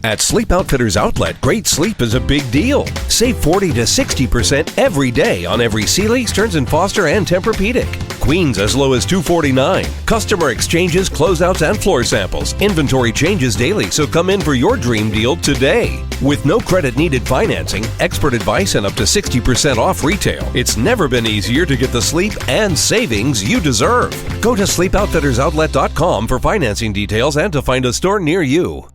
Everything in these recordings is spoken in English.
At Sleep Outfitters Outlet, great sleep is a big deal. Save 40 to 60% every day on every Sealy, Stearns & Foster, and Tempur-Pedic. Queens as low as $249. Customer exchanges, closeouts, and floor samples. Inventory changes daily, so come in for your dream deal today. With no credit needed financing, expert advice, and up to 60% off retail, it's never been easier to get the sleep and savings you deserve. Go to sleepoutfittersoutlet.com for financing details and to find a store near you.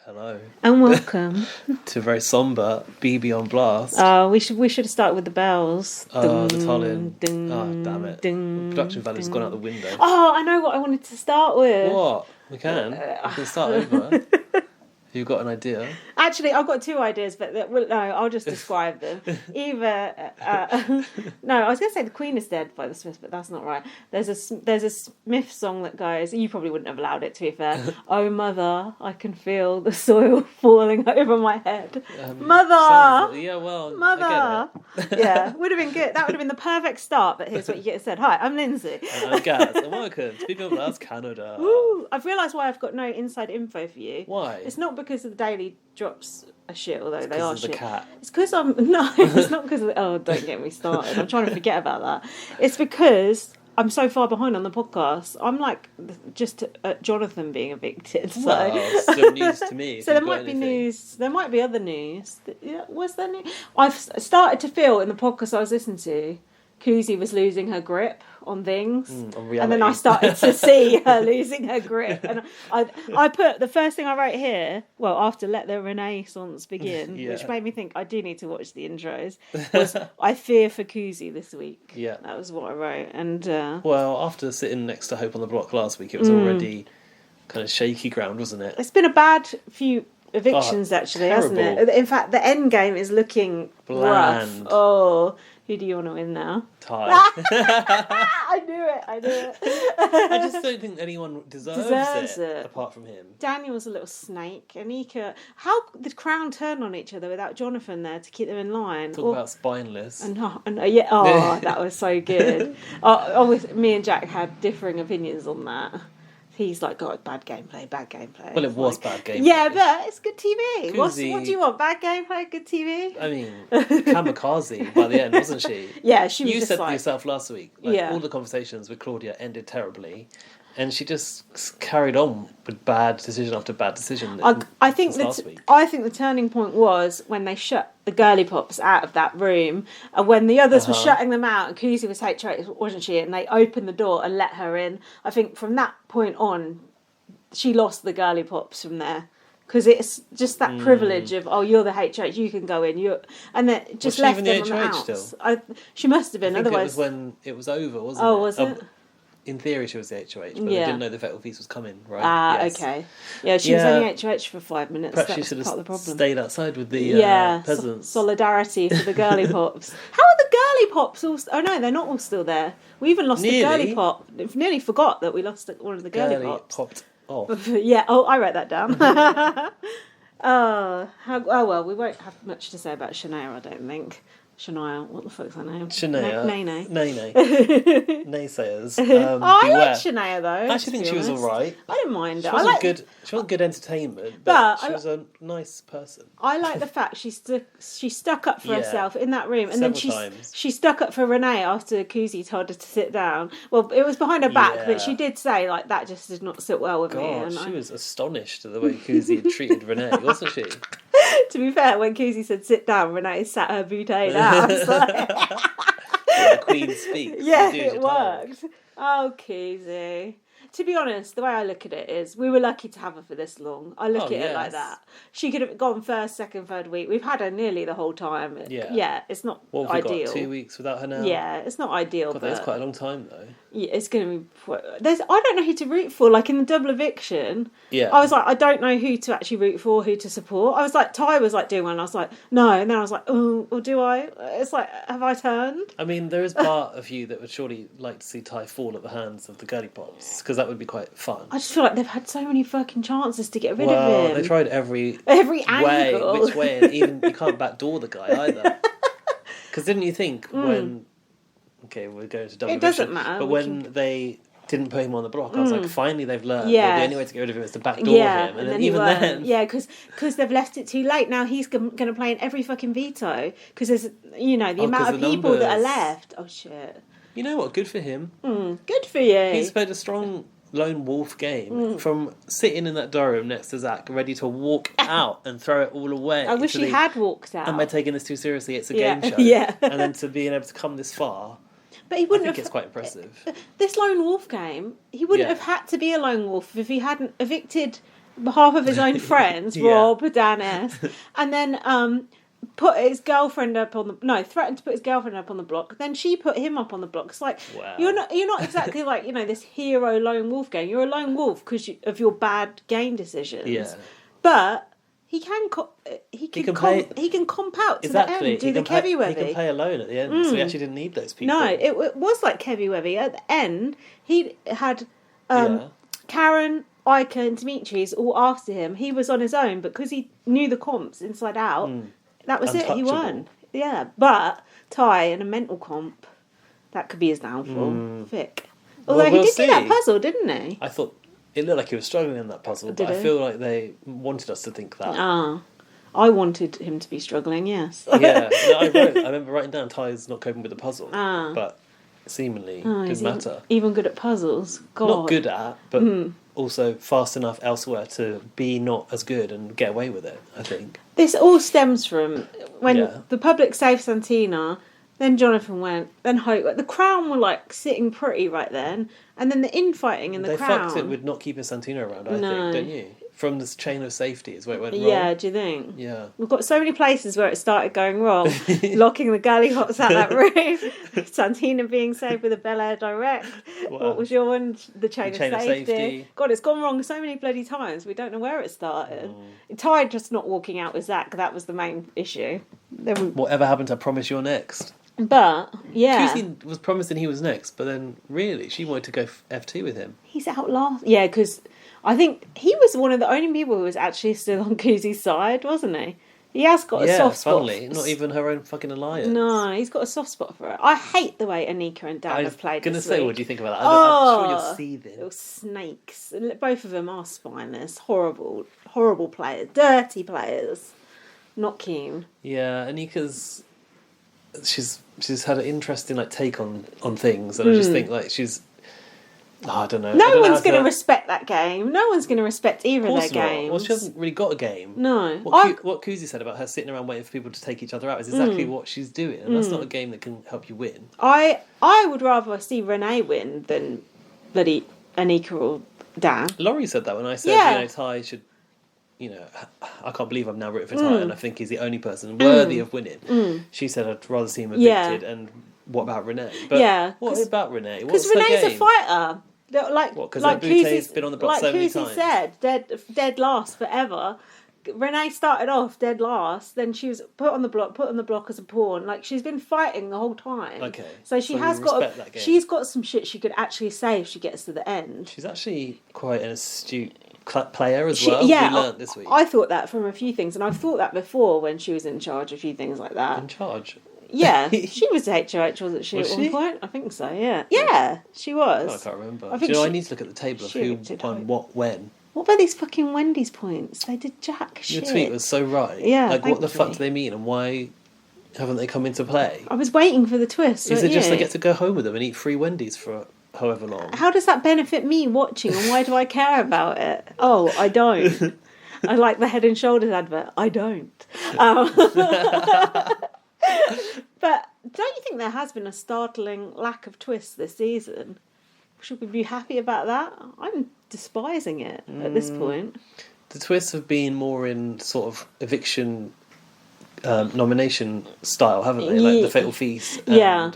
Hello. And welcome to a very sombre BB on Blast. We should start with the bells. Oh, the tolling. Oh, damn it. Production value's gone out the window. Oh, I know what I wanted to start with. What? We can start over. You've got an idea? Actually, I've got two ideas, but no, I'll just describe them. Either, no, I was going to say The Queen is Dead by the Smiths, but that's not right. There's a Smith song that goes, you probably wouldn't have allowed it, to be fair. Oh, mother, I can feel the soil falling over my head. Mother! Yeah, well, mother! I get it. Yeah, would have been good. That would have been the perfect start, but here's what you get said. Hi, I'm Lindsay. And I'm Gaz, and welcome to People Blast Canada. Woo! I've realised why I've got no inside info for you. Why? It's not because the Daily drops are shit, although they are shit. It's because of the cat. It's because it's not because of oh, don't get me started. I'm trying to forget about that. It's because I'm so far behind on the podcast. I'm like just Jonathan being evicted. So. Well, still news to me. So there might be news. There might be other news. Yeah, was there news? I've started to feel in the podcast I was listening to, Kuzie was losing her grip on things, and then I started to see her losing her grip, and I put the first thing I wrote here, well, after Let the Renee-ssance Begin, which made me think I do need to watch the intros, was I fear for Kuzie this week. Yeah, that was what I wrote. And well, after sitting next to Hope on the Block last week, it was already kind of shaky ground, wasn't it? It's been a bad few evictions, actually, terrible. hasn't it? In fact, the end game is looking bland. Rough. Oh, who do you want to win now? Ty. I knew it. I just don't think anyone deserves it apart from him. Daniel's a little snake. Anika, how did Crown turn on each other without Jonathan there to keep them in line? Talk about spineless. That was so good. Me and Jack had differing opinions on that. He's like, God, bad gameplay. Well, it was bad gameplay. Yeah, but it's good TV. What do you want? Bad gameplay, good TV? I mean, Kami-Kuzie by the end, wasn't she? Yeah, she was. You just said to yourself last week, all the conversations with Claudia ended terribly, and she just carried on with bad decision after bad decision. I think the turning point was when they shut the Girlie Pops out of that room, and when the others were shutting them out, and Kuzie was HRH, wasn't she? And they opened the door and let her in. I think from that point on, she lost the Girlie Pops from there. Because it's just that privilege of, you're the HH, you can go in. And then just left them on the house. She must have been, otherwise. It was when it was over, wasn't it? Oh, was it? In theory, she was the HOH, but they didn't know the fatal piece was coming, right? Yes. Okay. Yeah, she was only HOH for 5 minutes. Perhaps she should have stayed outside with the peasants. Solidarity for the Girlie Pops. How are the Girlie Pops all... Oh, no, they're not all still there. We even lost the Girlie Pop. Nearly forgot that we lost one of the Girlie Pops. Popped off. I wrote that down. Well, we won't have much to say about Shania, I don't think. Shania, what the fuck's her name? Shania. Nene. Naysayers. I like Shania though. I actually think she was alright. I didn't mind her. She wasn't good entertainment, but she was a nice person. I like the fact she stuck up for herself in that room, and several then times. She stuck up for Renee after Kuzie told her to sit down. Well, it was behind her back, but she did say like that just did not sit well with me. And she was astonished at the way Kuzie had treated Renee, wasn't she? To be fair, when Kuzie said sit down, Renee sat her bootay down. The Queen speaks. Yeah, it worked. Oh, Kuzie. To be honest, the way I look at it is we were lucky to have her for this long. I look at it like that. She could have gone first, second, third week. We've had her nearly the whole time. Yeah, it's not what have we ideal. Got, 2 weeks without her now? Yeah, it's not ideal. God, that's quite a long time though. Yeah, it's going to be... I don't know who to root for. Like in the double eviction, I was like, I don't know who to actually root for, who to support. I was like, Ty was like doing one, and I was like, no. And then I was like, oh, or do I? It's like, have I turned? I mean, there is part of you that would surely like to see Ty fall at the hands of the Girlie Pops, because that would be quite fun. I just feel like they've had so many fucking chances to get rid of him. They tried every angle. Which way, and even you can't backdoor the guy either. Because didn't you think when... Okay, we're going to double It doesn't matter. But when they didn't put him on the block. I was like, finally they've learned. Yeah. The only way to get rid of him is to backdoor him. And then even then... Yeah, because they've left it too late. Now he's going to play in every fucking veto. Because there's, the amount of people that are left. Oh, shit. You know what? Good for him. Good for you. He's played a strong lone wolf game from sitting in that diary room next to Zach, ready to walk out and throw it all away. I wish he had walked out. Am I taking this too seriously? It's a game show. Yeah. And then to being able to come this far, but he wouldn't I think it's quite impressive. This lone wolf game, he wouldn't have had to be a lone wolf if he hadn't evicted half of his own friends, Rob, Dennis, and then put his girlfriend up on the threatened to put his girlfriend up on the block. Then she put him up on the block. It's like, wow. you're not exactly like this hero lone wolf game. You're a lone wolf because of your bad game decisions. Yeah, but he can comp out to the end. Do the Kevy Webby. He can play alone at the end, so he actually didn't need those people. No, it was like Kevy Webby at the end. He had Karen, Ika, and Dimitri's all after him. He was on his own, but because he knew the comps inside out. That was it, he won. Yeah, but Ty in a mental comp, that could be his downfall. Vic. Although he did do that puzzle, didn't he? I thought it looked like he was struggling in that puzzle, but I feel like they wanted us to think that. I wanted him to be struggling, yes. Yeah, I remember writing down Ty's not coping with the puzzle, but seemingly didn't matter. Even good at puzzles? God. Not good at, but also fast enough elsewhere to be not as good and get away with it, I think. This all stems from when the public saved Santina, then Jonathan went, then Hope. The Crown were sitting pretty right then, and then the infighting in the Crown. They fucked it with not keeping Santina around, I think, don't you? From this chain of safety is where it went wrong. Yeah, do you think? Yeah. We've got so many places where it started going wrong. Locking the Girlie Pops out that room. Santina being saved with a Bel Air Direct. Wow. What was your one? The chain of safety. God, it's gone wrong so many bloody times. We don't know where it started. Ty just not walking out with Zach. That was the main issue. Whatever happened to Promise You're Next? But, yeah. Kuzie was promising he was next, but then really, she wanted to go FT with him. He's out last. Yeah, because I think he was one of the only people who was actually still on Kuzie's side, wasn't he? He has got a soft spot. Funnily, not even her own fucking alliance. No, he's got a soft spot for her. I hate the way Anika and Dan have played this week. I was going to say, what do you think about that? I'm sure you're seething. Little snakes. Both of them are spineless. Horrible, horrible players. Dirty players. Not keen. Yeah, Anika's... She's had an interesting take on things, and I just think she's... I don't know. No one's going to respect that game. No one's going to respect either of their games. Well, she hasn't really got a game. No. What Kuzie said about her sitting around waiting for people to take each other out is exactly what she's doing, and that's not a game that can help you win. I would rather see Renee win than bloody Anika or Dan. Laurie said that when I said, Ty should... I can't believe I'm now rooting for Ty, and I think he's the only person worthy of winning. She said, I'd rather see him evicted, and what about Renee? But what about Renee? Because Renee's a fighter. Because Bootay's been on the block so many times. Like Kuzie said, dead last forever. Renee started off dead last, then she was put on the block as a pawn. She's been fighting the whole time. Okay. So she's got some shit she could actually say if she gets to the end. She's actually quite an astute player as well. Yeah, we learnt this week. I thought that from a few things, and I've thought that before when she was in charge, a few things like that. In charge? Yeah, she was HOH, wasn't she, at one point? I think so, yeah. Yeah, she was. I can't remember. I need to look at the table of who won what when. What about these fucking Wendy's points? They did jack shit. Your tweet was so right. Yeah, what the fuck do they mean, and why haven't they come into play? I was waiting for the twist. Is it just they get to go home with them and eat free Wendy's for however long? How does that benefit me watching, and why do I care about it? Oh, I don't. I like the Head and Shoulders advert. I don't. But don't you think there has been a startling lack of twists this season? Should we be happy about that? I'm despising it at this point. The twists have been more in sort of eviction nomination style, haven't they? Like the Fatal Feast and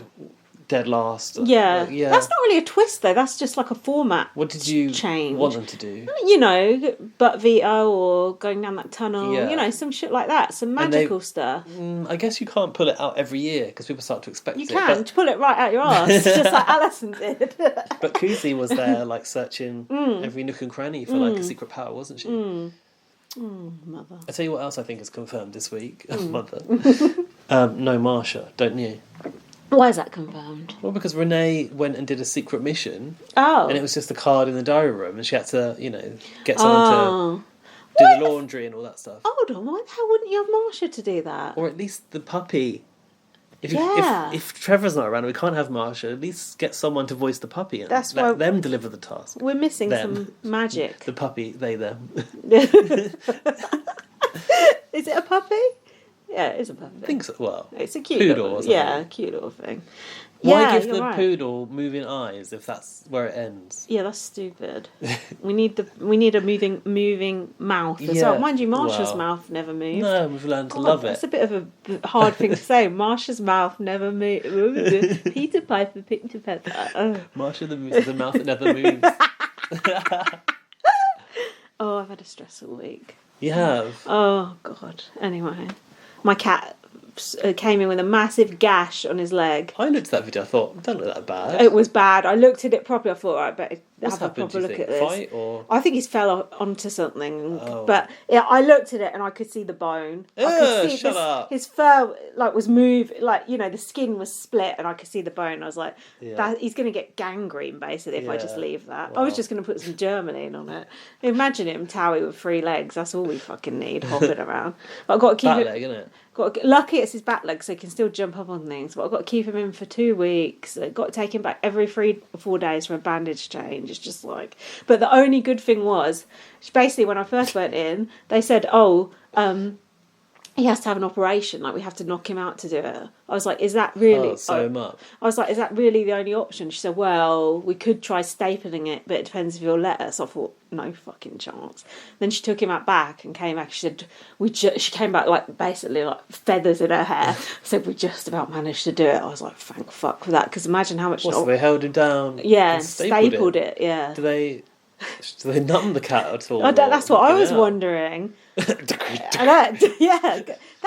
Dead Last. Yeah. That's not really a twist, though. That's just like a format. What did you change. Want them to do? Butt veto or going down that tunnel. Some shit like that. Some magical stuff. I guess you can't pull it out every year because people start to expect it. You can pull it right out your arse, just like Alison did. But Kuzie was there, searching every nook and cranny for a secret power, wasn't she? Mother. I tell you what else I think is confirmed this week. Mother. No Marsha, don't you? Why is that confirmed? Well, because Renee went and did a secret mission. Oh. And it was just a card in the diary room, and she had to, get someone to do the laundry and all that stuff. Hold on, why the hell wouldn't you have Marsha to do that? Or at least the puppy. If Trevor's not around and we can't have Marsha, at least get someone to voice the puppy and let them deliver the task. We're missing some magic. The puppy, they, them. Is it a puppy? Yeah, it is a puppy. I think so. Well, it's a cute poodle little, or something. Yeah, cute little thing. Why give the poodle moving eyes if that's where it ends? Yeah, that's stupid. we need a moving mouth as well. Mind you, Marsha's mouth never moves. No, we've learned to love it. That's a bit of a hard thing to say. Marsha's mouth never moves. Peter Piper picked a pepper. Marsha the moose has a mouth that never moves. Oh, I've had a stressful week. You have? Oh, God. Anyway, my cat came in with a massive gash on his leg. I looked at that video, I thought, don't look that bad. It was bad. I looked at it properly, I thought, right, better What's have a happened, proper look at this. Fight or? I think he's fell onto something. Oh. But yeah, I looked at it and I could see the bone. I could see his fur was moved, the skin was split and I could see the bone. I was like, he's going to get gangrene basically if I just leave that. Wow. I was just going to put some Germaline on it. Imagine him, Towie, with 3 legs. That's all we fucking need, hopping around. But I've got to keep back leg, isn't it? Lucky it's his back leg, so he can still jump up on things. But I've got to keep him in for 2 weeks. I've got to take him back every 3 or 4 days for a bandage change. It's just like... But the only good thing was, basically when I first went in, they said, he has to have an operation, we have to knock him out to do it. I was like, is that really... much. I was like, is that really the only option? She said, well, we could try stapling it, but it depends if you'll let us. I thought, no fucking chance. Then she took him out back and came back. She said, she came back basically feathers in her hair. Said, we just about managed to do it. I was like, thank fuck for that, because imagine how much... So they held him down? Yeah, stapled it, yeah. Do they numb the cat at all? That's what I was wondering. That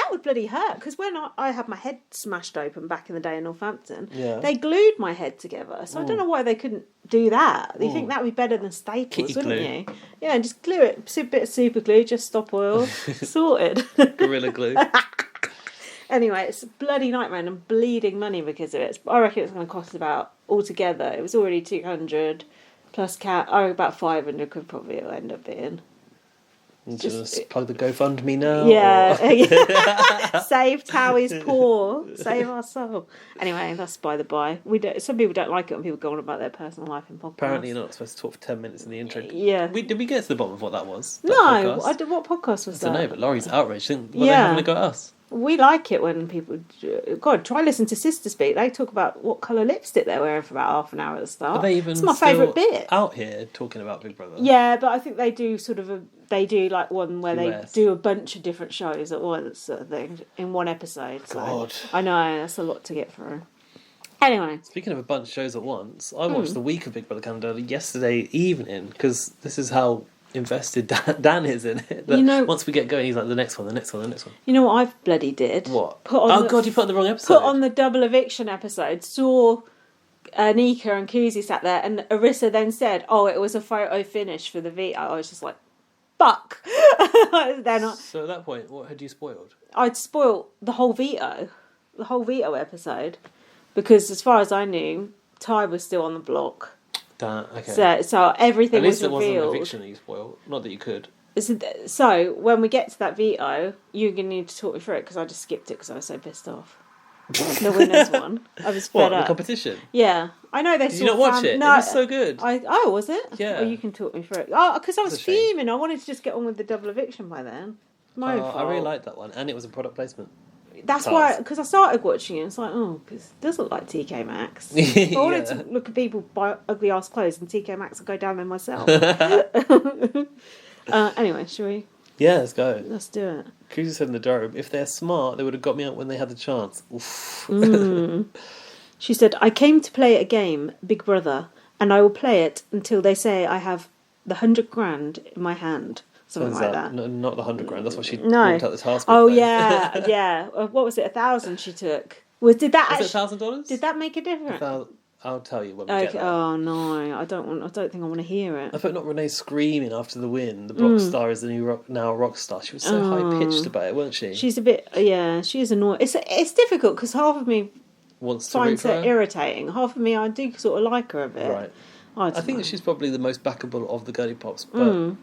would bloody hurt, because when I had my head smashed open back in the day in Northampton, they glued my head together, so I don't know why they couldn't do that. You think that would be better than staples, wouldn't you? Yeah, just glue it, a bit of super glue, just stop oil, sorted. Gorilla glue. Anyway, it's a bloody nightmare and I'm bleeding money because of it. I reckon it's going to cost about, altogether, it was already 200 plus about 500 could probably end up being. Just plug the GoFundMe now. Yeah. Save Towie's paw. Save our soul. Anyway, that's by the by. Some people don't like it when people go on about their personal life in podcasts. Apparently you're not supposed to talk for 10 minutes in the intro. Yeah. Did we get to the bottom of what that was? No. What podcast was that? I don't know, but Laurie's outraged. Were they having a go at us? We like it when people... God, try listen to Sister Speak. They talk about what colour lipstick they're wearing for about half an hour at the start. Are they even it's my favourite bit. Out here talking about Big Brother? Yeah, but I think they do one where they do a bunch of different shows at once, sort of thing, in one episode. God. So, I know, that's a lot to get through. Anyway. Speaking of a bunch of shows at once, I watched the week of Big Brother Canada yesterday evening, because this is how invested Dan is in it. Once we get going, he's like, the next one. You know what I've bloody did? What? God, you put on the wrong episode. Put on the double eviction episode, saw Nika and Kuzie sat there, and Arissa then said, it was a photo finish for the veto. I was just like, fuck. They're not... So at that point, what had you spoiled? I'd spoiled the whole veto episode, because as far as I knew, Ty was still on the block. Okay. So everything was revealed. At least it wasn't an eviction that you spoiled. Not that you could. So when we get to that veto, you're going to need to talk me through it, because I just skipped it because I was so pissed off. The winners won. I was fed up. The competition? Yeah. I know they Did you not watch it? No, it was so good. Was it? Yeah. Oh, you can talk me through it. Oh, because I was fuming. I wanted to just get on with the double eviction by then. My fault. I really liked that one. And it was a product placement. That's why, because I started watching it, it's like, because it does look like TK Maxx. I wanted to look at people buy ugly ass clothes and TK Maxx and go down there myself. Anyway, shall we? Yeah, let's go. Let's do it. Kuzie said in the diary, if they're smart, they would have got me out when they had the chance. Oof. She said, I came to play a game, Big Brother, and I will play it until they say I have the 100 grand in my hand. Something like that. No, not the 100 grand. That's what she worked out the task. Yeah, yeah. What was it? 1,000 she took. Was it $1,000? Did that make a difference? I'll tell you when we get there. Oh no, I don't think I want to hear it. I thought not Renee screaming after the win. The rock star is the new now rock star. She was so high pitched about it, wasn't she? She's a bit, she is annoying. It's difficult because half of me finds her irritating. Half of me, I do sort of like her a bit. Right. I think that she's probably the most backable of the Girlie Pops, but I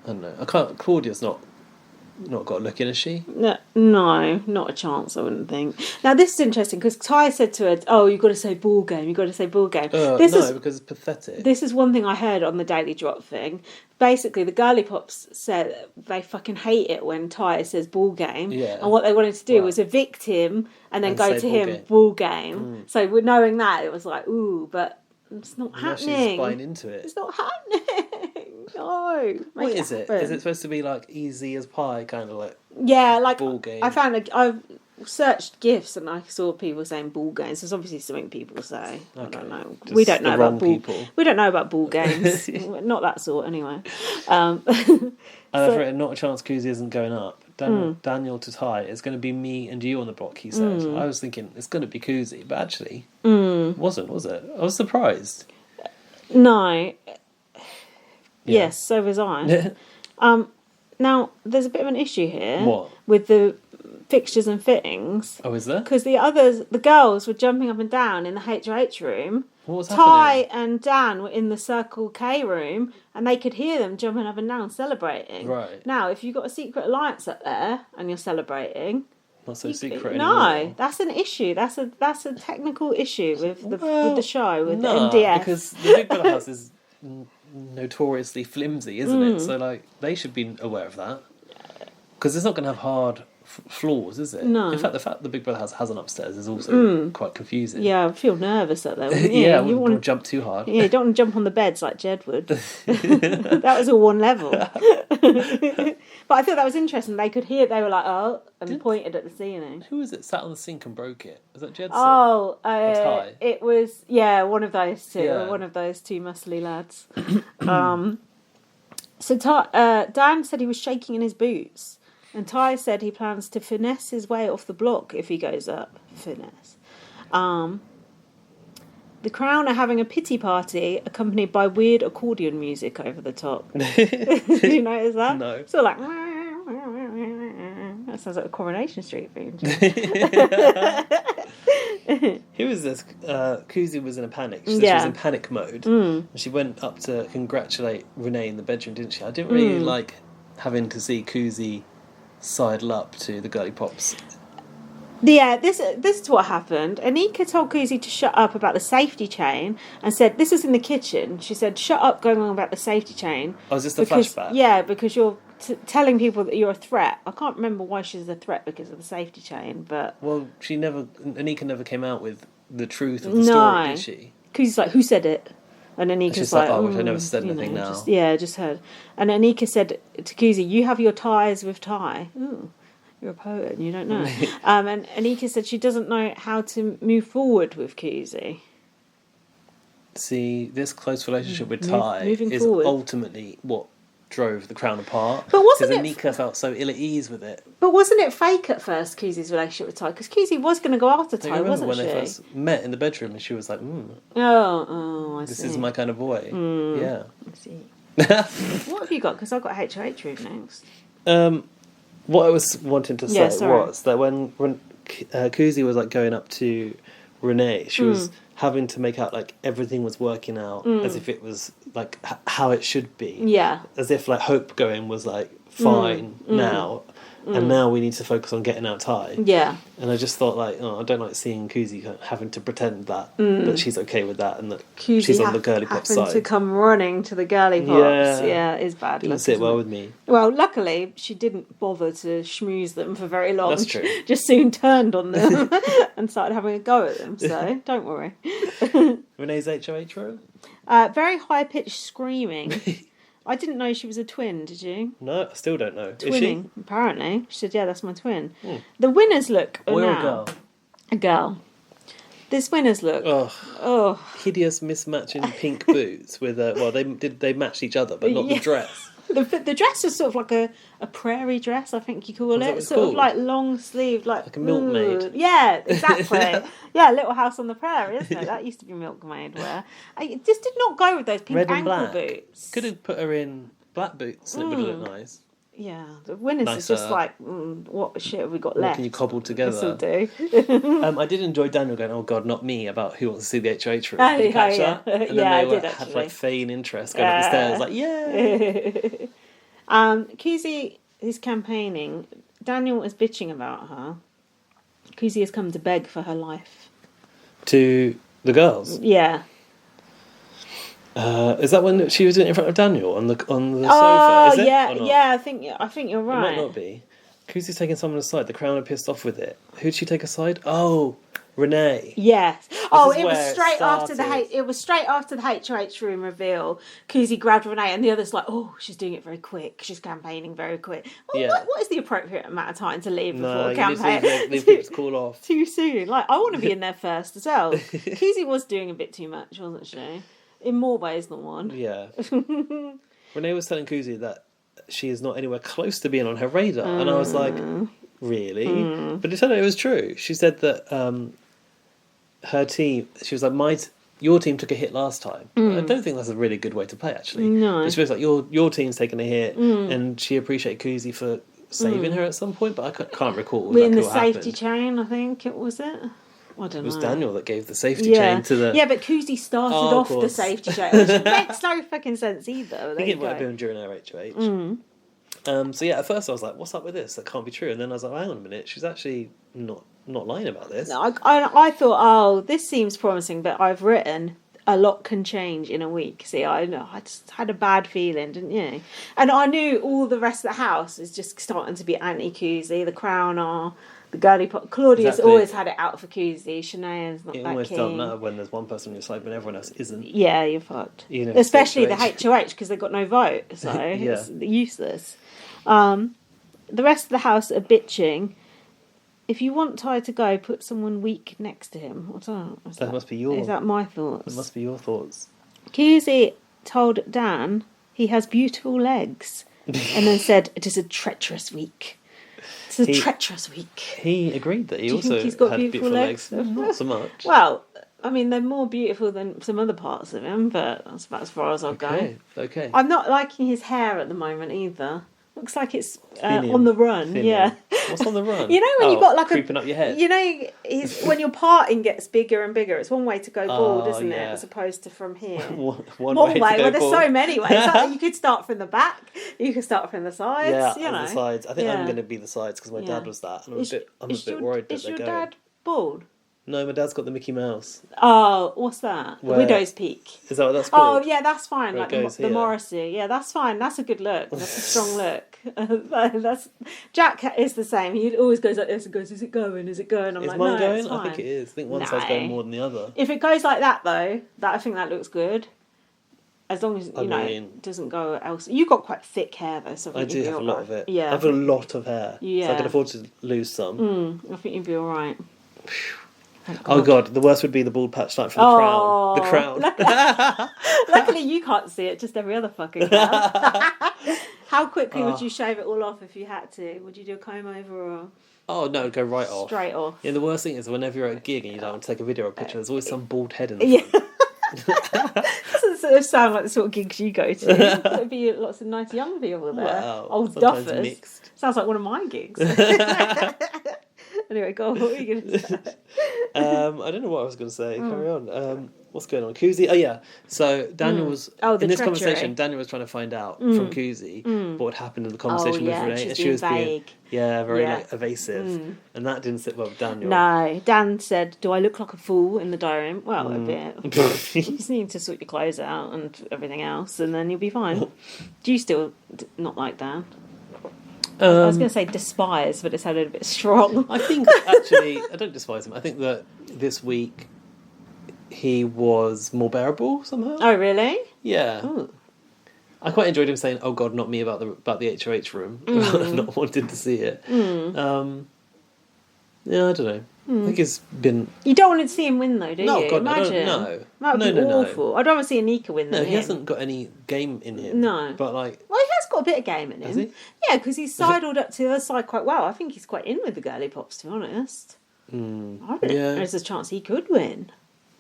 don't know. Claudia's not got a look in, is she? No, not a chance, I wouldn't think. Now, this is interesting, because Ty said to her, oh, you've got to say ball game, because it's pathetic. This is one thing I heard on the Daily Drop thing. Basically, the Girlie Pops said they fucking hate it when Ty says ball game, and what they wanted to do was evict him and then go to him, ball game. So, with knowing that, it was like, ooh, but it's not happening. She's buying into it. It's not happening. No. What is it? Is it supposed to be like easy as pie, kind of like ball game? I've searched GIFs and I saw people saying ball games. There's obviously something people say. Okay. I don't know. We don't know about We don't know about ball games. Not that sort, anyway. I've written, not a chance Kuzie isn't going up. Daniel to Ty, it's going to be me and you on the block, he said. I was thinking it's going to be Kuzie, but actually wasn't, was it? I was surprised. No. Yes, so was I. Now, there's a bit of an issue here. What? With the fixtures and fittings. Oh, is there? Because the girls were jumping up and down in the HOH room. What was Ty happening? and Dan were in the Circle K room, and they could hear them jumping up and down celebrating. Right. Now, if you've got a secret alliance up there and you're celebrating... Not so secret anymore. No, that's an issue. That's a technical issue with the show, with the MDF. Because the Big Brother house is notoriously flimsy, isn't it? So, like, they should be aware of that. Because it's not going to have hard floors, is it? No. In fact, the fact the Big Brother house has an upstairs is also quite confusing. Yeah, I feel nervous up there. Wouldn't you? Yeah, you wouldn't jump too hard. Yeah, you don't want to jump on the beds like Jed would. That was all one level. But I thought that was interesting. They could hear it. They were like, oh, and pointed at the ceiling. Who was it sat on the sink and broke it? Was that Jedson? Oh, Ty? it was, one of those two. Yeah. One of those two muscly lads. So Dan said he was shaking in his boots. And Ty said he plans to finesse his way off the block if he goes up. Finesse. The Crown are having a pity party accompanied by weird accordion music over the top. Did you notice that? No. So like... That sounds like a Coronation Street theme. Who was this? Kuzie was in a panic. She said she was in panic mode. And she went up to congratulate Renee in the bedroom, didn't she? I didn't really like having to see Kuzie sidle up to the Girlie Pops. Yeah, this is what happened. Anika told Kuzie to shut up about the safety chain and said, this was in the kitchen, she said, shut up going on about the safety chain. Oh, is this the flashback? Yeah, because you're telling people that you're a threat. I can't remember why she's a threat because of the safety chain, but... Well, Anika never came out with the truth of the story, did she? Kuzie's like, who said it? And Anika's like, I wish I never said anything now. Just heard. And Anika said to Kuzie, you have your ties with Ty. Ooh. You're a poet and you don't know. And Anika said she doesn't know how to move forward with Kuzie. See, this close relationship with Ty is ultimately what drove the Crown apart. But wasn't it... Because Anika felt so ill at ease with it. But wasn't it fake at first, Kuzie's relationship with Ty? Because Kuzie was going to go after Ty, wasn't she? When they first met in the bedroom and she was like, I see. This is my kind of boy. Yeah. I see. What have you got? Because I've got HOH room next. What I was wanting to say was that when Kuzie was like going up to Renee, she was having to make out like everything was working out as if it was like how it should be. Yeah. As if like Hope going was like fine now. And now we need to focus on getting out Ty. Yeah. And I just thought like, I don't like seeing Kuzie having to pretend that she's okay with that and that she's on the Girlie Pops side. To come running to the Girlie Pops. Yeah, it's bad. Didn't sit well with me. Well, luckily she didn't bother to schmooze them for very long. That's true. Just soon turned on them and started having a go at them. So don't worry. Renee's HOH room? Very high pitched screaming. I didn't know she was a twin, did you? No, I still don't know. Twinning, is she? Apparently. She said, yeah, that's my twin. The winner's look Boy now... or a girl? A girl. This winner's look... Oh. Hideous mismatch in pink boots with... they matched each other, but not the dress. The dress is sort of like a prairie dress, I think you call it. Sort of like long sleeved, like a milkmaid. Yeah, exactly. Yeah, Little House on the Prairie, isn't it? That used to be milkmaid wear. I just did not go with those pink ankle boots. Could have put her in black boots and it would have looked nice. Yeah, the winners is just like, what shit have we got left? What can you cobble together? This'll do. I did enjoy Daniel going, oh God, not me, about who wants to see the HOH room. Did you catch that? And then I they did had actually. like feign interest going up the stairs, like, yeah. Kuzie is campaigning. Daniel is bitching about her. Kuzie has come to beg for her life. To the girls? Yeah. Is that when she was doing it in front of Daniel on the sofa? Is it? Yeah. I think you're right. It might not be. Kuzie's taking someone aside. The Crown are pissed off with it. Who'd she take aside? Oh, Renee. Yes. It was straight after the HOH room reveal. Kuzie grabbed Renee, and the other's like, "Oh, she's doing it very quick. She's campaigning very quick." Well, what is the appropriate amount of time to leave before a campaign? Leave people's call off too soon. Like, I want to be in there first as well. Kuzie was doing a bit too much, wasn't she? In more ways than one. Yeah. Renee was telling Kuzie that she is not anywhere close to being on her radar, and I was like, really? But it turned out it was true. She said that her team, she was like, your team took a hit last time. I don't think that's a really good way to play, actually. No. She feels like your team's taken a hit, and she appreciated Kuzie for saving her at some point, but I can't recall. We're in the safety chain, I think it was it. I don't know. It was Daniel that gave the safety chain to the... Yeah, but Kuzie started off the safety chain, which makes no fucking sense either. I think it might have been during our HOH. So yeah, at first I was like, what's up with this? That can't be true. And then I was like, hang on a minute, she's actually not lying about this. No, I thought, this seems promising, but I've written a lot can change in a week. See, I just had a bad feeling, didn't you? And I knew all the rest of the house is just starting to be anti-Kuzie. The Crown are... The Girlie Pops. Claudia's always had it out for Kuzie. Shanae's not that keen. It almost doesn't matter when there's one person on your side when everyone else isn't. Yeah, you're fucked. Especially the HOH because they've got no vote, so it's useless. The rest of the house are bitching. If you want Ty to go, put someone weak next to him. What's that? That must be yours. Is that my thoughts? That must be your thoughts. Kuzie told Dan he has beautiful legs and then said it is a treacherous week. It's a treacherous week. He agreed that he also he's got had beautiful legs. Not so much. Well, I mean, they're more beautiful than some other parts of him, but that's about as far as I'll go. Okay. I'm not liking his hair at the moment either. Looks like it's on the run. Yeah. What's on the run? You know when you've got like creeping up your head. You know, when your parting gets bigger and bigger, it's one way to go bald, isn't it? As opposed to from here. one way. Well, there's so many ways. Like, you could start from the back. You could start from the sides. Yeah, the sides. I think I'm going to be the sides because my dad was that, and I'm a bit worried that they're going. Is your dad bald? No, my dad's got the Mickey Mouse. Oh, what's that? The Widow's Peak. Is that what that's called? Oh, yeah, that's fine. Like the Morrissey. Yeah, that's fine. That's a good look. That's a strong look. Jack is the same. He always goes like this and goes, is it going? Is it going? I'm like, mine no, going? it's fine. I think it is. I think one side's going more than the other. If it goes like that, though, I think that looks good. As long as, it doesn't go else. You've got quite thick hair, though. So I do have a lot of it. Yeah. I have a lot of hair. Yeah. So I can afford to lose some. I think you'd be all right. Oh God, the worst would be the bald patch like from the Crown. The Crown. Luckily you can't see it, just every other fucking can. How quickly would you shave it all off if you had to? Would you do a comb over or... Oh no, go right off. Straight off. Yeah, the worst thing is whenever you're at a gig and you don't want to take a video or a picture, there's always some bald head in the front. Doesn't sort of sound like the sort of gigs you go to. There'd be lots of nice young people there. Wow, old duffers. Mixed. Sounds like one of my gigs. Anyway, go on. What were you going to say? I don't know what I was going to say. Carry on. What's going on? Kuzie. Oh yeah. So Daniel was in this conversation. Daniel was trying to find out from Kuzie what had happened in the conversation with Renee, and she was being very very and that didn't sit well with Daniel. No, Dan said, "Do I look like a fool in the diary room?" Well, a bit. You just need to sort your clothes out and everything else, and then you'll be fine. Do you still not like Dan? I was going to say despise, but it sounded a bit strong. I think, actually, I don't despise him. I think that this week he was more bearable somehow. Oh, really? Yeah. Ooh. I quite enjoyed him saying, "Oh God, not me," about the HOH room. Not wanting to see it. Yeah, I don't know. I think it's been... You don't want to see him win, though, do you? No, God, imagine. no. That would be awful. I'd rather see Anika win than him. No, he hasn't got any game in him. No. But, like... Well, he has got a bit of game in him. Has he? Yeah, because he's sidled up to the other side quite well. I think he's quite in with the Girlie Pops, to be honest. I don't know. There's a chance he could win.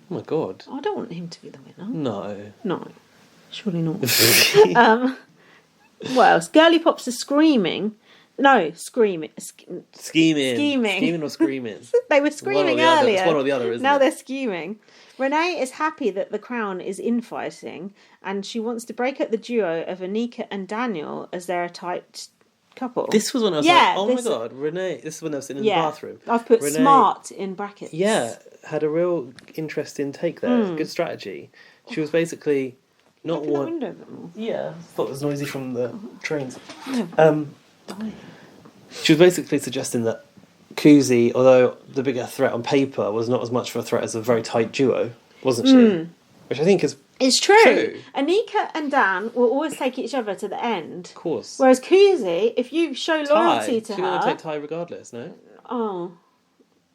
Oh, my God. I don't want him to be the winner. No. No. Surely not. What else? Girlie Pops are screaming. No, screaming. Scheming or screaming? They were screaming earlier. It's one or the other, isn't now it? They're scheming. Renee is happy that the crown is infighting, and she wants to break up the duo of Anika and Daniel as they're a tight couple. This was when I was like, oh my god, Renee. This is when I was sitting in the bathroom. I've put Renee, smart in brackets. Yeah, had a real interesting take there. Good strategy. She was basically not one. Window a bit more. Yeah, I thought it was noisy from the trains. She was basically suggesting that Kuzie, although the bigger threat on paper, was not as much of a threat as a very tight duo, wasn't she? Which I think is it's true. Anika and Dan will always take each other to the end. Of course. Whereas Kuzie, if you show loyalty to her... She's going to take Ty regardless, no? Oh,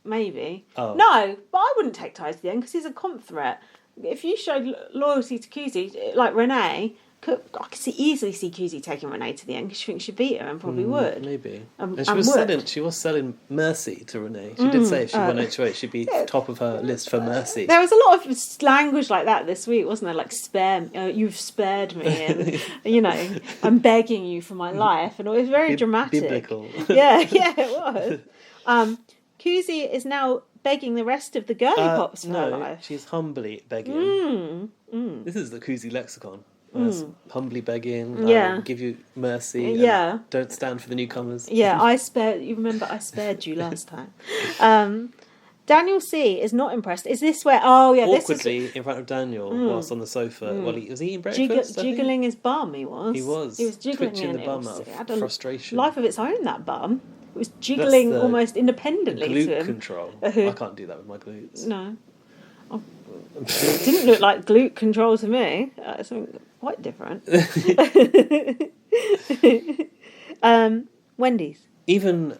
maybe. Oh. No, but I wouldn't take Ty to the end because he's a comp threat. If you showed loyalty to Kuzie, like Renee... I could easily see Kuzie taking Renee to the end because she thinks she'd beat her and probably would. Maybe. And she was selling mercy to Renee. She did say if she won HOH, she'd be top of her list for mercy. There was a lot of language like that this week, wasn't there? Like, you've spared me, and, I'm begging you for my life. And it was very dramatic. Biblical. Yeah, it was. Kuzie is now begging the rest of the Girlie Pops for her life. She's humbly begging. This is the Kuzie lexicon. Humbly begging, give you mercy, don't stand for the newcomers. Yeah, you remember I spared you last time. Daniel C is not impressed. Is this where, awkwardly in front of Daniel whilst on the sofa while he was eating breakfast? Jiggling his bum, he was jiggling twitching the bum out of frustration. Life of its own, that bum. It was jiggling almost independently glute to him. Control. I can't do that with my glutes. No. It didn't look like glute control to me. Something quite different. Wendy's. Even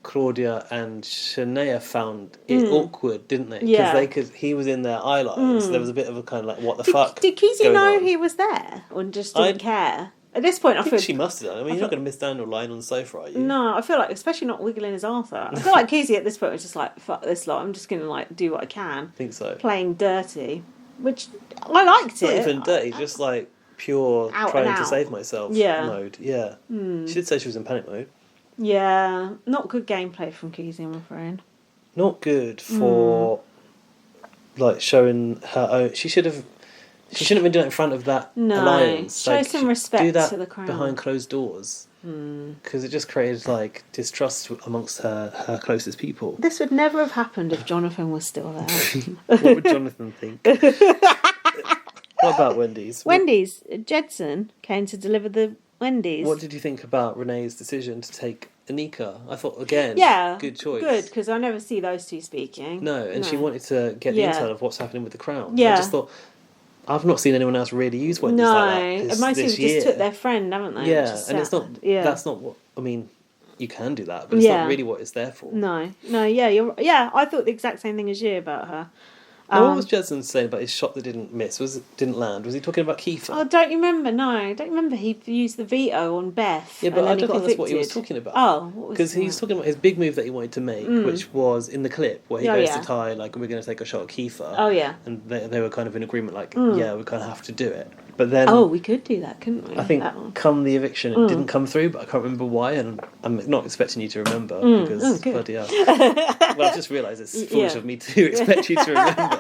Claudia and Shania found it awkward, didn't they? Because he was in their eye line, so there was a bit of a kind of like, what the fuck? Did Kuzie know he was there, or just didn't care? At this point, I feel she must have done. I mean, you're not going to miss Daniel lying on the sofa, are you? No, I feel like, especially not wiggling his arse out. I feel like Kuzie at this point was just like, fuck this lot. I'm just going to like do what I can. I think so. Playing dirty, which I liked not it. Not even dirty, just like pure trying to save myself mode. Yeah. She did say she was in panic mode. Yeah, not good gameplay from Kuzie, I'm afraid. Not good for like showing her own. She shouldn't have been doing it in front of that alliance. Show some respect do that to the crown. Behind closed doors. Because it just created like distrust amongst her closest people. This would never have happened if Jonathan was still there. What would Jonathan think? What about Wendy's? Wendy's. Jedson came to deliver the Wendy's. What did you think about Renee's decision to take Anika? I thought, again, good choice. Good, because I never see those two speaking. No, she wanted to get the intel of what's happening with the crown. Yeah. I just thought, I've not seen anyone else really use Wendy's like that most people just took their friend, haven't they? Yeah, and it's not. Yeah. That's not what I mean. You can do that, but it's not really what it's there for. No. I thought the exact same thing as you about her. What was Jedson saying about his shot that didn't land? Was he talking about Kiefer? Oh, don't you remember? No, I don't remember. He used the veto on Beth. Yeah, but I don't think that's what he was talking about. Oh, what was because he's talking about his big move that he wanted to make, which was in the clip where he goes to Ty, like, we're going to take a shot at Kiefer. Oh yeah, and they were kind of in agreement, like, yeah, we kind of have to do it. But then, we could do that, couldn't we? I think come the eviction, it didn't come through, but I can't remember why, and I'm not expecting you to remember because bloody hell. Well, I've just realised it's foolish of me to expect you to remember.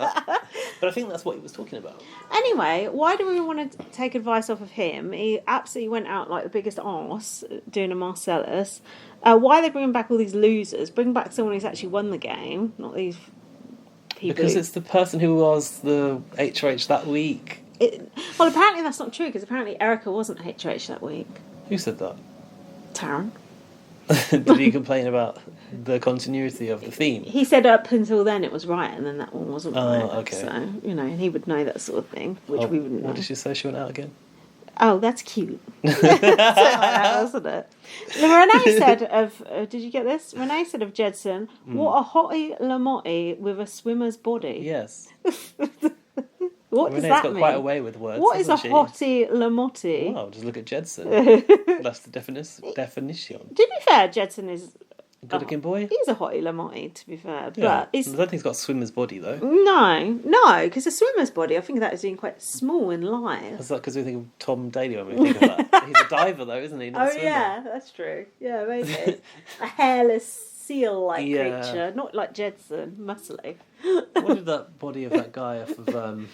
But I think that's what he was talking about. Anyway, why do we want to take advice off of him? He absolutely went out like the biggest arse doing a Marcellus. Why are they bringing back all these losers? Bring back someone who's actually won the game, not these people. Because it's the person who was the HOH that week. Well, apparently that's not true, because apparently Erica wasn't HOH that week. Who said that? Taryn. Did he complain about the continuity of the theme? He said up until then it was right, and then that one wasn't right. Oh, okay. So, he would know that sort of thing, which we wouldn't know. What did she say? She went out again? Oh, that's cute. That's like that, wasn't it? Renee said of... did you get this? Renee said of Jedson, what a hottie lamottie with a swimmer's body. Yes. What does that mean? got quite a way with words. What is a hottie lamotti? Well, just look at Jedson. That's the definition. To be fair, Jedson is Good-looking boy? He's a hottie Lamotti, to be fair. Yeah. But I don't think he's got a swimmer's body, though. No, because a swimmer's body, I think that is being quite small in life. That's like because we think of Tom Daly when we think of that. He's a diver, though, isn't he? Not a swimmer. Yeah, that's true. Yeah, maybe. A hairless seal-like creature, not like Jedson, muscly. What did that body of that guy off of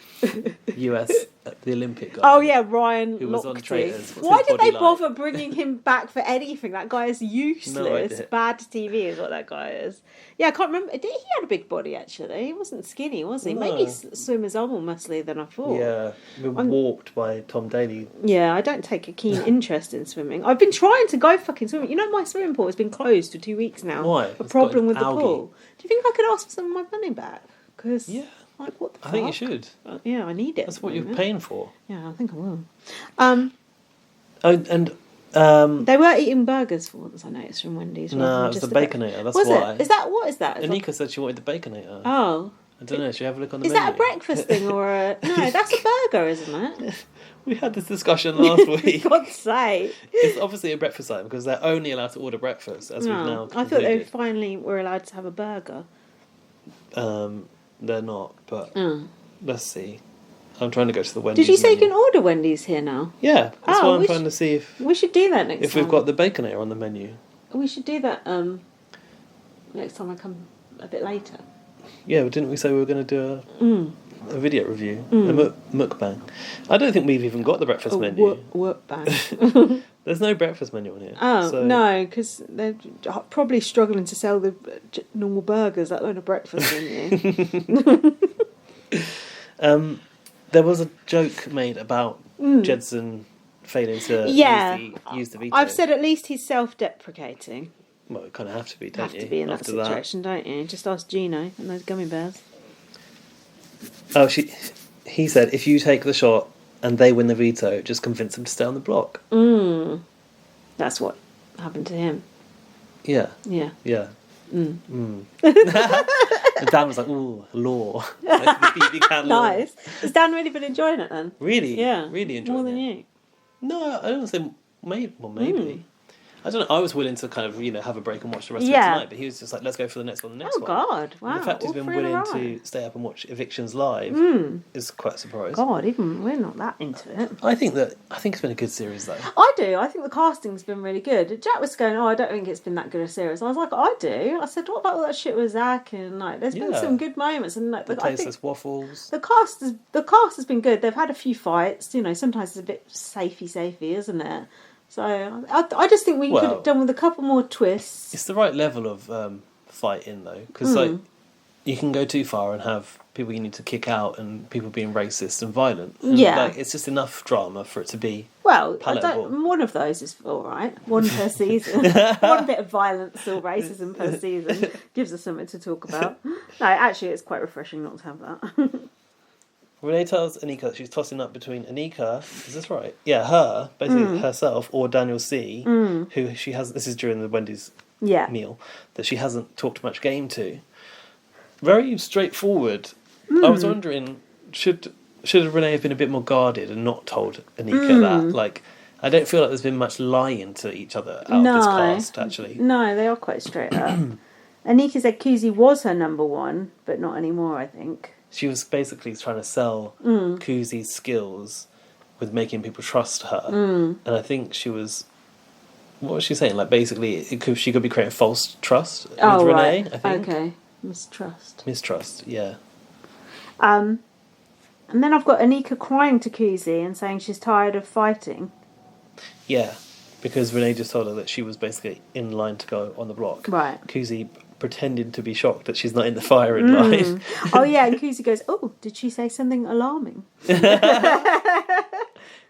US at the Olympic guy? Oh yeah, Ryan who was on Traitors. Why did they bother bringing him back for anything? That guy is useless. Bad TV is what that guy is. Yeah, I can't remember. He had a big body actually. He wasn't skinny, was he? No. Maybe swimmers are more muscly than I thought. Yeah, we were warped by Tom Daly. Yeah, I don't take a keen interest in swimming. I've been trying to go fucking swimming. You know, my swimming pool has been closed for 2 weeks now. Why? A problem with algae. The pool. Do you think I could ask for some of my money back? Because like, what the fuck? I think you should. Yeah, I need it. That's what you're paying for. Yeah, I think I will. They were eating burgers for once, I noticed, from Wendy's. No, it was the Baconator, that's why. What is that? Anika said she wanted the Baconator. Oh. I don't know, should we have a look on the menu? menu? Is that a breakfast thing or a... No, that's a burger, isn't it? We had this discussion last week. For God's sake. It's obviously a breakfast item because they're only allowed to order breakfast, as we've now concluded. I thought they finally were allowed to have a burger. They're not, but let's see. I'm trying to go to the Wendy's Did you say menu. you can order Wendy's here now? Yeah, that's why I'm trying to see if... We should do that next time. If we've got the Baconator on the menu. We should do that next time I come a bit later. Yeah, but didn't we say we were going to do a video review? A mukbang. I don't think we've even got the breakfast menu. Mukbang. There's no breakfast menu on here. Oh, so. No, because they're probably struggling to sell the normal burgers, let alone a breakfast menu. There was a joke made about Jedson failing to use the veto. I've said at least he's self-deprecating. Well, you kind of have to be, don't you? Have to be in that situation, don't you? Just ask Gino and those gummy bears. Oh, he said, if you take the shot and they win the veto, just convince them to stay on the block. That's what happened to him. Yeah. Yeah. Yeah. And Dan was like, ooh, law. You can nice. Has Dan really been enjoying it then? Really? Yeah. Really enjoying it. More than you? No, I don't say maybe. Well, maybe. I don't know. I was willing to kind of, have a break and watch the rest of it tonight, but he was just like, let's go for the next one, Oh, God. Wow. And the fact he's been willing to stay up and watch Evictions live is quite a surprise. God, even we're not that into it. I think it's been a good series, though. I do. I think the casting's been really good. Jack was going, I don't think it's been that good a series. I was like, I do. I said, what about all that shit with Zach? And like, there's been some good moments. And like, the tasteless waffles. The cast has been good. They've had a few fights. Sometimes it's a bit safey, isn't it? So I just think we could have done with a couple more twists. It's the right level of fighting, though, because like you can go too far and have people you need to kick out and people being racist and violent. And, it's just enough drama for it to be palatable. One of those is all right. One per season. One bit of violence or racism per season gives us something to talk about. No, actually, it's quite refreshing not to have that. Renee tells Anika that she's tossing up between Anika, is this right? Yeah, her, basically herself, or Daniel C, who she has, this is during the Wendy's meal, that she hasn't talked much game to. Very straightforward. I was wondering, should Renee have been a bit more guarded and not told Anika that? Like, I don't feel like there's been much lying to each other out of this cast, actually. No, they are quite straight up. Anika said Kuzie was her number one, but not anymore, I think. She was basically trying to sell Kuzie's skills with making people trust her. And I think she was... What was she saying? Like, basically, she could be creating false trust with Renee, I think. Okay. Mistrust, yeah. And then I've got Anika crying to Kuzie and saying she's tired of fighting. Yeah, because Renee just told her that she was basically in line to go on the block. Right. Kuzie pretending to be shocked that she's not in the firing line. Oh, yeah, and Kuzie goes, oh, did she say something alarming?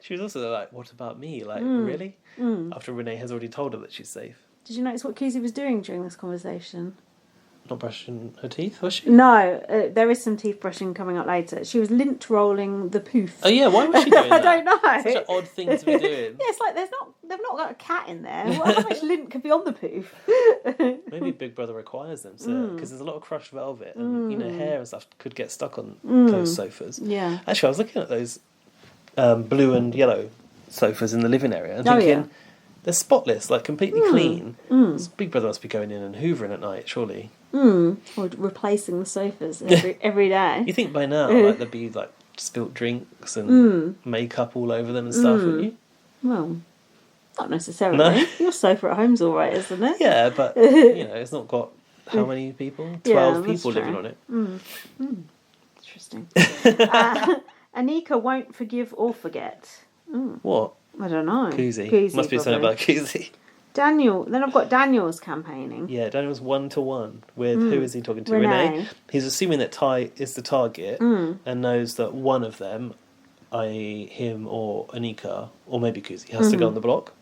She was also like, what about me? Like, really? After Renee has already told her that she's safe. Did you notice what Kuzie was doing during this conversation? Not brushing her teeth, was she? No, there is some teeth brushing coming up later. She was lint rolling the poof. Oh yeah, why was she doing that? I don't know. Such an odd thing to be doing. Yeah, it's like they've not got a cat in there. How much lint could be on the poof? Maybe Big Brother requires them because there's a lot of crushed velvet and hair and stuff could get stuck on those sofas. Yeah. Actually, I was looking at those blue and yellow sofas in the living area and thinking they're spotless, like completely clean. Big Brother must be going in and hoovering at night, surely. Or replacing the sofas every day. You think by now, like there'd be like spilt drinks and makeup all over them and stuff, wouldn't you? Well, not necessarily. No? Your sofa at home's all right, isn't it? Yeah, but it's not got how many people? 12 people living on it. Interesting. Anika won't forgive or forget. What? I don't know. Kuzie. Must be something about Kuzie. Daniel. Then I've got Daniel's campaigning. Yeah, Daniel's 1-to-1 with who is he talking to? Renee. He's assuming that Ty is the target and knows that one of them, i.e. him or Anika, or maybe Kuzie, has to go on the block.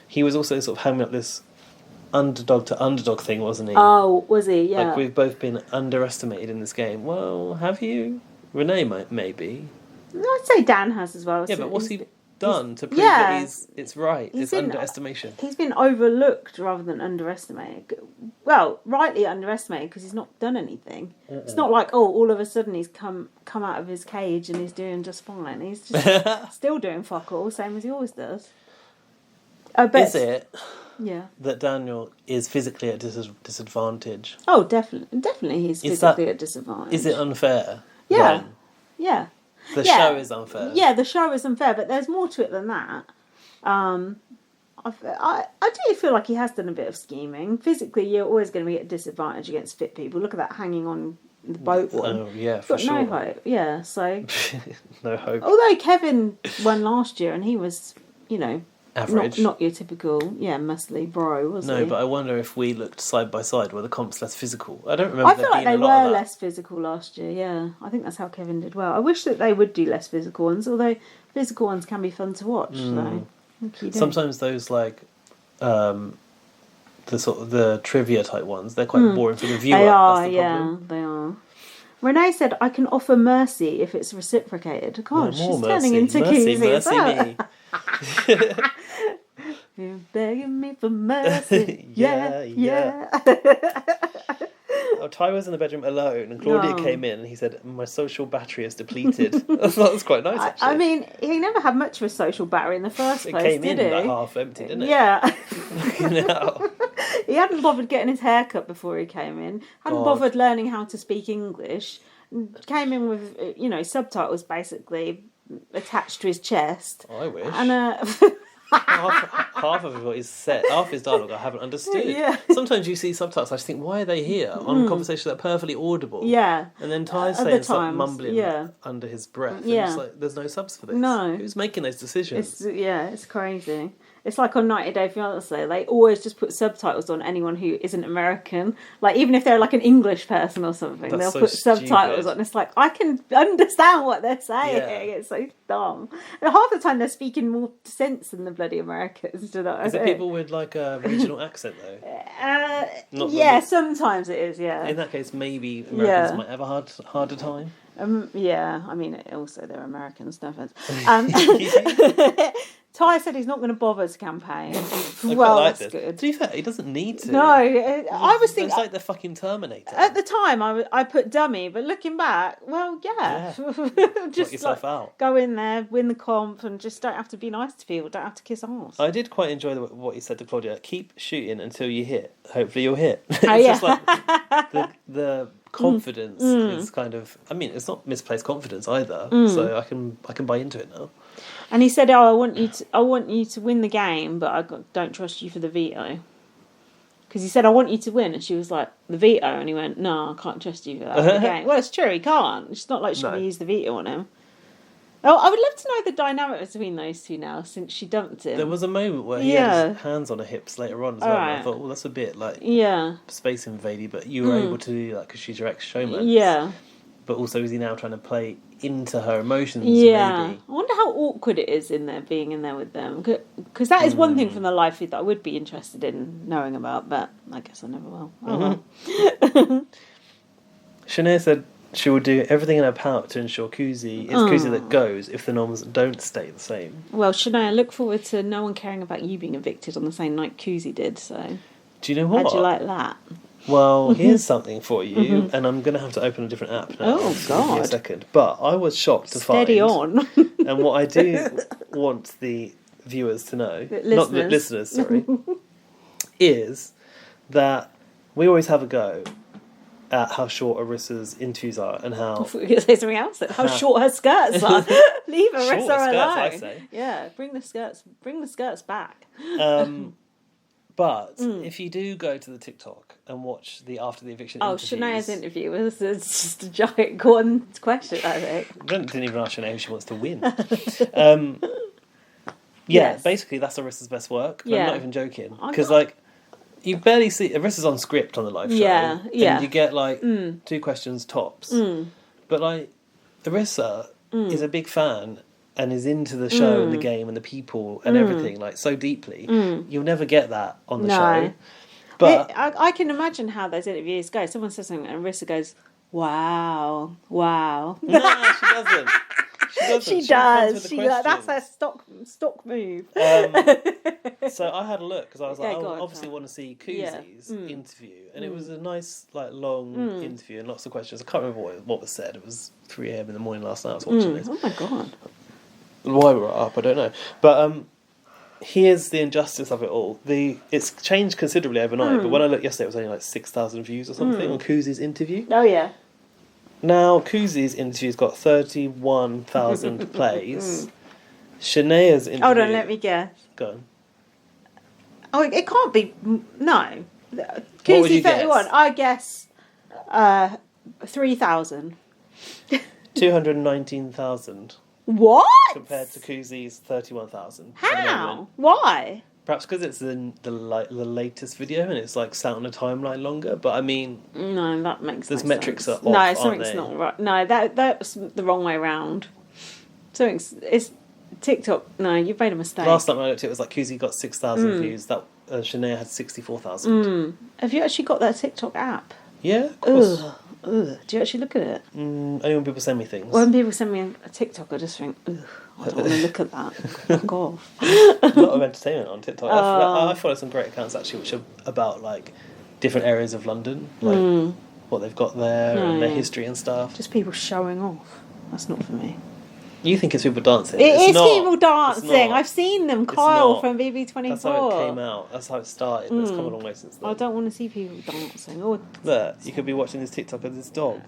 He was also sort of hamming up this underdog to underdog thing, wasn't he? Oh, was he? Yeah. Like, we've both been underestimated in this game. Well, have you? Renee might, maybe. I'd say Dan has as well. Yeah, but what's he done to prove that it's right? It's underestimation. He's been overlooked rather than underestimated. Well, rightly underestimated because he's not done anything. It's not like, all of a sudden he's come out of his cage and he's doing just fine. He's just still doing fuck all, same as he always does. Is it? Yeah. That Daniel is physically at disadvantage? Oh, definitely he's physically at disadvantage. Is it unfair? Yeah. Then? Yeah. The show is unfair. Yeah, the show is unfair, but there's more to it than that. I do feel like he has done a bit of scheming. Physically, you're always going to be at a disadvantage against fit people. Look at that hanging on the boat one. Oh, yeah, for sure. No hope. Yeah, so... No hope. Although Kevin won last year and he was, average. Not your typical, muscly bro, was he? No, but I wonder if we looked side by side, were the comps less physical? I don't remember. I feel like they were less physical last year, yeah. I think that's how Kevin did well. I wish that they would do less physical ones, although physical ones can be fun to watch, so... Sometimes those, like, the sort of the trivia type ones, they're quite boring for the viewer. They are, that's the problem. they are. Renee said, I can offer mercy if it's reciprocated. God, she's turning into Kuzie as well. You're begging me for mercy. yeah. Ty was in the bedroom alone and Claudia came in and he said, my social battery is depleted. That was quite nice, actually. I mean, he never had much of a social battery in the first place, did he? It came in like half empty, didn't it? Yeah. He hadn't bothered getting his hair cut before he came in. Hadn't bothered learning how to speak English. Came in with, subtitles basically attached to his chest. I wish. And half of what he's said, half his dialogue I haven't understood. Yeah. Sometimes you see subtitles, I just think, why are they here on conversations that are perfectly audible? Yeah. And then Ty's saying something mumbling under his breath. Yeah. And it's like, there's no subs for this. No. Who's making those decisions? It's crazy. It's like on 90 Day Fiancé, they always just put subtitles on anyone who isn't American. Like, even if they're like an English person or something, they'll put subtitles on. It's like, I can understand what they're saying. Yeah. It's so dumb. And half the time they're speaking more sense than the bloody Americans. Do that? Is it people with like a regional accent though? Sometimes it is, yeah. In that case, maybe Americans might have a harder time. I mean, also they're Americans, no offense. Ty said he's not going to bother to campaign. Well, that's good. To be fair, he doesn't need to. No, I was thinking... It's like the fucking Terminator. At the time, I put dummy, but looking back, well, yeah. Just yourself out. Go in there, win the comp, and just don't have to be nice to people, don't have to kiss arse. I did quite enjoy what he said to Claudia. Keep shooting until you hit. Hopefully you'll hit. Just like the confidence is kind of... I mean, it's not misplaced confidence either, so I can buy into it now. And he said, I want you to win the game, but I don't trust you for the veto. Because he said, I want you to win. And she was like, the veto? And he went, no, I can't trust you for that game. Well, it's true, he can't. It's not like she's going to use the veto on him. Oh, I would love to know the dynamic between those two now, since she dumped him. There was a moment where he had his hands on her hips later on as well. And I thought, that's a bit like Space Invadey, but you were able to do that because she's your ex-showman. Yeah. But also, is he now trying to play into her emotions? Yeah. Maybe? I wonder how awkward it is in there, being in there with them. Because that is one thing from the live feed that I would be interested in knowing about, but I guess I never will. Oh, well. Shanae said she will do everything in her power to ensure Kuzie is Kuzie that goes if the norms don't stay the same. Well, Shanae, I look forward to no one caring about you being evicted on the same night Kuzie did, so... Do you know what? How'd you like that? Well, here's something for you, and I'm going to have to open a different app now. Oh, God. Give me a second. But I was shocked to find... Steady on. And what I do want the viewers to know, not the listeners, sorry, is that we always have a go at how short Arissa's interviews are and how... I thought you were going to say something else then. How short her skirts are. Leave Arissa alone. I say. Yeah, bring the skirts back. But if you do go to the TikTok and watch the after the eviction interviews... Shanae's interview was just a giant question, I think. I didn't even ask Shanae who she wants to win. Basically that's Arissa's best work. I'm not even joking. Because, like, you barely see... Arissa's on script on the live show. And you get, like, 2 questions tops. But, like, Arissa is a big fan and is into the show and the game and the people and everything, like, so deeply. You'll never get that on the show. But I can imagine how those interviews go. Someone says something and Arissa goes, wow. No, she doesn't. She does. That's her stock move. So I had a look because I was like, I obviously want to see Kuzie's interview, and it was a nice, like, long interview and lots of questions. I can't remember what was said. It was 3 a.m. in the morning last night. I was watching this. Oh my god! Why we were up, I don't know. But here's the injustice of it all. It's changed considerably overnight. But when I looked yesterday, it was only like 6,000 views or something on Kuzie's interview. Oh yeah. Now, Kuzie's interview's got 31,000 plays. Shanae's interview... Hold on, let me guess. Go on. Oh, it can't be... No. Kuzie 31. Guess? I guess 3,000. 219,000. What? Compared to Kuzie's 31,000. How? Why? Perhaps because it's the latest video and it's, like, sat on a timeline longer, but I mean... No, that makes those no metrics sense. are off, something's not right. No, that's the wrong way round. It's TikTok. No, you've made a mistake. Last time I looked, it was like Kuzie got 6,000 views. That Shanae had 64,000. Have you actually got that TikTok app? Yeah, of course. Ugh. Do you actually look at it? Only when people send me things. When people send me a TikTok, I just think, ugh, I don't want to look at that. Fuck off. A lot of entertainment on TikTok. I follow some great accounts actually, which are about, like, different areas of London, like what they've got there and their history and stuff. Just people showing off. That's not for me. You think it's people dancing? It's people dancing. I've seen them. Kyle from BB24. That's how it came out. That's how it started. But it's come a long way since then. I don't want to see people dancing. Look, you could be watching this TikTok of this dog.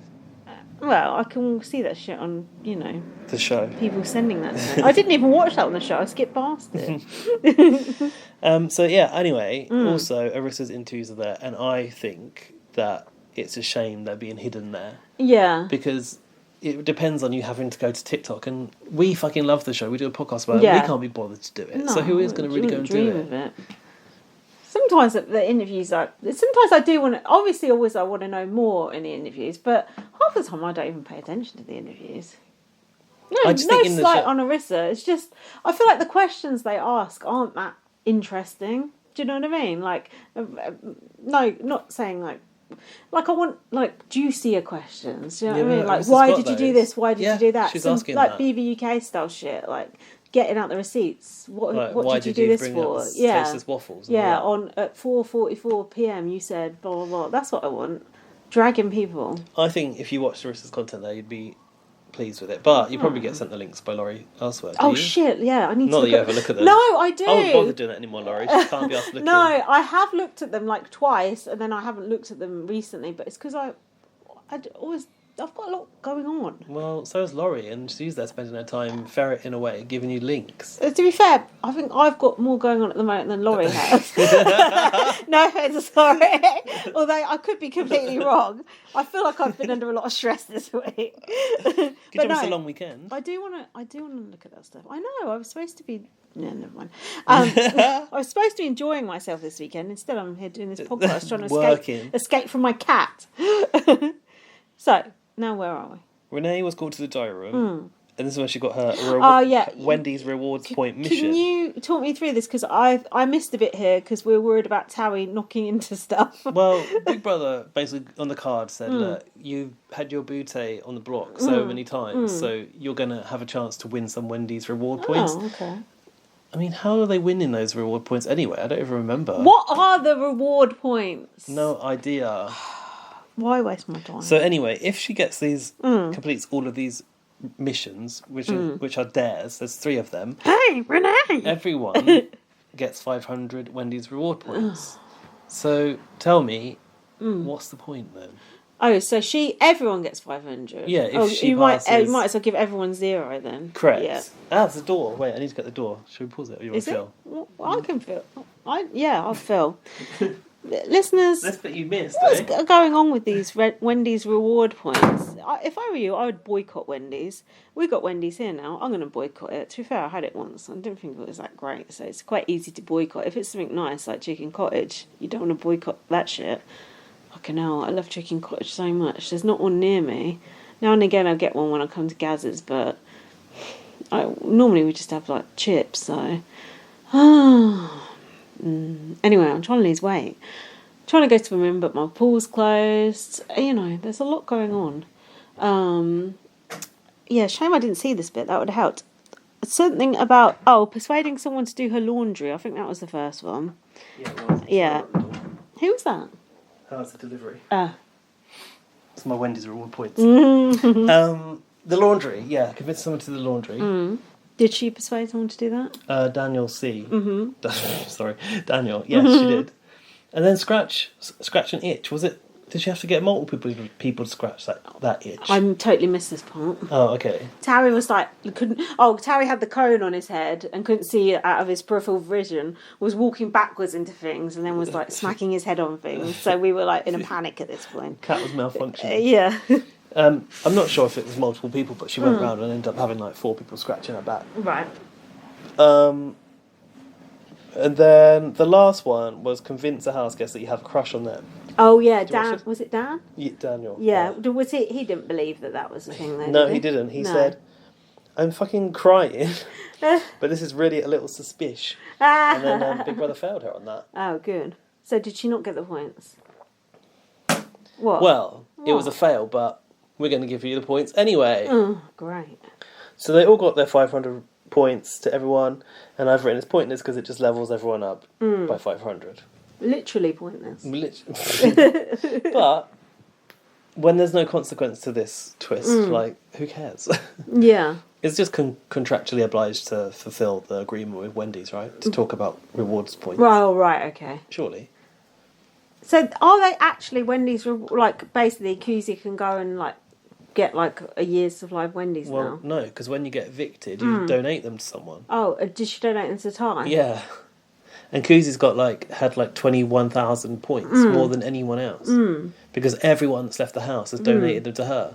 Well, I can see that shit on, the show. People sending that to me. I didn't even watch that on the show. I skipped past it. So yeah. Anyway, also Arissa's interviews are there, and I think that it's a shame they're being hidden there. Yeah. Because it depends on you having to go to TikTok, and we fucking love the show. We do a podcast about it. We can't be bothered to do it. No, so who is going to really go and do it? Sometimes the interviews are... Sometimes I do want to... Obviously, always I want to know more in the interviews, but half the time I don't even pay attention to the interviews. No slight on Arissa. It's just... I feel like the questions they ask aren't that interesting. Do you know what I mean? Like... No, not saying, like I want, like, juicier questions. Do you know what I mean? Like, why did you do this? Why did you do that? She's asking like that. BBUK style shit, like getting out the receipts. What did you do this for? Tasteless waffles. At 4:44 p.m. you said blah blah blah. That's what I want. Dragging people. I think if you watch Arissa's content there, you'd be pleased with it, but you probably get sent the links by Laurie elsewhere. Do you? Shit, yeah, I need Not to. Not that you ever look at them. No, I do. I won't bother doing that anymore, Laurie. She can't be asked looking. No, I have looked at them like twice, and then I haven't looked at them recently. But it's because I've got a lot going on. Well, so is Laurie, and she's there spending her time ferreting away, giving you links. To be fair, I think I've got more going on at the moment than Laurie has. No offence, sorry. Although I could be completely wrong. I feel like I've been under a lot of stress this week. Good job, it's a long weekend. I do want to look at that stuff. I know, I was supposed to be... Yeah, never mind. I was supposed to be enjoying myself this weekend. Instead, I'm here doing this podcast, trying to escape from my cat. So... Now where are we? Renee was called to the diary room, and this is when she got her Wendy's rewards point mission. Can you talk me through this? Because I missed a bit here because we were worried about Towie knocking into stuff. Well, Big Brother basically on the card said, look, you've had your bootay on the block so many times, so you're going to have a chance to win some Wendy's reward points. Oh, okay. I mean, how are they winning those reward points anyway? I don't even remember. What are the reward points? No idea. Why waste my time? So anyway, if she gets these, completes all of these missions, which are dares. There's 3 of them. Hey, Renee! Everyone gets 500 Wendy's reward points. So tell me, what's the point then? Oh, so everyone gets 500. Yeah, if she you passes... might as well give everyone 0 then. Correct. Yeah. That's the door. Wait, I need to get the door. Should we pause it? Or you want to fill? Well, I can fill. I'll fill. Listeners, that's what you missed. What's going on with these Wendy's reward points? If I were you, I would boycott Wendy's. We got Wendy's here now. I'm going to boycott it. To be fair, I had it once. I didn't think it was that great, so it's quite easy to boycott. If it's something nice like chicken cottage, you don't want to boycott that shit. Fucking hell, I love chicken cottage so much. There's not one near me. Now and again, I get one when I come to Gaz's, but normally we just have like chips. So, anyway, I'm trying to lose weight. I'm trying to go swimming, but my pool's closed. You know, there's a lot going on. Yeah, shame I didn't see this bit. That would have helped. Something about persuading someone to do her laundry. I think that was the first one. Yeah. Who was that? How's the delivery? It's my Wendy's reward points. The laundry, convince someone to do the laundry. Did she persuade someone to do that? Daniel C. Sorry, Daniel. Yes, she did. And then scratch an itch. Was it? Did she have to get multiple people to scratch that itch? I totally missed this part. Oh, okay. Terry was like, Terry had the cone on his head and couldn't see it out of his peripheral vision, was walking backwards into things and then was like smacking his head on things. So we were like in a panic at this point. Cat was malfunctioning. Yeah. I'm not sure if it was multiple people, but she went round and ended up having like 4 people scratching her back. Right. And then the last one was convince a house guest that you have a crush on them. Oh yeah, Dan. Was it Dan? Yeah, Daniel. Yeah. Was he? He didn't believe that was the thing. Though, no, he didn't. He said, "I'm fucking crying, but this is really a little suspicious." And then Big Brother failed her on that. Oh, good. So did she not get the points? What? Well, it was a fail, but we're going to give you the points anyway. Oh, great. So they all got their 500 points to everyone, and I've written it's pointless because it just levels everyone up by 500. Literally pointless. But when there's no consequence to this twist, like, who cares? Yeah. It's just contractually obliged to fulfil the agreement with Wendy's, right? To talk about rewards points. Oh, right, okay. Surely. So are they actually Wendy's, like, basically Kuzie can go and, like, get, like, a year's supply of Wendy's now? Well, no, because when you get evicted, you donate them to someone. Oh, did she donate them to Ty? Yeah. And Kuzie's had 21,000 points, more than anyone else. Because everyone that's left the house has donated them to her.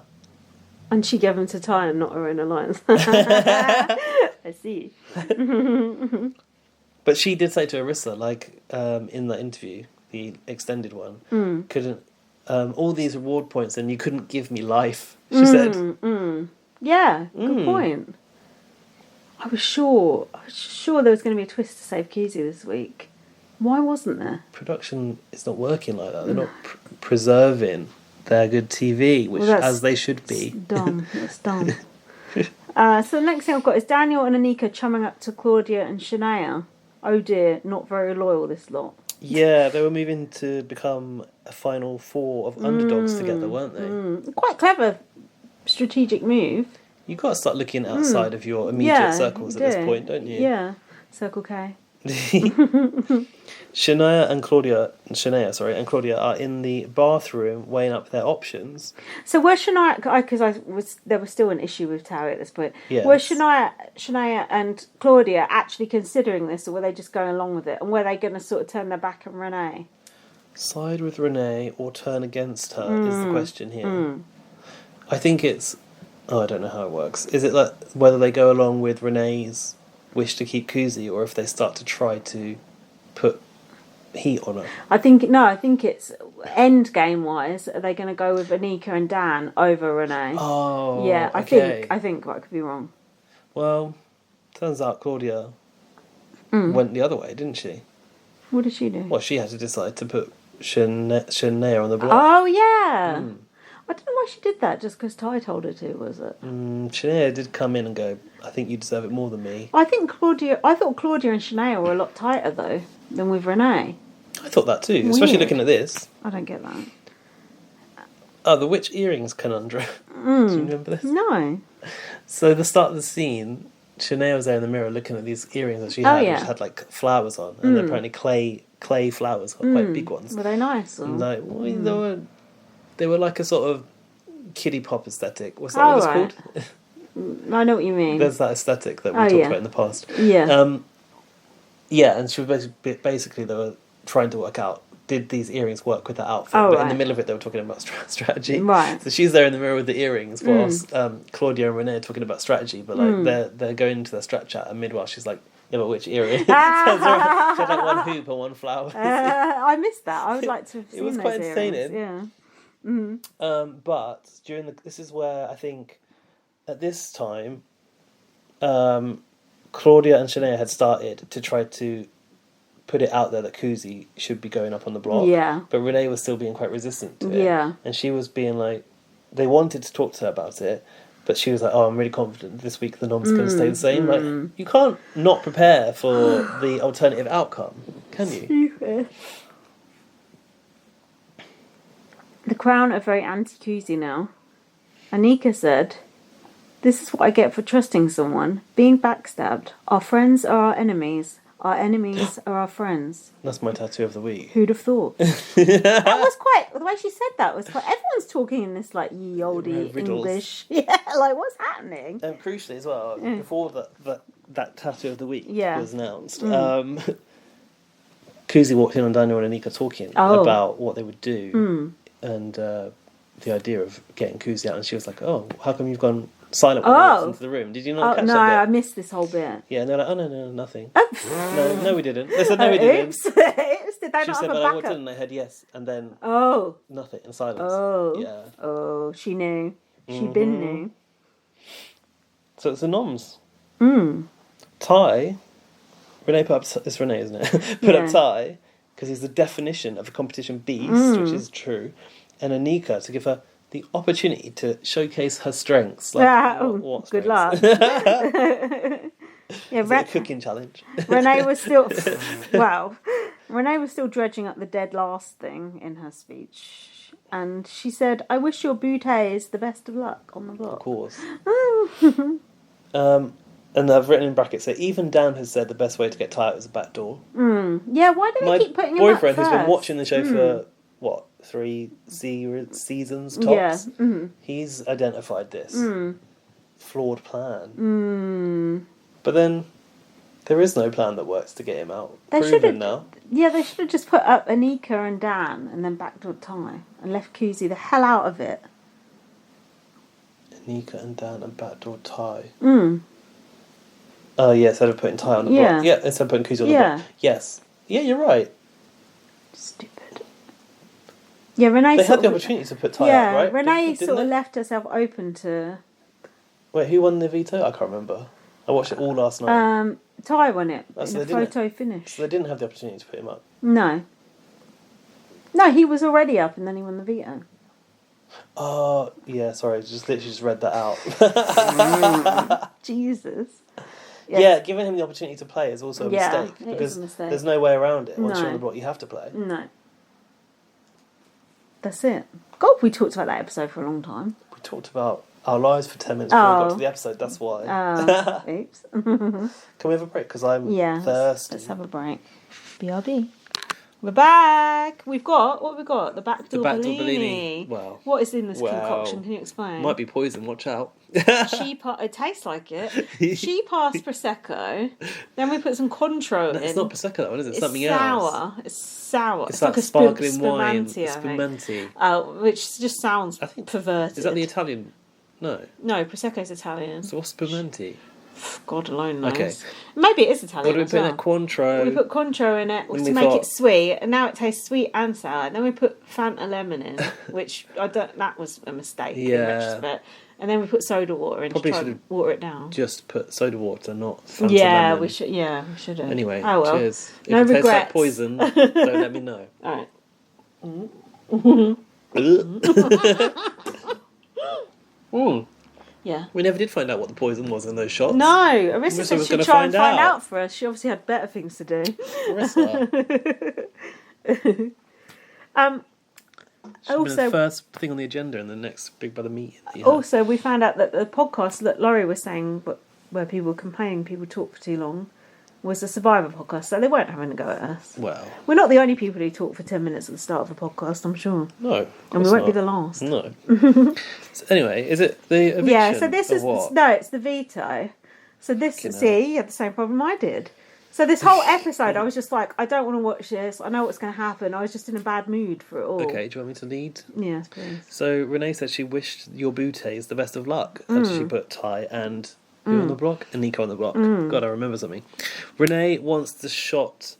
And she gave them to Ty and not her own alliance. I see. But she did say to Arissa, like, in that interview, the extended one, couldn't... all these reward points and you couldn't give me life, she said. Yeah, good point. I was sure there was going to be a twist to save Kuzie this week. Why wasn't there? Production is not working like that. They're not preserving their good TV, which as they should be. Dumb. That's dumb. So the next thing I've got is Daniel and Anika chumming up to Claudia and Shania. Oh dear, not very loyal, this lot. Yeah, they were moving to become a final 4 of underdogs together, weren't they? Quite clever strategic move. You've got to start looking outside of your immediate circles at this point, don't you? Yeah, Circle K. Shania and Claudia are in the bathroom weighing up their options. So were Shania, because there was still an issue with Terry at this point. Yes. Were Shania and Claudia actually considering this, or were they just going along with it? And were they going to sort of turn their back on Renee? Side with Renee or turn against her is the question here. I think it's... Oh, I don't know how it works. Is it like whether they go along with Renee's wish to keep Kuzie, or if they start to try to put heat on her? I think it's end game wise. Are they going to go with Anika and Dan over Renee? Oh, yeah. I think I could be wrong. Well, turns out Claudia went the other way, didn't she? What did she do? Well, she had to decide to put Shania on the block. Oh yeah. I don't know why she did that, just because Ty told her to, was it? Shania did come in and go, I think you deserve it more than me. I thought Claudia and Shania were a lot tighter, though, than with Renee. I thought that too, especially looking at this. I don't get that. Oh, the witch earrings conundrum. Do you remember this? No. So the start of the scene, Shanae was there in the mirror looking at these earrings that she had, which had like flowers on, and they're apparently clay flowers, quite big ones. Were they nice? Or? And like, well, they were like a sort of Girlie Pop aesthetic. What's that what it's called? I know what you mean. There's that aesthetic that we talked about in the past. Yeah. Yeah, and she was basically they were trying to work out, did these earrings work with that outfit? But in the middle of it, they were talking about strategy. Right. So she's there in the mirror with the earrings, whilst Claudia and Renee are talking about strategy. But like they're going into their strat chat, and midwhile she's like, "Yeah, but which earring?" She had like one hoop and one flower. I missed that. I would like to have seen it was quite entertaining. Yeah. Mm-hmm. But this is where I think at this time, Claudia and Shanae had started to try to put it out there that Kuzie should be going up on the block. Yeah. But Renee was still being quite resistant to it. Yeah. And she was being like, they wanted to talk to her about it, but she was like, "Oh, I'm really confident this week the nom's going to stay the same." Like, you can't not prepare for the alternative outcome, can you? Stupid. The Crown are very anti-Kuzie now. Anika said, "This is what I get for trusting someone. Being backstabbed. Our friends are our enemies. Our enemies are our friends." That's my tattoo of the week. Who'd have thought? That was quite... The way she said that was quite... Everyone's talking in this, like, ye olde English. Yeah, like, what's happening? Crucially as well, before that tattoo of the week was announced, Kuzie walked in on Daniel and Anika talking about what they would do and the idea of getting Kuzie out, and she was like, "Oh, how come you've gone silent when you walked into the room? Did you not catch that bit?" I missed this whole bit. Yeah, and they're like, "Oh, no, nothing." No, we didn't. They said, "No, we didn't." Oops. Did they not she have said, a "But I walked in backup? and I heard yes," and then nothing, in silence. Oh, she knew. She been knew. So it's the noms. Ty, Renee put up, it's Renee, isn't it? Put up Ty, because he's the definition of a competition beast, which is true, and Anika to give her the opportunity to showcase her strengths. Like, what good strengths? luck. A cooking challenge. Renee was still... Wow. Renee was still dredging up the dead last thing in her speech. And she said, "I wish your bootay is the best of luck on the block." Of course. And I've written in brackets, so even Dan has said the best way to get Ty out is the back door. Yeah, why do they keep putting him up boyfriend, who's been first? watching the show for, 3 seasons tops, he's identified this flawed plan. But then there is no plan that works to get him out. Proven now. Yeah, they should have just put up Anika and Dan and then backdoor Ty and left Kuzie the hell out of it. Anika and Dan and backdoor Ty. Oh, yeah, instead of putting Ty on the block. Yeah, instead of putting Kuzie on the block. Yes. Yeah, you're right. Stupid. Yeah, Renee. They had the opportunity to put Ty out, right? Renee sort of left herself open to. Wait, who won the veto? I can't remember. I watched it all last night. Ty won it in the photo finish. So they didn't have the opportunity to put him up? No, he was already up and then he won the veto. Oh, yeah, sorry. Literally just read that out. Jesus. Yes. Yeah, giving him the opportunity to play is also a mistake. Because there's no way around it. Once you're on the block, you have to play. No. That's it. God, we talked about that episode for a long time. We talked about our lives for 10 minutes before we got to the episode, that's why. Oops. Can we have a break? Because I'm thirsty. Let's have a break. BRB. We're back. What have we got? The backdoor Bellini. Wow. What is in this concoction? Can you explain? Might be poison, watch out. It tastes like it. She passed Prosecco. Then we put some Cointreau in. It's not Prosecco, that one, is it? It's something sour. else. It's sour. It's like a sparkling wine. Spumante. Which just sounds perverted. Is that the Italian? No. No, Prosecco's Italian. So what's Spumante? God alone knows. Okay. Maybe it is Italian. What do we put in there? Cointreau. We put Cointreau in it to make it sweet, and now it tastes sweet and sour. And then we put Fanta lemon in, which that was a mistake in retrospect. And then we put soda water in to try and water it down. Just put soda water, not Fanta lemon. We should have. Anyway, Cheers. If it tastes like poison, don't let me know. All right. Yeah. We never did find out what the poison was in those shots. No, Arissa said she'd try and find out for us. She obviously had better things to do. Arissa. Should be the first thing on the agenda in the next Big Brother meeting. Also, we found out that the podcast that Laurie was saying, but where people were complaining people talk for too long, was a Survivor podcast, so they weren't having a go at us. Well, we're not the only people who talk for 10 minutes at the start of a podcast, I'm sure. No, and we won't be the last. No. So anyway, is it the eviction? Yeah, so this is what? No, it's the veto. So this, see, you had the same problem I did. So this whole episode, I was just like, I don't want to watch this. I know what's going to happen. I was just in a bad mood for it all. Okay, do you want me to lead? Yes, please. So Renee said she wished your bootays the best of luck after she put Ty and who on the block? Anika on the block. God, I remember something. Renee wants the shot...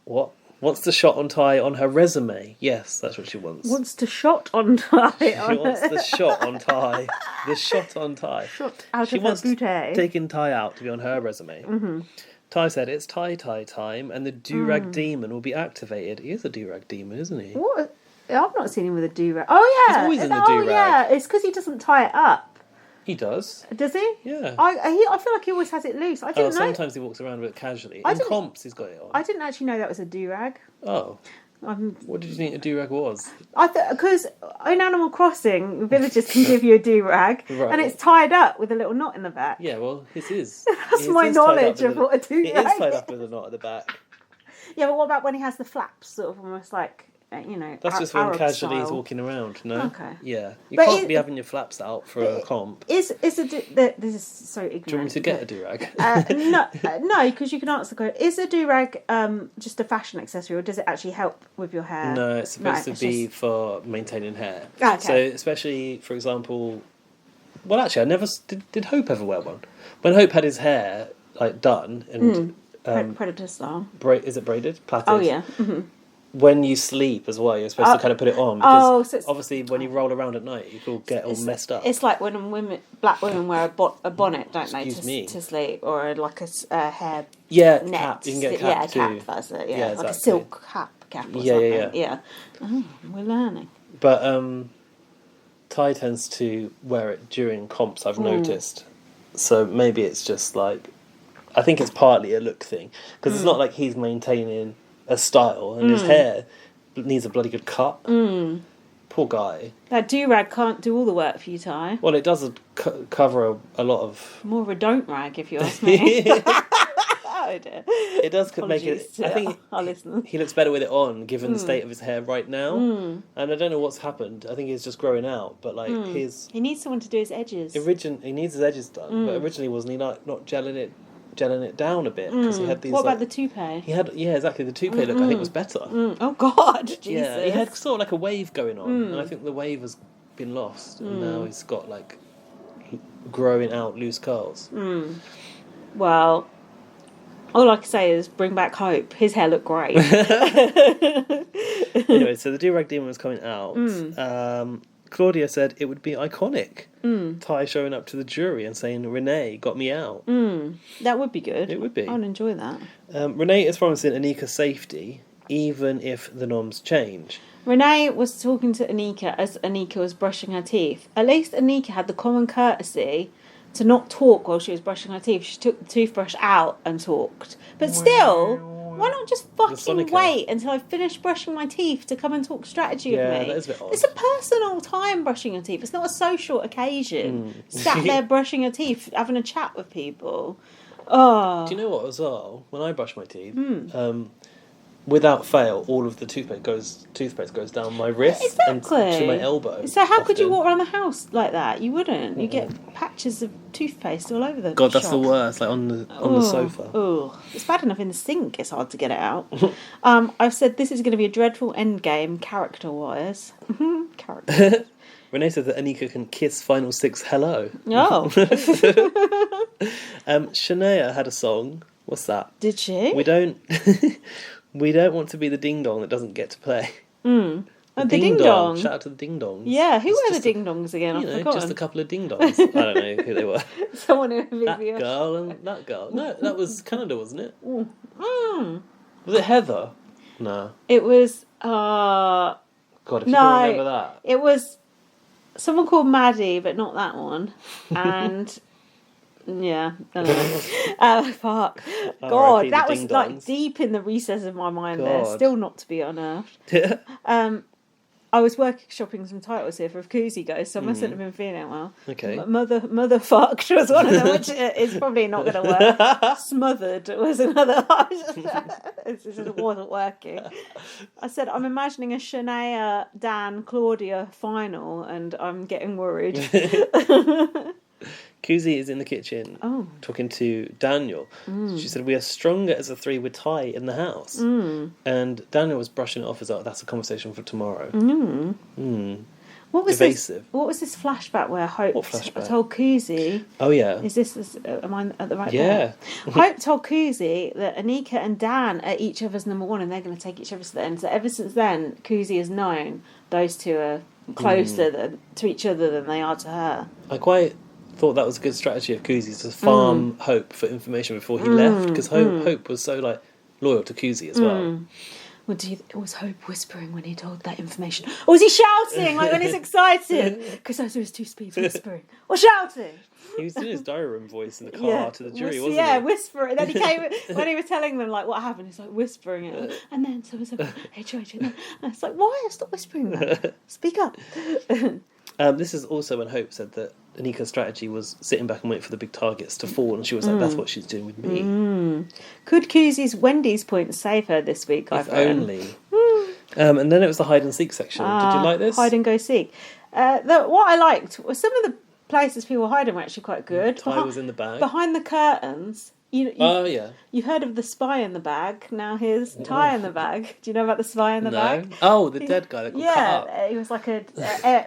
What? Wants the shot on Ty on her resume. Yes, that's what she wants. Wants to shot on Ty. She wants the shot on Ty. The shot on Ty. Shot out she of wants her bootay. Taking Ty out to be on her resume. Mm-hmm. Ty said it's Ty time and the do-rag demon will be activated. He is a do-rag demon, isn't he? What? I've not seen him with a do-rag. Oh, yeah. He's always in the do-rag. Oh, yeah. It's because he doesn't tie it up. He does. Does he? Yeah. I feel like he always has it loose. I didn't know. Sometimes he walks around with it casually. In comps, he's got it on. I didn't actually know that was a do-rag. Oh. What did you think a do-rag was? Because in Animal Crossing, villagers can give you a do-rag, right. And it's tied up with a little knot in the back. Yeah, well, his is. That's my knowledge of what a do-rag is. It is tied up with a knot at the back. Yeah, but what about when he has the flaps, sort of almost like, that's just when Arab casually style. He's walking around, no? Okay. Yeah. You can't be having your flaps out for a comp. This is so ignorant. Do you want me to get a do-rag? No, because you can answer the question. Is a do-rag just a fashion accessory, or does it actually help with your hair? No, it's supposed to be for maintaining hair. Okay. So, especially, for example... Well, actually, I never... Did Hope ever wear one? When Hope had his hair, done, and... Predator style. Is it braided? Plaited? Oh, yeah. Mm-hmm. When you sleep as well, you're supposed to kind of put it on. Because so obviously when you roll around at night, you could get all messed up. It's like when black women wear a bonnet, don't they, to sleep, or like a hair net. Cap. You can get a cap too. Cap, that's it. Yeah, exactly. like a silk cap or something. Yeah. Oh, we're learning. But Ty tends to wear it during comps, I've noticed. So maybe it's just like... I think it's partly a look thing. Because it's not like he's maintaining... a style, and his hair needs a bloody good cut. Poor guy. That do-rag can't do all the work for you, Ty. Well, it does cover a lot of... More of a don't rag, if you ask me. Oh dear. It does make it... I think our listeners. He looks better with it on, given the state of his hair right now. And I don't know what's happened. I think it's just growing out, but his... He needs someone to do his edges. He needs his edges done, but originally wasn't he not gelling it down a bit because he had these. What about the toupee? He had exactly the toupee look. I think was better. Oh God, Jesus! Yeah, he had sort of like a wave going on, and I think the wave has been lost, and now he's got like growing out loose curls. Well, all I can say is bring back Hope. His hair looked great. Anyway, so the do-rag demon was coming out. Claudia said it would be iconic. Ty showing up to the jury and saying, Renee got me out. That would be good. It would be. I would enjoy that. Renee is promising Anika safety, even if the norms change. Renee was talking to Anika as Anika was brushing her teeth. At least Anika had the common courtesy to not talk while she was brushing her teeth. She took the toothbrush out and talked. But still... Why not just fucking wait until I finish brushing my teeth to come and talk strategy with me? That is a bit odd. It's a personal time brushing your teeth. It's not a social occasion. Sat there brushing your teeth, having a chat with people. Oh. Do you know what as well? When I brush my teeth, without fail, all of the toothpaste goes down my wrist and to my elbow. So how could you walk around the house like that? You wouldn't. You get patches of toothpaste all over the God, that's shop. the worst. Like on the sofa. Oh, it's bad enough in the sink. It's hard to get it out. I've said this is going to be a dreadful end game, character-wise. Character. Renee said that Anika can kiss Final Six hello. Oh. Shania had a song. What's that? Did she? We don't want to be the ding dong that doesn't get to play. The ding dong. Shout out to the ding dongs. Yeah, who were the ding dongs again? I've forgotten. Just a couple of ding dongs. I don't know who they were. Someone who that girl and that girl. No, that was Canada, wasn't it? Was it Heather? No. It was. God, if you can remember that. It was someone called Maddie, but not that one. And. Yeah, I don't know. Fuck. God, that was like deep in the recess of my mind there, still not to be unearthed. I was shopping some titles here for if Kuzie goes, so I mustn't have been feeling well. Okay. Mother fucked was one of them, which is probably not going to work. Smothered was another. It just wasn't working. I said, I'm imagining a Shania, Dan, Claudia final, and I'm getting worried. Kuzie is in the kitchen talking to Daniel. She said, we are stronger as a three with Ty in the house. And Daniel was brushing it off as, that's a conversation for tomorrow. What was evasive. What was this flashback where Hope told Kuzie? Oh, yeah. Is this am I at the right Yeah. Hope told Kuzie that Anika and Dan are each other's number one and they're going to take each other to the end. So ever since then, Kuzie has known those two are closer to each other than they are to her. I quite thought that was a good strategy of Kuzie's to farm Hope for information before he left, because Hope was so like loyal to Kuzie as well. Well, was Hope whispering when he told that information? Or was he shouting like when he's excited? Because those are his two speeds, whispering or shouting. He was doing his diary room voice in the car to the jury, wasn't he? Yeah, whispering. Then he came when he was telling them like what happened. He's like whispering it, and then so was HOH. And it's like, why? Stop whispering that. Speak up. This is also when Hope said that Anika's strategy was sitting back and waiting for the big targets to fall, and she was like, that's what she's doing with me. Could Kuzie's Wendy's point save her this week? If only. And then it was the hide and seek section. Did you like this? Hide and go seek. What I liked was some of the places people were hiding were actually quite good. Ty was in the bag. Behind the curtains. Yeah. You heard of the spy in the bag. Now here's Ty in the bag. Do you know about the spy in the bag? Oh, the dead guy that got cut up. He was like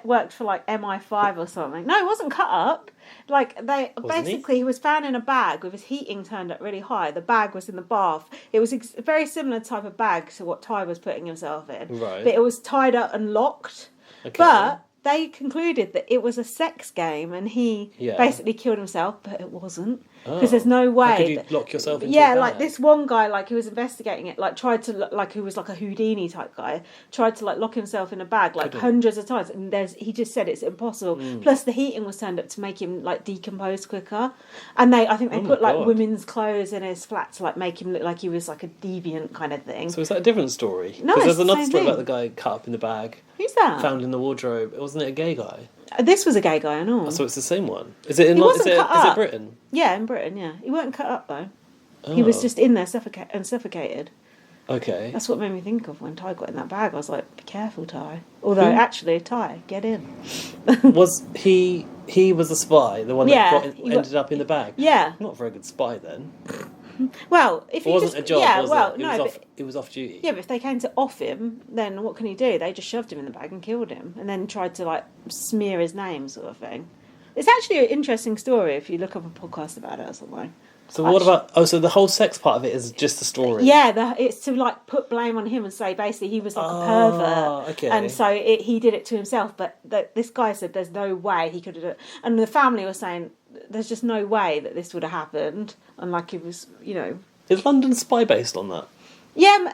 worked for like MI5 or something. No, he wasn't cut up. Like he was found in a bag with his heating turned up really high. The bag was in the bath. It was a very similar type of bag to what Ty was putting himself in. Right. But it was tied up and locked. Okay. But they concluded that it was a sex game and he basically killed himself, but it wasn't. Because there's no way. How could you lock yourself into a bag? Like this one guy, like who was investigating it, like tried to like who was like a Houdini type guy, tried to like lock himself in a bag like hundreds of times, and he just said it's impossible. Plus the heating was turned up to make him like decompose quicker, and I think they put like women's clothes in his flat to like make him look like he was like a deviant kind of thing. So is that a different story? No, because there's another story about the guy cut up in the bag. Who's that? Found in the wardrobe. Wasn't it a gay guy? This was a gay guy, I know. Oh, so it's the same one. Is it in? Is it Britain? Yeah, in Britain. Yeah, he weren't cut up though. Oh. He was just in there suffocated. Okay. That's what made me think of when Ty got in that bag. I was like, "Be careful, Ty." Although actually, Ty, get in. Was he? He was a spy, the one that ended up in the bag. Yeah. Not a very good spy then. Well, if he wasn't a job, was it? No, it was off duty. Yeah, but if they came to off him, then what can he do? They just shoved him in the bag and killed him, and then tried to like smear his name, sort of thing. It's actually an interesting story if you look up a podcast about it or something. So what about? Oh, so the whole sex part of it is just the story. Yeah, it's to like put blame on him and say basically he was like a pervert, okay. And so he did it to himself. But this guy said there's no way he could have done it, and the family was saying there's just no way that this would have happened. And like it was, Is London Spy based on that? Yeah,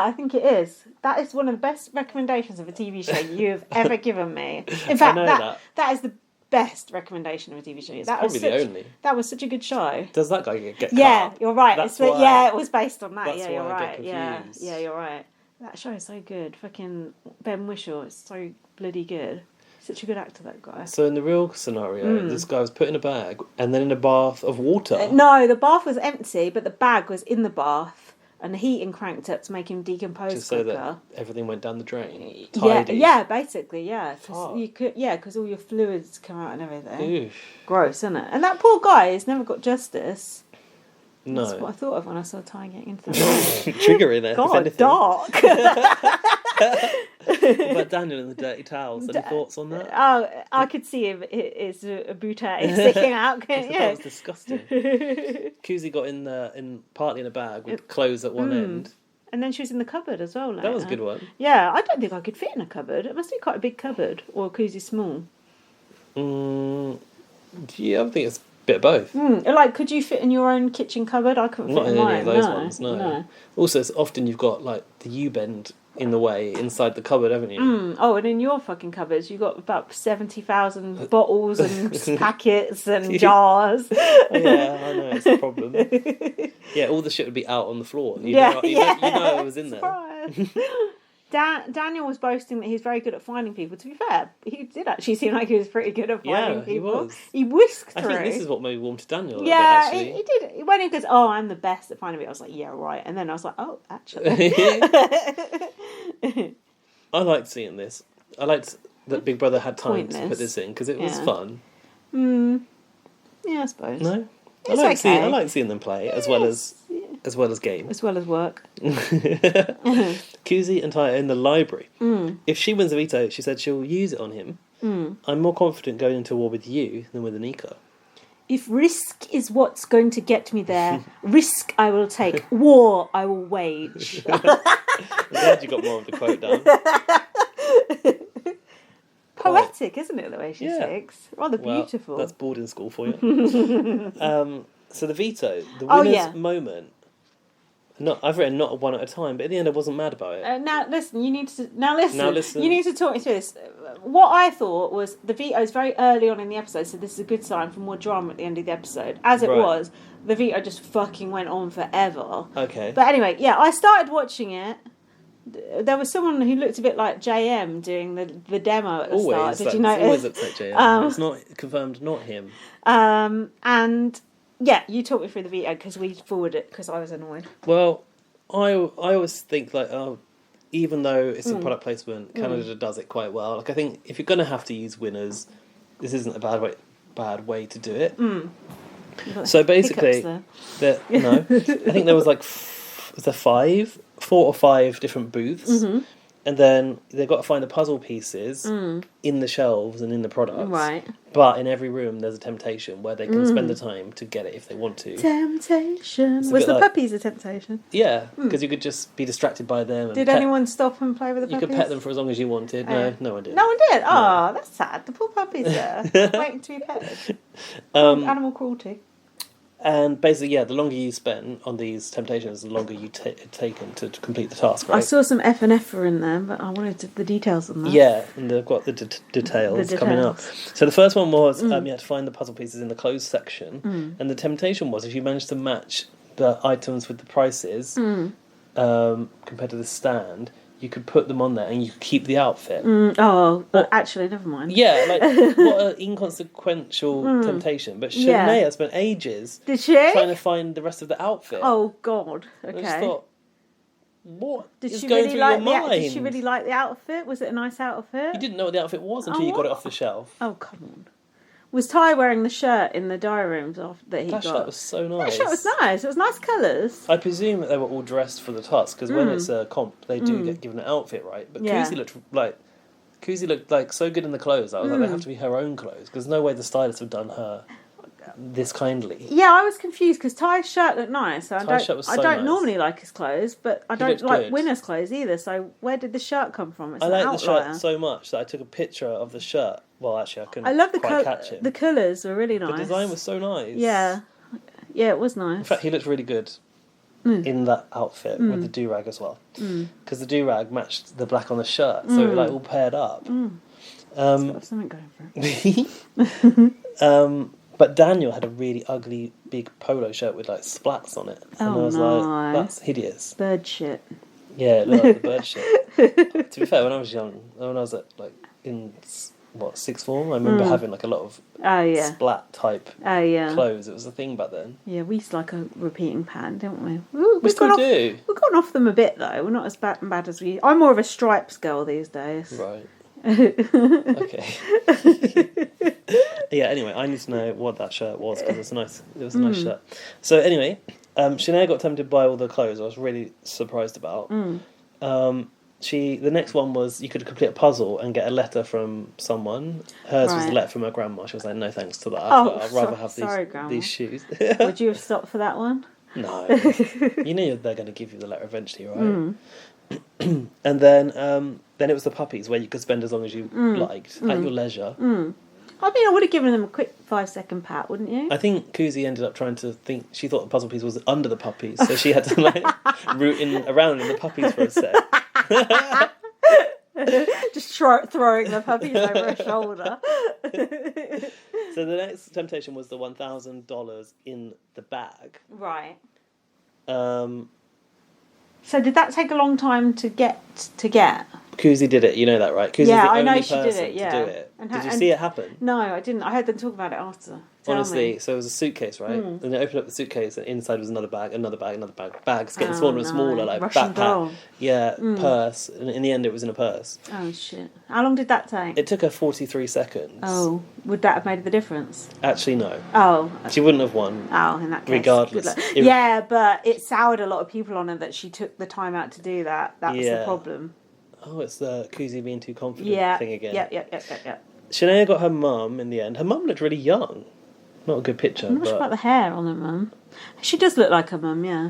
I think it is. That is one of the best recommendations of a TV show you have ever given me. In fact, that is the best recommendation of a TV show. It's probably the only. That was such a good show. Does that guy get cut? Yeah, you're right. That's why, it was based on that. That's You're why I right. get confused. Yeah, you're right. That show is so good. Fucking Ben Whishaw is so bloody good. Such a good actor, that guy. So in the real scenario, this guy was put in a bag and then in a bath of water. No, the bath was empty, but the bag was in the bath. And the heating cranked up to make him decompose just so quicker. that everything went down the drain. Tidy. Yeah, basically, yeah. Because all your fluids come out and everything. Oof. Gross, isn't it? And that poor guy has never got justice. No. That's what I thought of when I saw Ty getting into that. Triggering it. God, dark. But Daniel and the dirty towels. Any thoughts on that? Oh, I could see him. It's a bootay sticking out. That was disgusting. Kuzie got partly in a bag with clothes at one end. And then she was in the cupboard as well. Later. That was a good one. Yeah, I don't think I could fit in a cupboard. It must be quite a big cupboard. Or Kuzie's small. Yeah, I think it's a bit of both. Like, could you fit in your own kitchen cupboard? I couldn't fit in mine. Any of those ones, no. Also, often you've got like the U-bend in the way inside the cupboard, haven't you? Oh, and in your fucking cupboards, you've got about 70,000 bottles and packets and jars. Oh, yeah, I know, it's a problem. Yeah, all the shit would be out on the floor. You know it was in there. Daniel was boasting that he was very good at finding people. To be fair, he did actually seem like he was pretty good at finding people. He was. He whisked through. I think this is what maybe warmed to Daniel a little bit, actually. He did. When he goes, oh, I'm the best at finding people, I was like, yeah, right. And then I was like, oh, actually. I liked seeing this. I liked that Big Brother had time to put this in, because it was fun. Yeah, I suppose. No? I like seeing them play, as well as game. As well as work. Kuzie and Ty are in the library. If she wins a veto, she said she'll use it on him. I'm more confident going into war with you than with Anika. If risk is what's going to get me there, risk I will take, war I will wage. I'm glad you got more of the quote down. Poetic, isn't it, the way she sings? Rather beautiful. That's boarding school for you. So the veto, the winner's moment. I've written not one at a time, but in the end I wasn't mad about it. Now listen. You need to You need to talk me through this. What I thought was the veto is very early on in the episode, so this is a good sign for more drama at the end of the episode. As it was, the veto just fucking went on forever. Okay. But anyway, I started watching it. There was someone who looked a bit like JM doing the demo at the start. Did you notice? Always looks like JM. It's not confirmed, not him. And you talk me through the veto because we forwarded it because I was annoyed. Well, I always think like, even though it's a product placement, Canada does it quite well. Like I think if you're going to have to use winners, this isn't a bad way to do it. So basically, I think there was like four or five different booths, and then they've got to find the puzzle pieces in the shelves and in the products. Right. But in every room, there's a temptation where they can spend the time to get it if they want to. Temptation. Was the puppies a temptation? Yeah, because you could just be distracted by them. Did anyone stop and play with the puppies? You could pet them for as long as you wanted. No one did. No one did? Oh, that's sad. The poor puppies there, waiting to be petted. Animal cruelty. And basically, the longer you spend on these temptations, the longer you taken to complete the task, right? I saw some F and F in there, but I wanted the details on that. Yeah, and they've got the details coming up. So the first one was you had to find the puzzle pieces in the clothes section, and the temptation was if you managed to match the items with the prices compared to the stand, you could put them on there and you could keep the outfit. Actually, never mind. Yeah, like, what an inconsequential temptation. But Shania spent ages trying to find the rest of the outfit. Oh, God. Okay. I just thought, what is going through your mind? Did she really like the outfit? Was it a nice outfit? You didn't know what the outfit was until you got it off the shelf. Oh, come on. Was Ty wearing the shirt in the diary rooms that he got? That shirt was so nice. That shirt was nice. It was nice colours. I presume that they were all dressed for the task, because when it's a comp, they do get given an outfit, right? But Kuzie looked like so good in the clothes. I was like, they have to be her own clothes, because no way the stylist would have done her this kindly. Yeah, I was confused because Ty's shirt looked nice. Ty's shirt was so I don't nice. normally like his clothes, but I don't like Winner's clothes either. So where did the shirt come from? I like the shirt so much that I took a picture of the shirt. Well, actually, I couldn't. I love catch it. The colours were really nice. The design was so nice. Yeah, it was nice. In fact, he looked really good in that outfit with the do-rag as well, because the do-rag matched the black on the shirt, so it all paired up. It's got something going for it. But Daniel had a really ugly big polo shirt with like splats on it, and I was like, "That's hideous." Bird shit. Yeah, it looked like the bird shit. To be fair, when I was young, when I was in sixth form, I remember having like a lot of splat type clothes. It was a thing back then. Yeah, we used to like a repeating pattern, didn't we? We still do. We've gone off them a bit though. We're not as bad as we. I'm more of a stripes girl these days. Right. Okay. Yeah. Anyway, I need to know what that shirt was because it was a nice shirt. So anyway, Shania got tempted by all the clothes. I was really surprised about. The next one was you could complete a puzzle and get a letter from someone. Hers was a letter from her grandma. She was like, "No thanks to that. But I'd rather have these shoes." Would you have stopped for that one? No. You know they're going to give you the letter eventually, right? And then it was the puppies where you could spend as long as you liked at your leisure. I mean, I would have given them a quick 5-second pat, wouldn't you? I think Kuzie ended up trying to think. She thought the puzzle piece was under the puppies, so she had to root around in the puppies for a sec. Just throwing the puppies over her shoulder. So the next temptation was the $1,000 in the bag. Right. So did that take a long time to get? Kuzie did it, you know that, right? Kuzie's yeah, the I only know she did it. Yeah. to do it. Did you see it happen? No, I didn't. I heard them talk about it after. Honestly, so it was a suitcase, right? And they opened up the suitcase, and inside was another bag. Bags getting smaller and smaller, like Russian backpack. doll. Yeah, purse. And in the end, it was in a purse. Oh shit! How long did that take? It took her 43 seconds. Oh, would that have made the difference? Actually, no. Oh, she wouldn't have won. Oh, in that case, regardless. Yeah, but it soured a lot of people on her that she took the time out to do that. That was the problem. Oh, it's the Kuzie being too confident thing again. Yeah. Shania got her mum in the end. Her mum looked really young. Not a good picture. I'm not sure about the hair on her mum. She does look like her mum, yeah.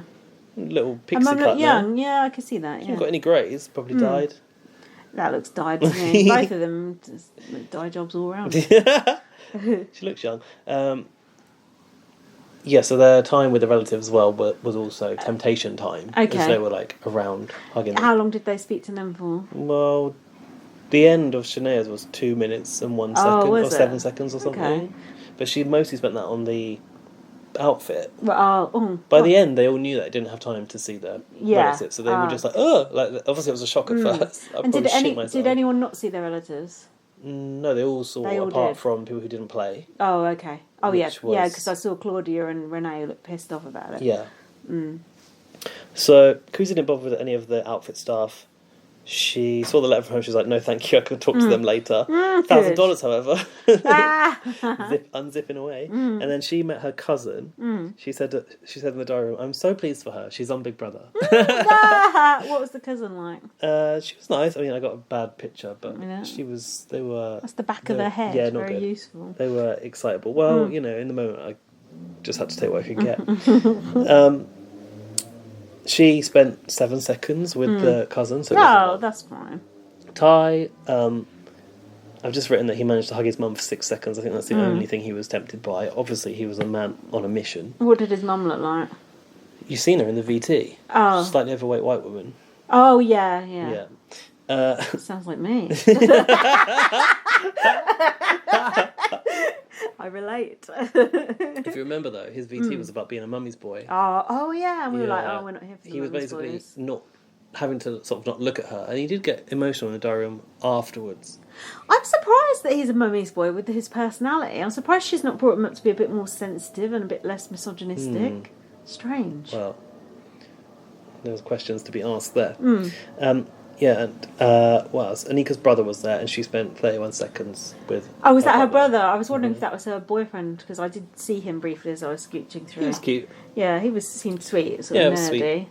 Little pixie her mum cut looked young, yeah, I can see that. She hasn't got any greys, probably died. That looks dyed to me. Both of them just look dye jobs all around. She looks young. So their time with the relatives as well was also temptation time. Okay. Because they were like around hugging them. How long did they speak to them for? Well, the end of Shania's was 2 minutes and 1 second, or 7 seconds or something. Okay. But she mostly spent that on the outfit. By the end, they all knew that they didn't have time to see their relatives, so they were just like, oh, like obviously it was a shock at first. And did anyone not see their relatives? No, they all saw, apart from people who didn't play. Oh, okay. Oh, yeah, because I saw Claudia and Renee look pissed off about it. Yeah. So Kuzie didn't bother with any of the outfit stuff. She saw the letter from home. She was like, "No, thank you. I can talk to them later." $1,000, however, unzipping away. And then she met her cousin. She said in the diary room, "I'm so pleased for her. She's on Big Brother." What was the cousin like? She was nice. I mean, I got a bad picture, but she was. They were. That's the back of their head. Yeah, not very good. Useful. They were excitable. Well, you know, in the moment, I just had to take what I could get. She spent 7 seconds with the cousin. So that's fine. Ty, I've just written that he managed to hug his mum for 6 seconds. I think that's the only thing he was tempted by. Obviously, he was a man on a mission. What did his mum look like? You've seen her in the VT. Oh. Slightly overweight white woman. Oh, yeah. Sounds like me. I relate. If you remember, though, his VT was about being a mummy's boy. Oh yeah, and we were like, we're not here for the He was basically boys. not having to sort of not look at her, and he did get emotional in the diary room afterwards. I'm surprised that he's a mummy's boy with his personality. I'm surprised she's not brought him up to be a bit more sensitive and a bit less misogynistic. Strange. Well, there's questions to be asked there. And what else? Anika's brother was there, and she spent 31 seconds with. Oh, was that her brother? I was wondering if that was her boyfriend, because I did see him briefly as I was scooching through. He was cute. Yeah, seemed sweet, sort of nerdy.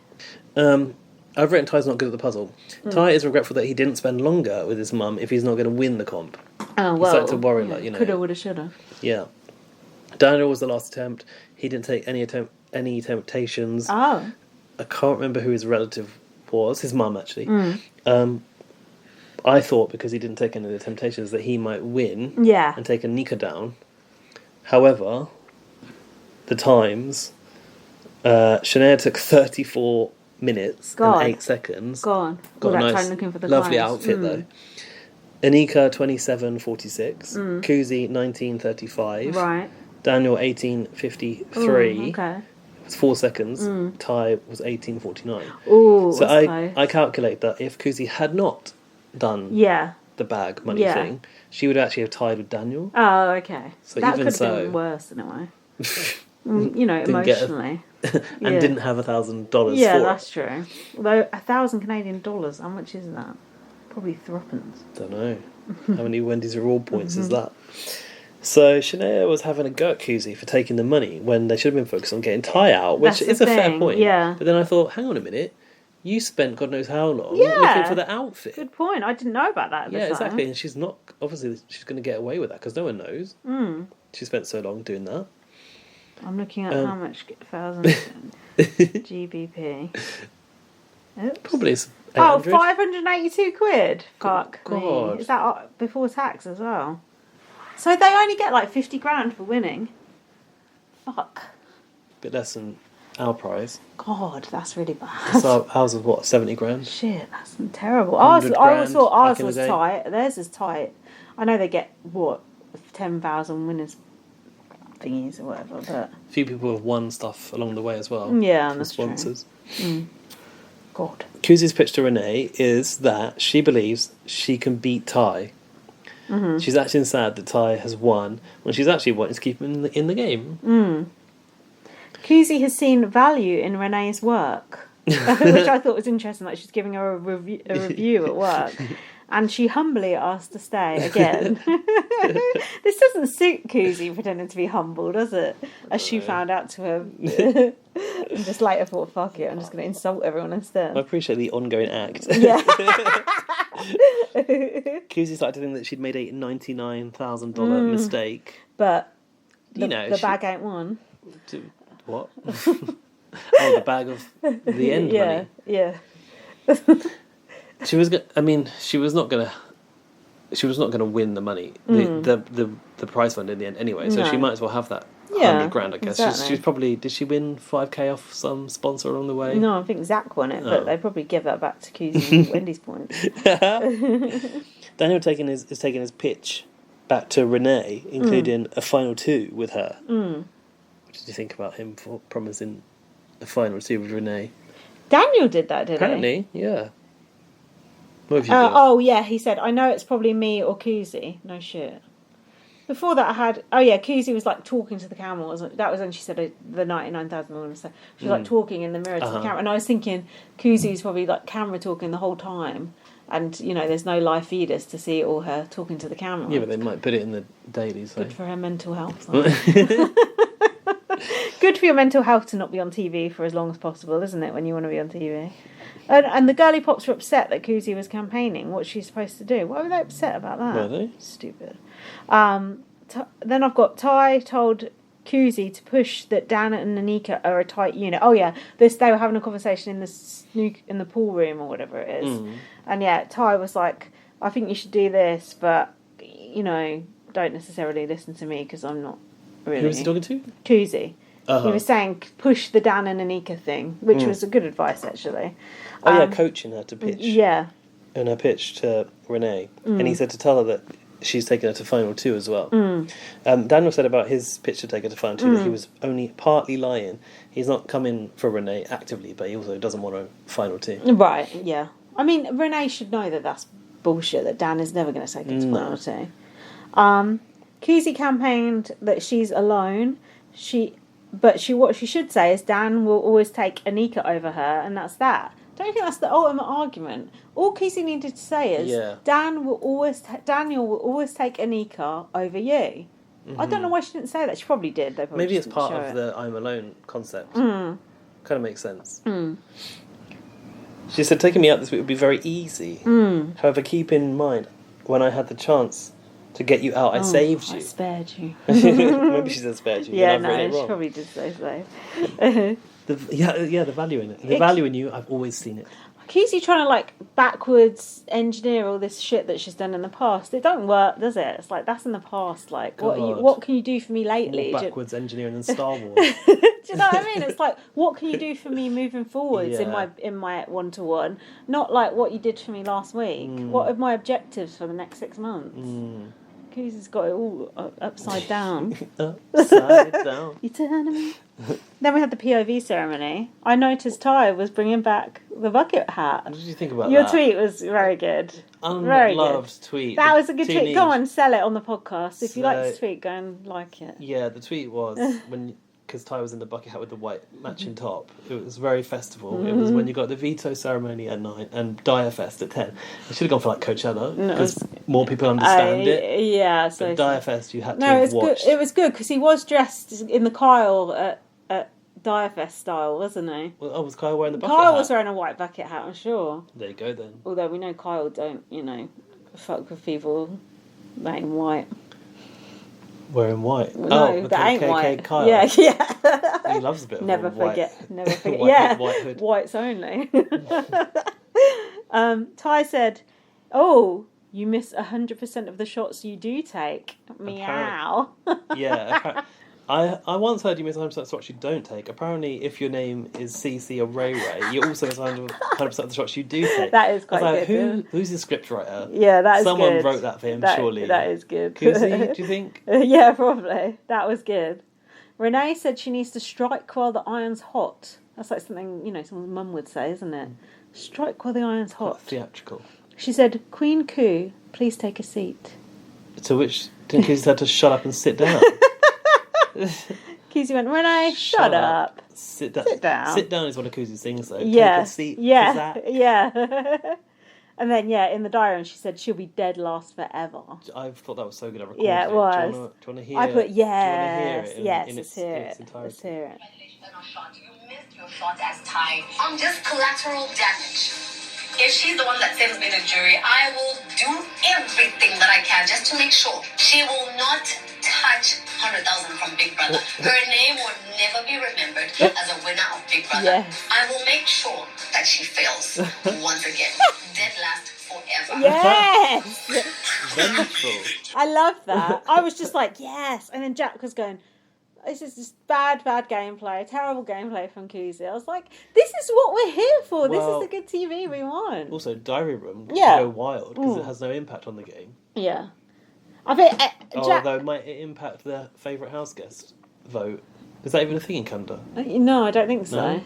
Sweet. I've written Ty's not good at the puzzle. Ty is regretful that he didn't spend longer with his mum if he's not going to win the comp. Oh, well. He started to worry, Coulda, woulda, shoulda. Yeah. Daniel was the last attempt. He didn't take any temptations. Oh. I can't remember who his relative was. His mum, actually. I thought, because he didn't take any of the temptations, that he might win and take Anika down. However, the times... Shania took 34 minutes and 8 seconds. Got a nice, time looking for the lovely times. outfit, though. Anika, 27:46. Kuzie, 19:35. Right. Daniel, 18:53. Okay. It was 4 seconds. Ty was 18:49. Ooh, so I calculate that if Kuzie had not done the bag money thing, she would actually have tied with Daniel. Oh, okay. So that even could have been worse in a way. Emotionally. And didn't have $1,000 Yeah, for that's true. Although $1,000 Canadian dollars, how much is that? Probably threepence. Don't know. How many Wendy's reward points is that? So Shania was having a go at Kuzie for taking the money when they should have been focused on getting Ty out, which is a fair point. Yeah. But then I thought, hang on a minute, you spent God knows how long looking for the outfit. Good point. I didn't know about that at the time. Exactly. And she's not, obviously, she's going to get away with that because no one knows. She spent so long doing that. I'm looking at how much 1,000 GBP. Oops. Probably it's 800. 582 quid. Fuck God. Me. Is that before tax as well? So they only get like 50 grand for winning. Fuck. Bit less than our prize. God, that's really bad. So ours was what, 70 grand? Shit, that's terrible. I always thought ours was tight. Theirs is tight. I know they get, 10,000 winners thingies or whatever, but... A few people have won stuff along the way as well. Yeah, that's sponsors. True. God. Kuzie's pitch to Renee is that she believes she can beat Ty. Mm-hmm. She's actually sad that Ty has won when she's actually wanting to keep him in the game. Mm. Kuzie has seen value in Renee's work, which I thought was interesting. Like she's giving her a review at work, and she humbly asked to stay again. This doesn't suit Kuzie pretending to be humble, does it? As she found out to her, and just later thought, "Fuck it, I'm just going to insult everyone instead." I appreciate the ongoing act. Yeah. Kuzie started to think that she'd made a $99,000 mistake, but you know, the bag ain't won. What? The bag of the end money. Yeah. She was. She was not gonna win the money, the prize fund in the end anyway. So she might as well have that $100,000, I guess. Exactly. She's probably. Did she win $5,000 off some sponsor along the way? No, I think Zach won it, but they probably give that back to Kuzie and Wendy's points. Daniel is taking his pitch back to Renee, including a final 2 with her. What did you think about him for promising a final 2 with Renee? Daniel did that, didn't he? Apparently, yeah. What have you got? Oh, yeah, he said, I know it's probably me or Kuzie. No shit. Before that, I had... Oh, yeah, Kuzie was, like, talking to the camera. That was when she said the $99,000 mistake. She was, like, talking in the mirror to the camera. And I was thinking Kuzie's probably, like, camera talking the whole time. And, you know, there's no live feeders to see all her talking to the camera. Yeah, but they might put it in the daily, so... Good for her mental health. Good for your mental health to not be on TV for as long as possible, isn't it, when you want to be on TV? And the Girlie Pops were upset that Kuzie was campaigning. What's she supposed to do? Why were they upset about that? Were they? Stupid. Then I've got Ty told Kuzie to push that Dan and Anika are a tight unit. Oh yeah, they were having a conversation in the pool room or whatever it is. And yeah, Ty was like, I think you should do this, but you know, don't necessarily listen to me because I'm not really. Who was he talking to? Kuzie. He was saying push the Dan and Anika thing, which was a good advice actually. Oh yeah, coaching her to pitch. Yeah. And her pitch to Renee, and he said to tell her that she's taken her to final 2 as well. Daniel said about his pitch to take her to final 2 that he was only partly lying. He's not coming for Renee actively, but he also doesn't want a final 2. Right, yeah. I mean, Renee should know that that's bullshit, that Dan is never going to take her to final 2. Kuzie campaigned that she's alone. What she should say is Dan will always take Anika over her, and that's that. Don't you think that's the ultimate argument? All Kuzie needed to say is Daniel will always take Anika over you. I don't know why she didn't say that. She probably did. Maybe it's part of the I'm alone concept. Kind of makes sense. She said taking me out this week would be very easy. However, keep in mind, when I had the chance to get you out, I saved you. I spared you. Maybe she said spared you. Yeah, no, she probably did say so. The value in it. The value in you, I've always seen it. Kuzie trying to like backwards engineer all this shit that she's done in the past. It don't work, does it? It's like that's in the past. Like, what can you do for me lately? More backwards engineering than Star Wars. Do you know what I mean? It's like, what can you do for me moving forwards in my 1-to-1? Not like what you did for me last week. What are my objectives for the next 6 months? Kuzie's got it all upside down. Upside down. You turning me. Then we had the POV ceremony. I noticed Ty was bringing back the bucket hat. What did you think about Your that? tweet was very good. Very good tweet. That was a good tweet. Niche. Go on, sell it on the podcast. If you like this tweet, go and like it. Yeah, the tweet was because Ty was in the bucket hat with the white matching top. It was very festival. It was when you got the veto ceremony at 9 and Dyer Fest at 10. I should have gone for like Coachella because more people understand it. Yeah, so but Dyer Fest you had to watch. It was good because he was dressed in the Kyle at Dyer Fest style, wasn't he? Well, was Kyle wearing the bucket hat? Kyle was wearing a white bucket hat, I'm sure. There you go then. Although we know Kyle don't, fuck with people that ain't white. Wearing white. No, that ain't white. Kyle. Yeah. He loves a bit of never white. White hood. Whites only. Ty said, "Oh, you miss 100% of the shots you do take." Meow. Yeah. I once heard you miss 100% of the shots you don't take. Apparently, if your name is CC or Ray Ray, you also miss 100% of the shots you do take. That is quite good. Who's the scriptwriter? Yeah, that is Someone good. wrote that for him, surely. That is good. Kuzie, do you think? Yeah, probably. That was good. Renee said she needs to strike while the iron's hot. That's like something, someone's mum would say, isn't it? Strike while the iron's hot. Theatrical. She said, Queen Koo, please take a seat. To which Kuzie had to shut up and sit down. Kuzie went, Renee, shut up. Sit down. Sit down. Sit down is one of Kuzie's things, though. Yeah. Take a seat. Yeah. Yeah. And then, in the diary, she said she'll be dead last forever. I thought that was so good. I recorded it was. Do you want to hear I put it? yes. Do you Yes, in let's hear it. entirety? Let's hear it. You missed your shot as time. I'm just collateral damage. If she's the one that sends me to jury, I will do everything that I can just to make sure she will not touch 100,000 from Big Brother. Her name will never be remembered as a winner of Big Brother. Yes. I will make sure that she fails once again. Dead last forever. Yes! Vengeful. I love that. I was just like, yes. And then Jack was going, this is just bad gameplay, terrible gameplay from Kuzie. I was like, this is what we're here for. Well, this is the good TV we want. Also, Diary Room can go wild because it has no impact on the game. Yeah. I think Jack... Although, might it impact the favourite house guest vote? Is that even a thing in Kanda? No, I don't think so. No?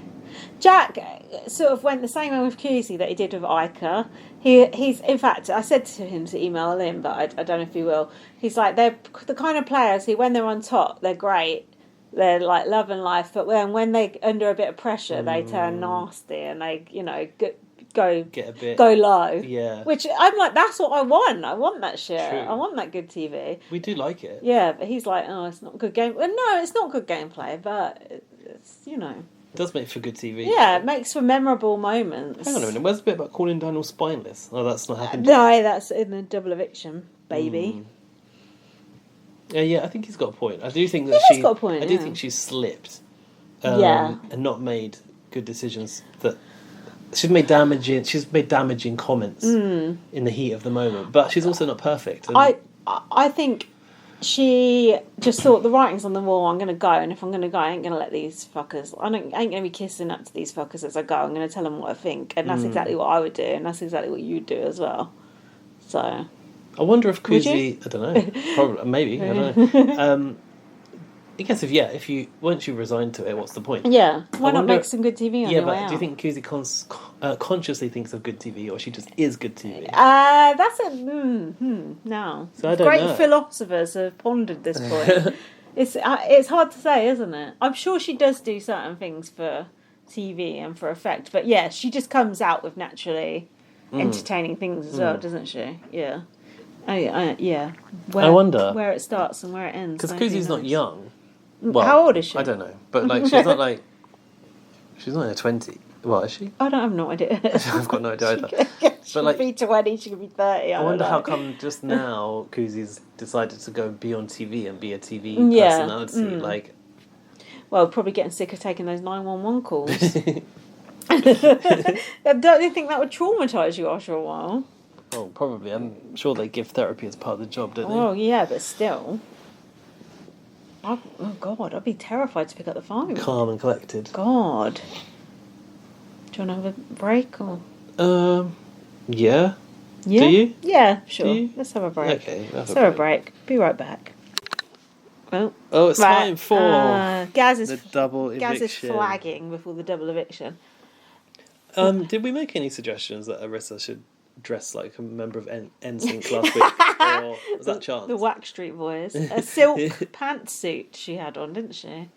Jack sort of went the same way with Kuzie that he did with Ica. He's in fact, I said to him to email him, but I don't know if he will. He's like, they're the kind of players who, when they're on top, they're great. They're like love and life, but when they're under a bit of pressure, they turn nasty and they, go low. Yeah. Which I'm like, that's what I want. I want that shit. True. I want that good TV. We do like it. Yeah, but he's like, oh, it's not good game. Well, no, it's not good gameplay, but it's, It does make for good TV. Yeah, it makes for memorable moments. Hang on a minute, where's the bit about calling Daniel spineless? Oh, that's not happened. No, that's in the double eviction, baby. Yeah, I think he's got a point. I do think that He's got a point, I do think she's slipped. Yeah. And not made good decisions. That she's made damaging comments in the heat of the moment. But she's also not perfect. And I think she just thought, the writing's on the wall, I'm going to go, and if I'm going to go, I ain't going to let these fuckers, I ain't going to be kissing up to these fuckers as I go. I'm going to tell them what I think, and that's exactly what I would do, and that's exactly what you'd do as well. So I wonder if Kuzie, I don't know, probably, maybe, I don't know. I guess if you once you resign to it, what's the point? Yeah, why not make some good TV on your way out? Do you think Kuzie consciously thinks of good TV, or she just is good TV? That's a no. So I don't know. Philosophers have pondered this point. It's hard to say, isn't it? I'm sure she does do certain things for TV and for effect, but yeah, she just comes out with naturally entertaining things as well, doesn't she? Yeah. Yeah. I wonder where it starts and where it ends. Because Kuzie's not young. Well, how old is she? I don't know, but she's not she's not in her 20s. Well, is she? I don't have no idea. I've got no idea either. She could be 20, she could be 30. I wonder how come just now Kuzie's decided to go be on TV and be a TV personality. Well, probably getting sick of taking those 911 calls. Don't you think that would traumatise you after a while? Oh, probably. I'm sure they give therapy as part of the job, don't they? Oh, yeah, but still. Oh, God, I'd be terrified to pick up the phone. Calm and collected. God. Do you want to have a break? Or? Yeah. Yeah? Do you? Yeah, sure. You? Let's have a break. Okay, let's have a break. Be right back. Well, it's time for Gaz is the double eviction. Gaz is flagging before the double eviction. Did we make any suggestions that Arissa should dress like a member of NSYNC last week? Or was that chance? The Wack Street Boys. A silk pantsuit she had on, didn't she?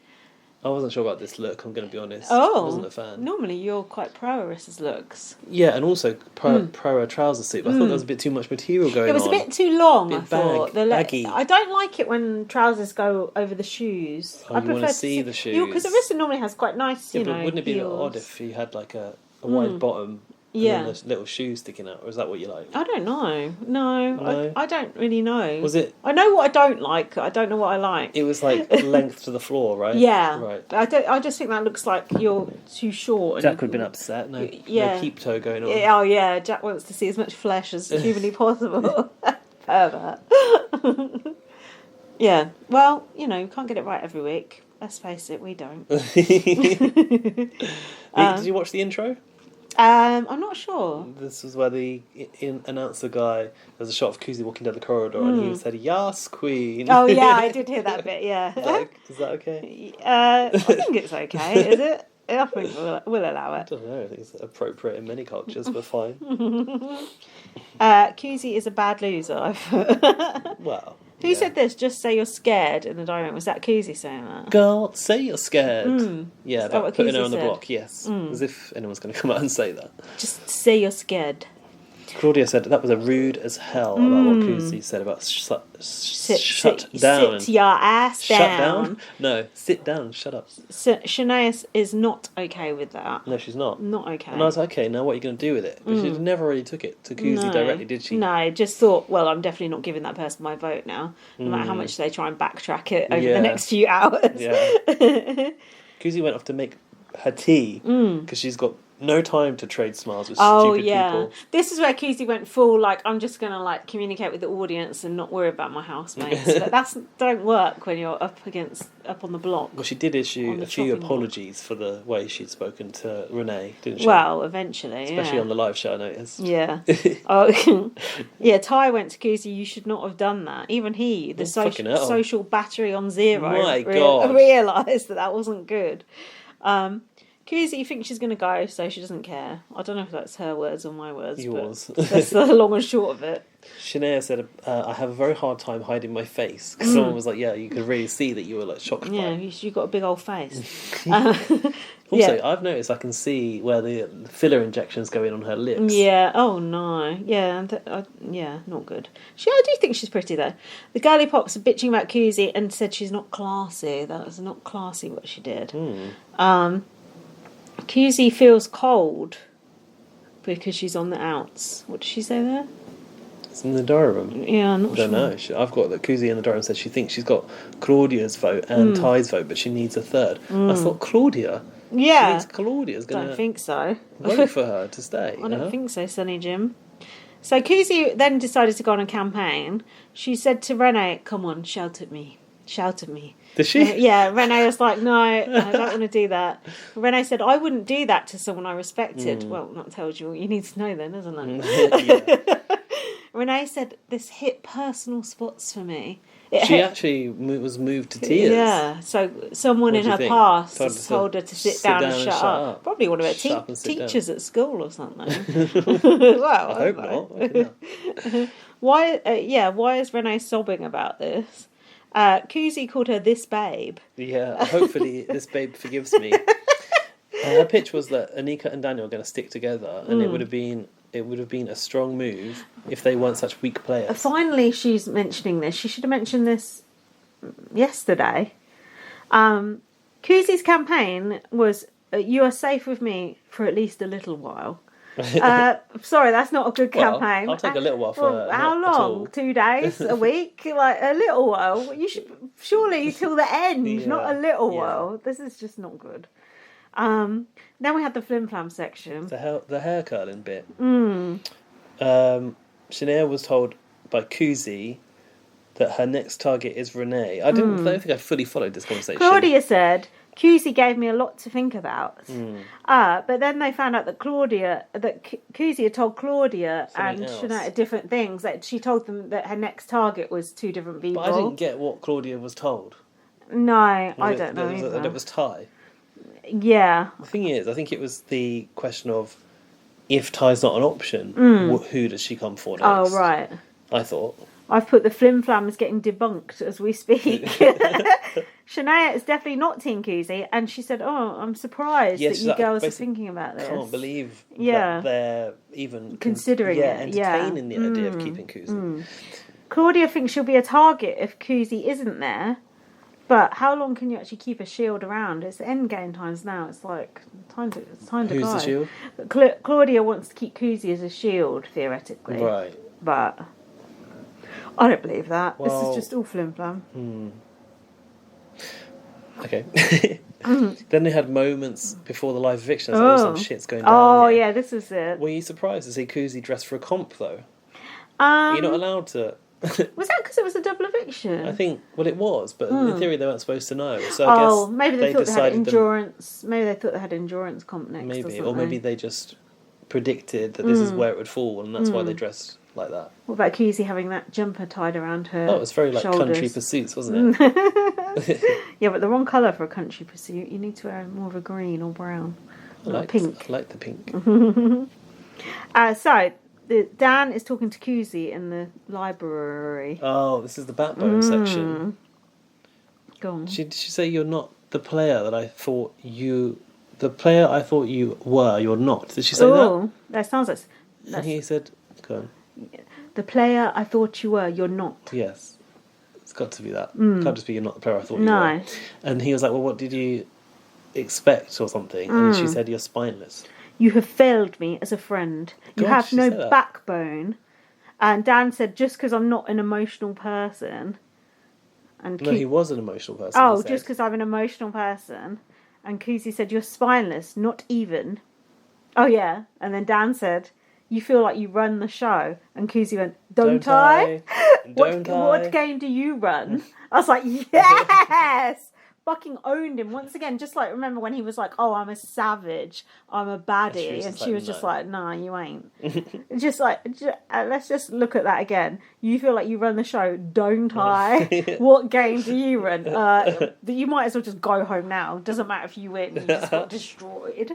I wasn't sure about this look, I'm going to be honest. Oh. I wasn't a fan. Normally you're quite pro Arissa's looks. Yeah, and also pro a trouser suit. But I thought there was a bit too much material going on. It was a bit too long, I thought. Baggy. I don't like it when trousers go over the shoes. I prefer to see the shoes. Because Arissa normally has quite nice, but wouldn't it be a bit odd if you had like a wide bottom and then the little shoes sticking out? Or is that what you like? I don't know. No? I don't really know. Was it? I know what I don't like. I don't know what I like. It was like length to the floor, right? Yeah. Right. I just think that looks like you're too short. Jack would have been upset. No peep toe going on. Yeah, oh yeah, Jack wants to see as much flesh as humanly possible. Pervert. Yeah. Well, you can't get it right every week. Let's face it, we don't. Did you watch the intro? I'm not sure. This was where the announcer guy, there's a shot of Kuzie walking down the corridor and he said, "Yas, Queen." Oh, yeah, I did hear that bit, yeah. Is that okay? I think it's okay, is it? I think we'll allow it. I don't know. I think it's appropriate in many cultures, but fine. Kuzie is a bad loser. Well, who said this? Just say you're scared in the diary. Was that Kuzie saying that? Girl, say you're scared. Yeah, about putting her on the said? block. Yes, as if anyone's going to come out and say that. Just say you're scared. Claudia said that was a rude as hell about what Kuzie said about shut down. Sit your ass down. Shut down? No, sit down, shut up. Shania is not okay with that. No, she's not. Not okay. And I was like, okay, now what are you going to do with it? But she never really took it to Kuzie directly, did she? No, just thought, well, I'm definitely not giving that person my vote now, no matter how much they try and backtrack it over the next few hours. Yeah. Kuzie went off to make her tea because she's got no time to trade smiles with stupid people. This is where Kuzie went full, like, I'm just going to, like, communicate with the audience and not worry about my housemates. But that don't work when you're up on the block. Well, she did issue a few apologies for the way she'd spoken to Renee, didn't she? Well, eventually, especially on the live show, I noticed. Yeah. Ty went to Kuzie, you should not have done that. Even he, the social battery on zero, realised that wasn't good. Kuzie thinks she's going to go, so she doesn't care. I don't know if that's her words or my words. Yours. But that's the long and short of it. Shania said, I have a very hard time hiding my face. Because someone was like, yeah, you could really see that you were like shocked by it. Yeah, you've got a big old face. Also, I've noticed I can see where the filler injections go in on her lips. Yeah, oh no. Yeah, not good. I do think she's pretty though. The Girlie Pops are bitching about Kuzie and said she's not classy. That was not classy what she did. Kuzie feels cold because she's on the outs. What did she say there? It's in the diary room. Yeah, I'm not sure. I don't know. I've got that Kuzie in the diary room said she thinks she's got Claudia's vote and Ty's vote, but she needs a third. I thought Claudia? Yeah. She thinks Claudia's going to... don't think so. vote for her to stay. I don't think so, Sonny Jim. So Kuzie then decided to go on a campaign. She said to Renee, come on, shout at me. Shout at me. Did she? Yeah, Renee was like, no, I don't want to do that. Renee said, I wouldn't do that to someone I respected. Well, not told you what you need to know then, isn't it? Renee said, this hit personal spots for me. She actually was moved to tears. Yeah, so someone in her past has told her to sit down and shut up. Probably one of her teachers at school or something. Well, I hope not. Why is Renee sobbing about this? Kuzie called her this babe. Yeah, hopefully this babe forgives me. Her pitch was that Anika and Daniel are going to stick together, and it would have been a strong move if they weren't such weak players. Finally, she's mentioning this. She should have mentioned this yesterday. Kuzie's campaign was, you are safe with me for at least a little while. Sorry, that's not a good campaign. I'll take a little while for how long? 2 days? A week? Like a little while? You should surely till the end, not a little while. This is just not good. Then we had the flim flam section. The hair curling bit. Shania was told by Kuzie that her next target is Renee. I don't think I fully followed this conversation. Claudia said, Kuzie gave me a lot to think about. But then they found out that Kuzie had told Claudia and Shania different things. That she told them that her next target was 2 different people. But I didn't get what Claudia was told. No, I don't know either. That it was Ty. Yeah. The thing is, I think it was the question of if Ty's not an option, who does she come for next? Oh, right. I thought. I've put the flim flam is getting debunked as we speak. Shania is definitely not Team Kuzie, and she said, "Oh, I'm surprised that you girls are thinking about this. Can't believe that they're even considering it, entertaining the idea of keeping Kuzie." Claudia thinks she'll be a target if Kuzie isn't there, but how long can you actually keep a shield around? It's end game times now. It's like time to go. Who's the shield? Claudia wants to keep Kuzie as a shield theoretically, right? But I don't believe that. This is just all flim flam. Okay. Then they had moments before the live eviction. Like, some shit's going down. Yeah, this is it. Were you surprised to see Kuzie dressed for a comp though? You're not allowed to. Was that because it was a double eviction? I think, it was, but in theory they weren't supposed to know. So I guess maybe they thought they had endurance. Maybe they thought they had endurance comp next. Maybe, or maybe they just predicted that this is where it would fall, and that's why they dressed like that. What about Kuzie having that jumper tied around her Oh, it was very like shoulders? Country Pursuits, wasn't it? Yeah, but the wrong colour for a Country Pursuit. You need to wear more of a green or brown. Pink. I like the pink. So, Dan is talking to Kuzie in the library. Oh, this is the backbone section. Go on. Did she say you're not the player that I thought you... The player I thought you were, you're not. Did she say that? That sounds like... And he said... Go on. The player I thought you were, you're not. Yes. It's got to be that. Can't just be you're not the player I thought you were. And he was like, well, what did you expect or something? And she said, you're spineless. You have failed me as a friend. You God, have no said that. backbone. And Dan said, just because I'm not an emotional person. And No, he was an emotional person. Oh, just because I'm an emotional person. And Kuzie said, you're spineless, not even. Oh, yeah. And then Dan said, you feel like you run the show. And Kuzie went, don't I? What game do you run? I was like, yes! Fucking owned him once again. Just like, remember when he was like, oh, I'm a savage, I'm a baddie. And she was just like, nah, you ain't. Just like, let's just look at that again. You feel like you run the show, don't I? What game do you run? You might as well just go home now. Doesn't matter if you win, you just got destroyed.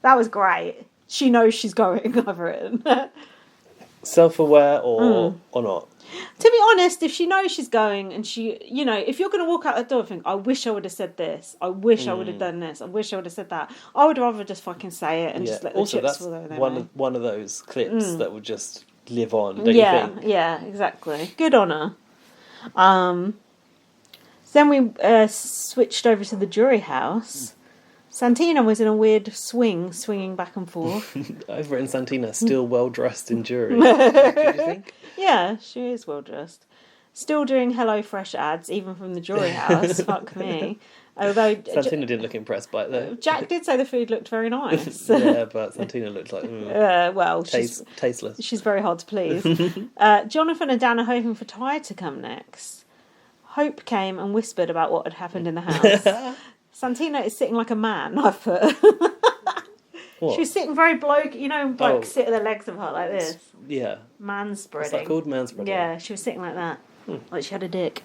That was great. She knows she's going, I've written. Self-aware or not? To be honest, if she knows she's going and she, you know, if you're going to walk out the door and think, I wish I would have said this, I wish I would have done this, I wish I would have said that, I would rather just fucking say it and just let the chips fall over their way. One of those clips that would just live on, don't you think? Yeah, exactly. Good on her. Then we switched over to the jury house. Santina was in a weird swinging back and forth. I've written Santina still well dressed in jury. What do you think? Yeah, she is well dressed. Still doing HelloFresh ads, even from the jury house. Fuck me. Although Santina didn't look impressed by it though. Jack did say the food looked very nice. Yeah, but Santina looked like tasteless. She's very hard to please. Jonathan and Dan are hoping for Ty to come next. Hope came and whispered about what had happened in the house. Santina is sitting like a man, I've put. She was sitting very bloke, you know, sit with her legs apart like this. Yeah. Man-spreading. What's that called? Man-spreading? Yeah, she was sitting like that. Like she had a dick.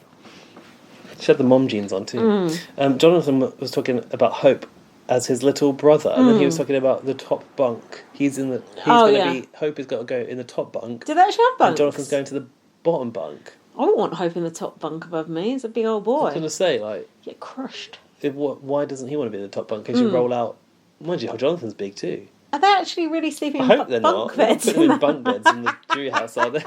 She had the mom jeans on too. Jonathan was talking about Hope as his little brother, and then he was talking about the top bunk. Hope is got to go in the top bunk. Do they actually have bunks? And Jonathan's going to the bottom bunk. I wouldn't want Hope in the top bunk above me. He's a big old boy. I was going to say, like... Get crushed. Why doesn't he want to be in the top bunk? Because you roll out... Mind you, Jonathan's big too. Are they actually really sleeping in bunk not. beds? Put them in bunk beds in the jury house, are they?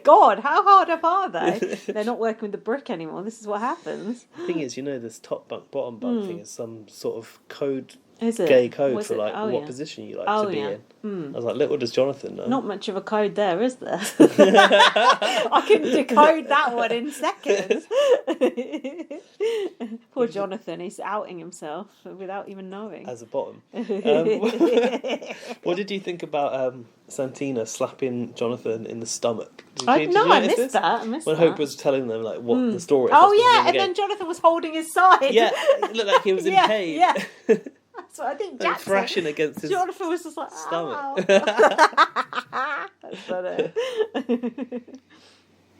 God, how hard up are they? They're not working with the brick anymore. This is what happens. The thing is, you know, this top bunk, bottom bunk thing is some sort of code... Is it? Gay code for what position you like to be in. I was like, little does Jonathan know. Not much of a code there, is there? I can decode that one in seconds. Poor Jonathan, he's outing himself without even knowing. As a bottom. What did you think about Santina slapping Jonathan in the stomach? I missed that. When Hope was telling them like what the story. Oh yeah, and then Jonathan was holding his side. Yeah, it looked like he was in pain. Yeah. That's what I think. Jack thrashing against his Jonathan was just like stomach. That's funny.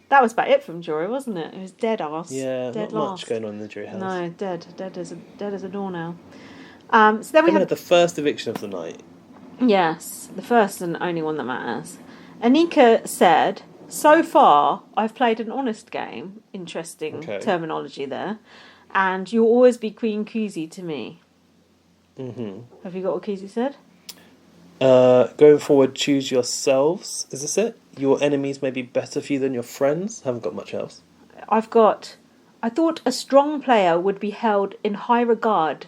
That was about it from jury, wasn't it? It was dead arse. Yeah, not much going on in the jury house. No, dead as a doornail. So then we had the first eviction of the night. Yes, the first and only one that matters. Anika said, "So far, I've played an honest game." Interesting terminology there. And you'll always be Queen Kuzie to me. Mm-hmm. Have you got what Kuzie said? Going forward, choose yourselves. Is this it? Your enemies may be better for you than your friends. Haven't got much else. I thought a strong player would be held in high regard,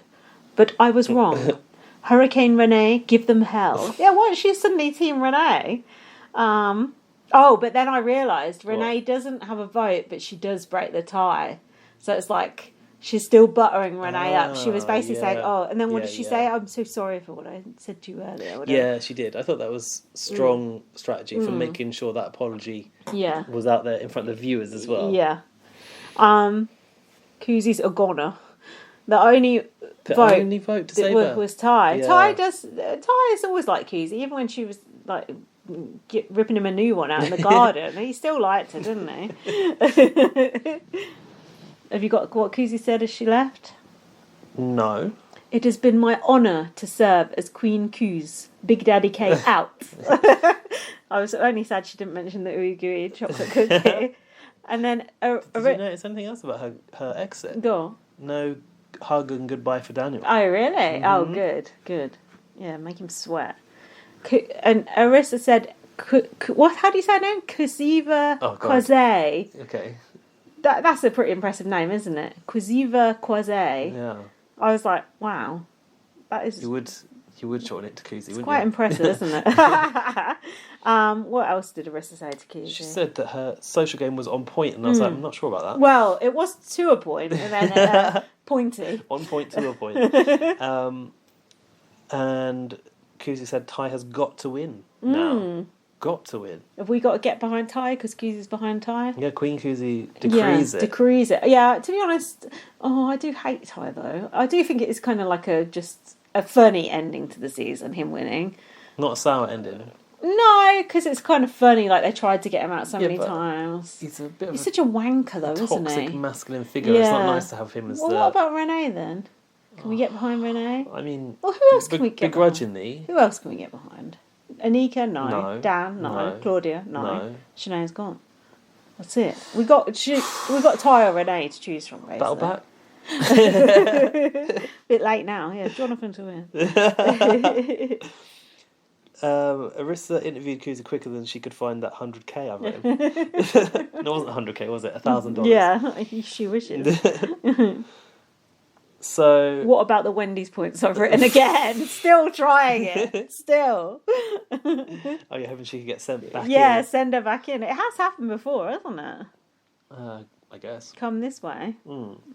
but I was wrong. Hurricane Renee, give them hell. Yeah, why is she suddenly Team Renee? But then I realised Renee doesn't have a vote, but she does break the tie. So it's like... She's still buttering Renee up. She was basically saying, and then what did she say? I'm so sorry for what I said to you earlier. Yeah, she did. I thought that was strong strategy for making sure that apology was out there in front of the viewers as well. Yeah. Kuzie's a goner. The only vote to save her was Ty. Yeah. Ty is always like Kuzie, even when she was like ripping him a new one out in the garden. He still liked it, didn't he? Have you got what Kuzie said as she left? No. It has been my honour to serve as Queen Kuzie. Big Daddy K out. I was only sad she didn't mention the ooey gooey chocolate cookie. And then... Did you notice anything else about her exit? Go. No hug and goodbye for Daniel. Oh, really? Mm-hmm. Oh, good. Yeah, make him sweat. And Arissa said... What? How do you say her name? Kuzie. Okay. That's a pretty impressive name, isn't it? Kuzie. Yeah. I was like, wow. That is... You would shorten it to Kuzie, wouldn't you? It's quite impressive, isn't it? What else did Arissa say to Kuzie? She said that her social game was on point, and I was like, I'm not sure about that. Well, it was to a point, and then pointy. On point to a point. And Kuzie said Ty has got to win now. Got to win. Have we got to get behind Ty because Kuzie's behind Ty? Yeah, Queen Kuzie decrees it. Decrees it. Yeah, to be honest, I do hate Ty though. I do think it is kind of like just a funny ending to the season, him winning. Not a sour ending. No, because it's kind of funny. Like they tried to get him out so many times. He's a bit. He's such a wanker though, isn't he? Toxic masculine figure. Yeah. It's not nice to have him as. Well, what about Renee then? Can we get behind Renee? I mean, well, who else can we get begrudgingly? Behind? Who else can we get behind? Anika, no. Dan, no. Claudia, no. Shanae's gone. That's it. We got Ty or Renee to choose from. Basically. Battle back. Bit late now. Yeah, Jonathan to win. Arissa interviewed Kuzie quicker than she could find that 100k I've written. No, it wasn't 100k, was it? $1,000. Yeah, she wishes. So... What about the Wendy's points I've written again? Still trying it. Still. Oh, you're hoping she could get sent back in? Yeah, send her back in. It has happened before, hasn't it? I guess. Come this way.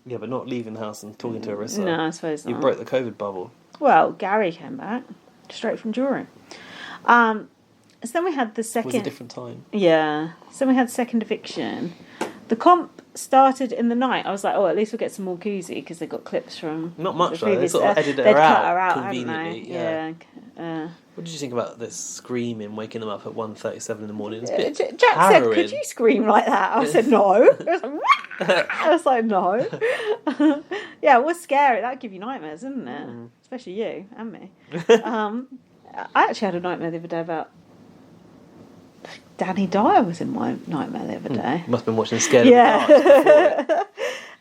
Yeah, but not leaving the house and talking to Arissa. No, I suppose not. You broke the COVID bubble. Well, Gary came back. Straight from jury. So then we had the second... It was a different time. Yeah. So then we had second eviction. The comp started in the night. I was like, at least we'll get some more Kuzie because they got clips from... Not much, the though. previous, they sort of edited her out conveniently. Yeah. What did you think about this screaming, waking them up at 1:37 in the morning? Jack said, could you scream like that? I said, no. I was like, no. Yeah, it was scary. That would give you nightmares, didn't it? Especially you and me. I actually had a nightmare the other day about... Danny Dyer was in my nightmare the other day. Must have been watching Scared of the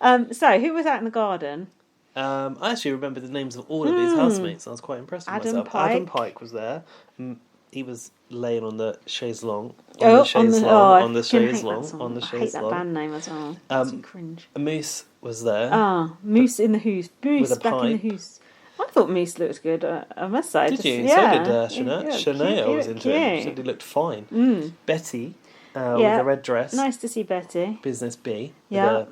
Dark. So, who was out in the garden? I actually remember the names of all of these housemates. I was quite impressed with myself. Adam Pike was there. He was laying on the chaise longue. On the chaise longue. I hate that band name as well. It's cringe. Moose was there. Moose in the hoose. Moose back pipe. In the hoose. I thought Moose looked good, I must say. Did you? Yeah. So did Shanae. Shanae was into him. She said he looked fine. Betty with a red dress. Nice to see Betty. Business B. Yeah.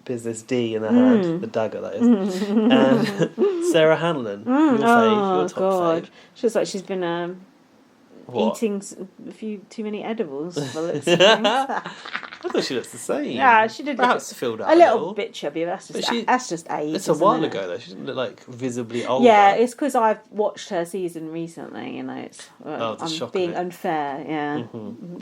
Business D in the hand. The dagger, that is. And Sarah Hanlon. Your top fave. She looks like she's been eating a few too many edibles. I thought she looks the same. Yeah, she did. Perhaps filled out a little bit chubby. That's just age. It's a while ago though. She didn't look like visibly older. Yeah, it's because I've watched her season recently. You know, it's I'm being unfair. Yeah,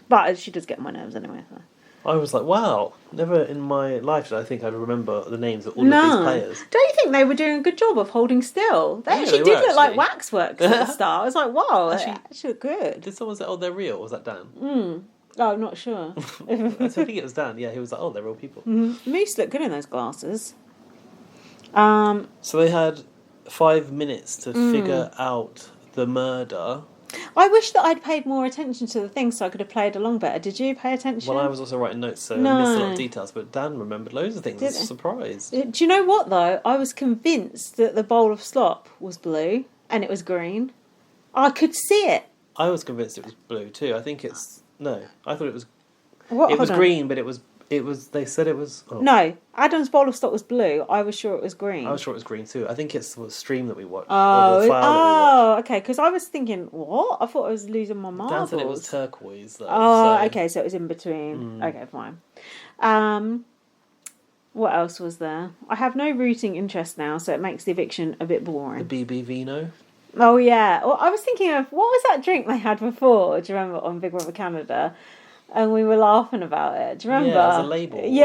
but she does get on my nerves anyway. So. I was like, wow, never in my life did I think I'd remember the names of all of these players. Don't you think they were doing a good job of holding still? They actually did look like waxworks at the start. I was like, wow, they actually look good. Did someone say, they're real? Was that Dan? Oh, I'm not sure. I think it was Dan. Yeah, he was like, they're real people. Moose looked good in those glasses. So they had 5 minutes to figure out the murder. I wish that I'd paid more attention to the things so I could have played along better. Did you pay attention? Well, I was also writing notes, so I missed a lot of details, but Dan remembered loads of things. I was surprised. Do you know what, though? I was convinced that the bowl of slop was blue and it was green. I could see it. I was convinced it was blue, too. I think it's... No, I thought it was... What? It was green, but it was... They said it was... Oh. No, Adam's bowl of slop was blue. I was sure it was green. I was sure it was green too. I think it's the stream that we watched. Oh, or the file that we watched. Okay. Because I was thinking, what? I thought I was losing my marbles. Dan said it was turquoise though. Oh, okay. So it was in between. Okay, fine. What else was there? I have no rooting interest now, so it makes the eviction a bit boring. The BB Vino. Oh, yeah. Well, I was thinking of, what was that drink they had before? Do you remember on Big Brother Canada? And we were laughing about it. Do you remember? Yeah, it was a label or something.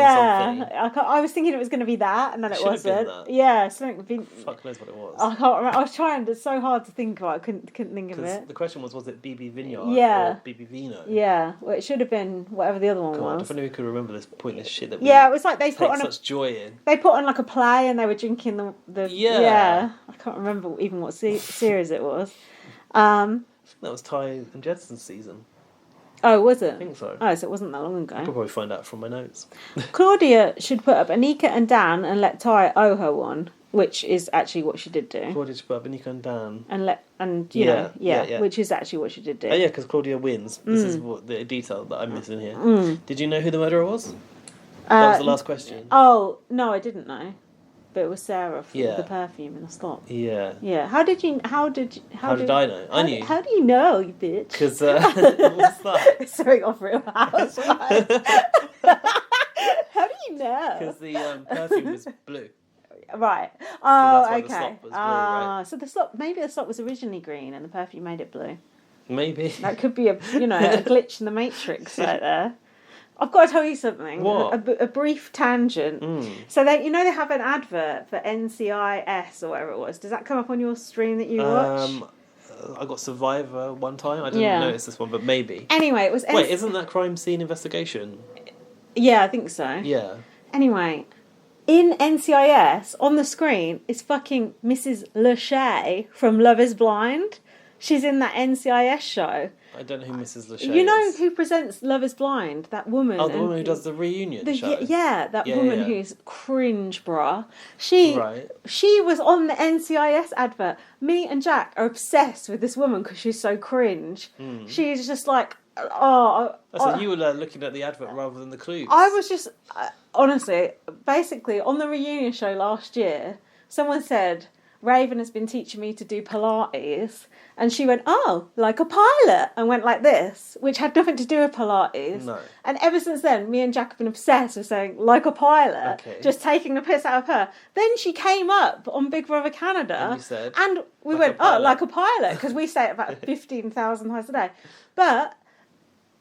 I was thinking it was going to be that, and then it Should have wasn't. been that. Yeah, something. Fuck knows what it was. I can't remember. I was trying. It's so hard to think about. I couldn't think of it. The question was it BB Vineyard or BB Vino? Yeah. Well, it should have been whatever the other one was. If only we could remember this pointless shit that we it was like they put on such joy in. They put on like a play, and they were drinking the yeah. I can't remember even what series it was. I think that was Ty and Jedson's season. Oh, was it? I think so. Oh, so it wasn't that long ago. I'll probably find out from my notes. Claudia should put up Anika and Dan and let Ty owe her one, which is actually what she did do. Claudia should put up Anika and Dan. Which is actually what she did do. Oh yeah, because Claudia wins. This is what the detail that I'm missing here. Did you know who the murderer was? That was the last question. Oh, no, I didn't know. But it was Sarah from Yeah. the perfume in the slot. Yeah. Yeah. How did I know? I knew. How do you know, you bitch? Because, what's that? It's something off Real Housewives. How do you know? Because the perfume was blue. Right. So Oh, that's why okay. the slop was blue, right? So the slop, maybe the slop was originally green and the perfume made it blue. Maybe. That could be a glitch in the Matrix right there. I've got to tell you something. What? A brief tangent. So they have an advert for NCIS or whatever it was. Does that come up on your stream that you watch? I got Survivor one time. I didn't notice this one, but maybe. Anyway, it was. Wait, isn't that crime scene investigation? Yeah, I think so. Yeah. Anyway, in NCIS on the screen is fucking Mrs. Lachey from Love Is Blind. She's in that NCIS show. I don't know who Mrs. Lachey is. You know who presents Love Is Blind? That woman. Oh, the woman who does the reunion show. Yeah, that woman who's cringe, brah. She was on the NCIS advert. Me and Jack are obsessed with this woman because she's so cringe. She's just like, So you were looking at the advert rather than the clues. I was just, honestly, basically, on the reunion show last year, someone said, Raven has been teaching me to do Pilates. And she went, oh, like a pilot, and went like this, which had nothing to do with Pilates. No. And ever since then, me and Jack have been obsessed with saying, like a pilot, just taking the piss out of her. Then she came up on Big Brother Canada, and, you said, and we went, like a pilot, because we say it about 15,000 times a day. But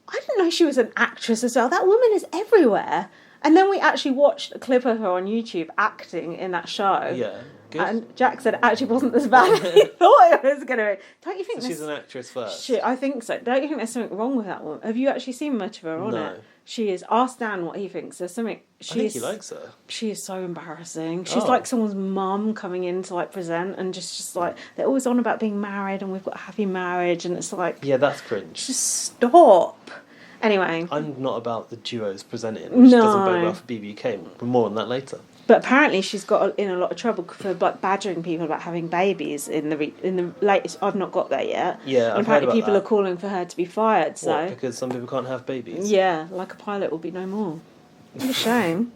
I didn't know she was an actress as well. That woman is everywhere. And then we actually watched a clip of her on YouTube acting in that show. Yeah. Good. And Jack said it actually wasn't as bad as he thought it was going to be. Don't you think she's an actress first? Shit, I think so. Don't you think there's something wrong with that woman? Have you actually seen much of her on it? She is. Ask Dan what he thinks. There's something. I think he likes her. She is so embarrassing. She's like someone's mum coming in to like present, and just like they're always on about being married and we've got a happy marriage, and it's like that's cringe. Just stop. Anyway, I'm not about the duos presenting, which doesn't bode well for BBK. More on that later. But apparently she's got in a lot of trouble for like badgering people about having babies in the latest. I've not got there yet. Yeah, and apparently people are calling for her to be fired. So what, because some people can't have babies. Yeah, like a pilot will be no more. What a shame.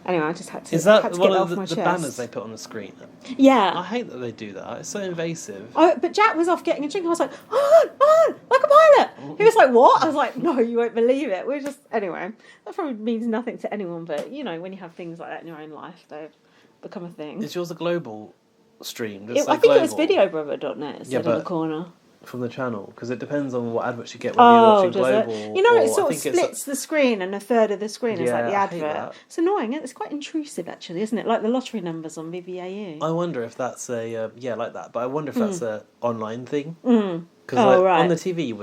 Anyway, I just had to. Is that had to one get of it off the my banners chest. they put on the screen? Yeah. I hate that they do that. It's so invasive. But Jack was off getting a drink. I was like, oh, like a pilot. He was like, what? I was like, no, you won't believe it. We're just anyway. That probably means nothing to anyone, but when you have things like that in your own life, they become a thing. Is yours a global stream? I think it was videobrother.net. It said in the corner. From the channel, because it depends on what adverts you get when you're watching global. It sort of splits the screen, and a third of the screen is like the advert. It's annoying. It's quite intrusive, actually, isn't it? Like the lottery numbers on BBAU. I wonder if that's a like that. But I wonder if that's a online thing. Because on the TV,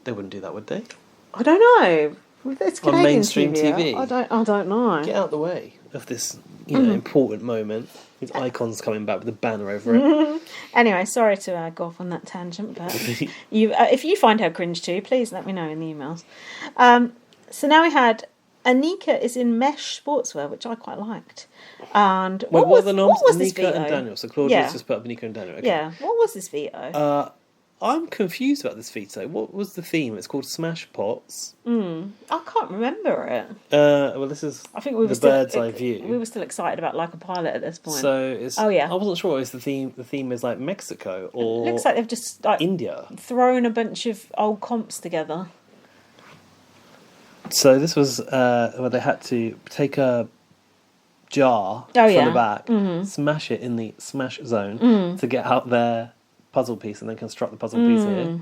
they wouldn't do that, would they? I don't know. It's on mainstream TV. I don't know. Get out the way of this, important moment. These icons coming back with a banner over it. Anyway, sorry to go off on that tangent, but if you find her cringe too, please let me know in the emails. So now we had Anika is in mesh sportswear, which I quite liked. And what were the noms? What was this veto? Anika and Daniel. So Claudia's just put up Anika and Daniel. Okay. Yeah. What was this veto? I'm confused about this veto. What was the theme? It's called Smash Pots. I can't remember it. Well, this is the bird's eye view. We were still excited about Like a Pilot at this point. So it's. Oh yeah. I wasn't sure if the theme is like Mexico or. It looks like they've just like India thrown a bunch of old comps together. So this was where they had to take a jar from the back, smash it in the smash zone to get out their puzzle piece and then construct the puzzle piece here.